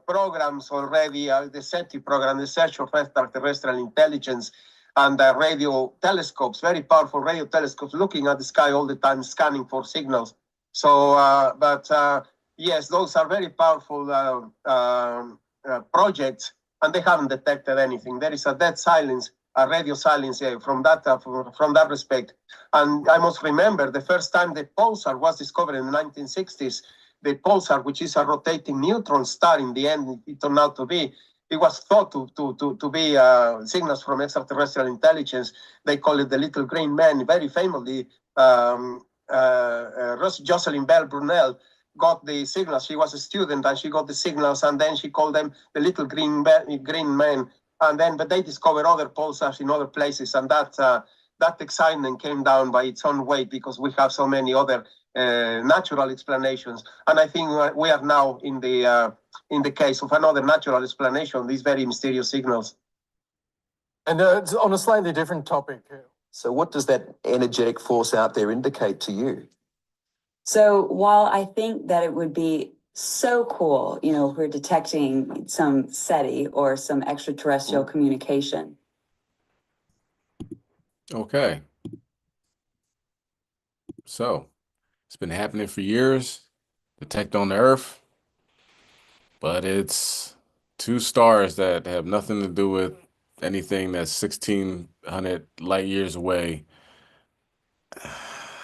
programs already, the SETI program, the Search of Extraterrestrial Intelligence, and radio telescopes, very powerful radio telescopes, looking at the sky all the time, scanning for signals. So, yes, those are very powerful projects, and they haven't detected anything. There is a dead silence, a radio silence from that respect. And I must remember the first time the pulsar was discovered in the 1960s. The pulsar, which is a rotating neutron star, in the end, it turned out to be. It was thought to be signals from extraterrestrial intelligence. They call it the little green man. Very famously, Jocelyn Bell Brunel got the signals. She was a student and she got the signals, and then she called them the little green man. And then, but they discovered other pulsars in other places, and that excitement came down by its own weight because we have so many other natural explanations. And I think we are now in the case of another natural explanation, these very mysterious signals. And on a slightly different topic. So what does that energetic force out there indicate to you? So while I think that it would be so cool, you know, if we're detecting some SETI or some extraterrestrial communication. Okay. So it's been happening for years, detect on the Earth, but it's two stars that have nothing to do with anything that's 1,600 light years away.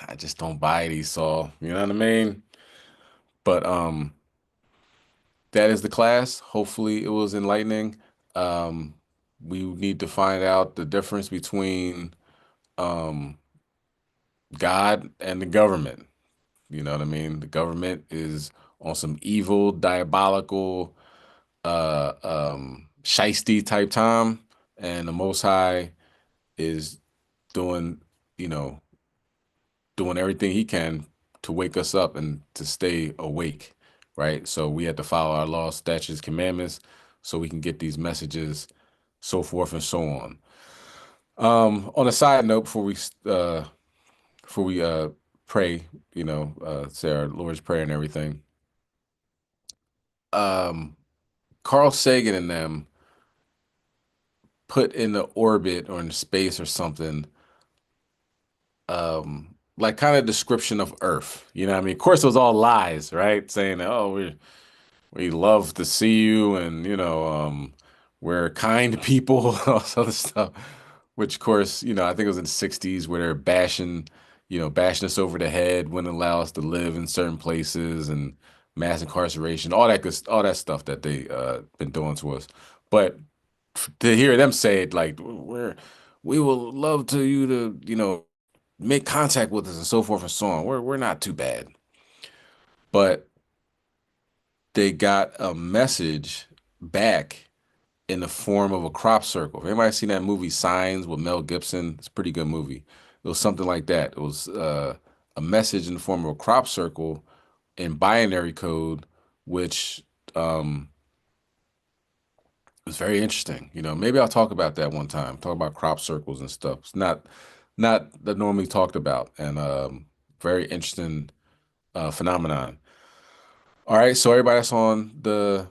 I just don't buy it, Esau. You know what I mean? But that is the class. Hopefully it was enlightening. We need to find out the difference between God and the government. You know what I mean? The government is on some evil, diabolical, shiesty type time, and the Most High is doing, doing everything he can to wake us up and to stay awake, right? So we have to follow our laws, statutes, commandments, so we can get these messages, so forth and so on. On a side note, before we pray, say our Lord's Prayer and everything. Carl Sagan and them put in the orbit or in space or something, like kind of description of Earth. You know what I mean? Of course, it was all lies, right? Saying, oh, we love to see you, and we're kind people, all this other stuff. Which, of course, I think it was in the 60s where they're bashing us over the head, wouldn't allow us to live in certain places, and mass incarceration, all that stuff that they been doing to us. But to hear them say it like we will love to you to make contact with us and so forth and so on. We're not too bad. But they got a message back in the form of a crop circle. If anybody seen that movie Signs with Mel Gibson, it's a pretty good movie. It was something like that. It was a message in the form of a crop circle in binary code, which was very interesting. Maybe I'll talk about that one time. Talk about crop circles and stuff. It's not that normally talked about, and very interesting phenomenon. All right, so everybody that's on the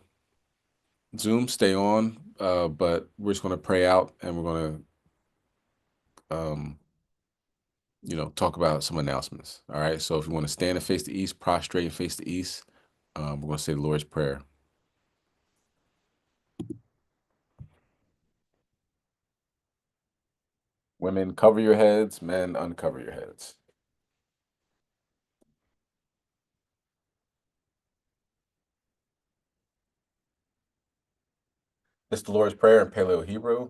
Zoom, stay on, but we're just going to pray out, and we're going to talk about some announcements. All right, so if you want to stand and face the east, prostrate and face the east, we're going to say the Lord's Prayer. Women, cover your heads. Men, uncover your heads. This is the Lord's Prayer in Paleo Hebrew.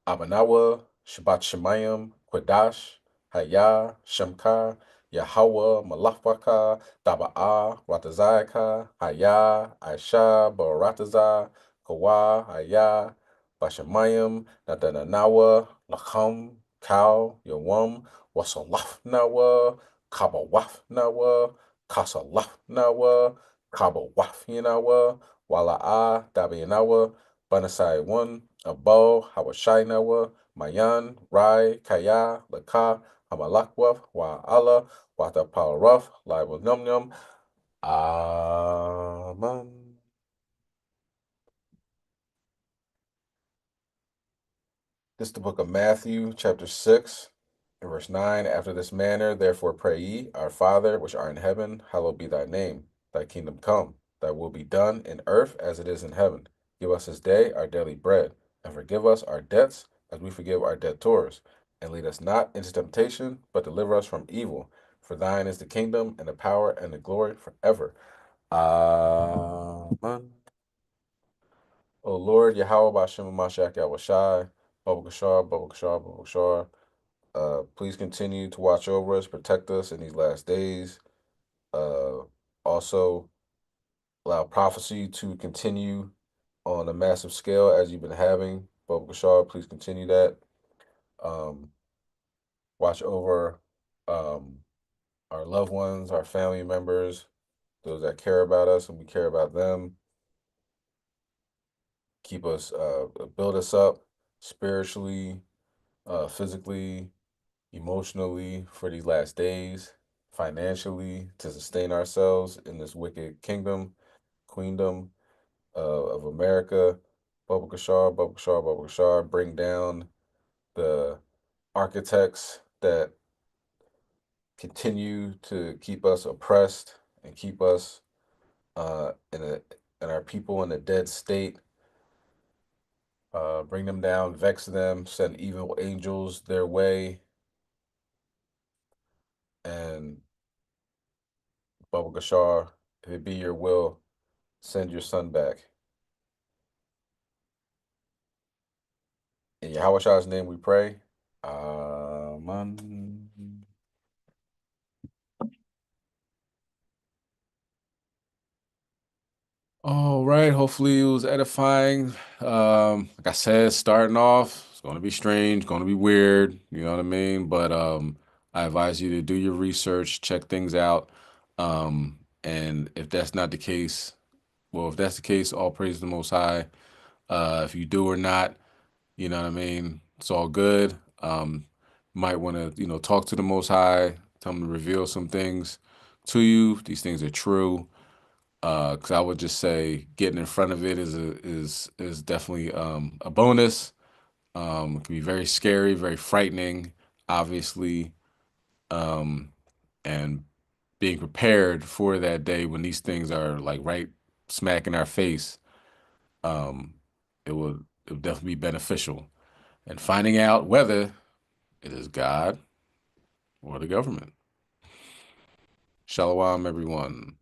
Abanawa, Shabbat Shemayim, Quadash, Haya, Shemka, Yahweh, Malafaka, Daba'a, Ratazayaka, Haya, Aisha, Baratazah, Kawa, Aya, Bashamayim, Nadananawa, Lakam, Kau, Yawam, Wasalaf Nawa, Kabawaf Nawa, Kasalaf Nawa, Kabawaf Yanawa, Wala'a, Dabianawa, Banasai 1, Abo, Hawashai Nawa, Mayan, Rai, Kaya, Laka, Hamalakwaf, Wa'ala, Wata Palaraf, Live Num Num. Amen. This is the book of Matthew, chapter 6, and verse 9. After this manner, therefore pray ye, Our Father, which art in heaven, hallowed be thy name. Thy kingdom come, thy will be done in earth as it is in heaven. Give us this day our daily bread, and forgive us our debts as we forgive our debtors. And lead us not into temptation, but deliver us from evil. For thine is the kingdom, and the power, and the glory forever. Amen. O Lord, Yahweh, Bashem, Mashiach, Yahweh Baba Kashar, Baba Kashar, Baba Kashar. Please continue to watch over us, protect us in these last days. Also, allow prophecy to continue on a massive scale as you've been having. Baba Kashar, please continue that. Watch over our loved ones, our family members, those that care about us and we care about them. Keep us, build us up spiritually, physically, emotionally for these last days, financially to sustain ourselves in this wicked queendom of America. Baba Kashar, Baba Kashar, Baba Kashar, bring down the architects that continue to keep us oppressed and keep us and our people in a dead state. Bring them down, vex them, send evil angels their way, and Baba Gashar, if it be your will, send your son back. In Yahweh's name we pray. Amen. All right, hopefully it was edifying. Like I said, starting off, it's going to be strange, going to be weird, you know what I mean? But I advise you to do your research, check things out. And if that's not the case, well, if that's the case, all praise the Most High. If you do or not, you know what I mean? It's all good. Might want to, talk to the Most High, tell him to reveal some things to you. These things are true. Because I would just say getting in front of it is definitely a bonus. It can be very scary, very frightening, obviously, and being prepared for that day when these things are like right smack in our face, it would definitely be beneficial. And finding out whether it is God or the government. Shalom, everyone.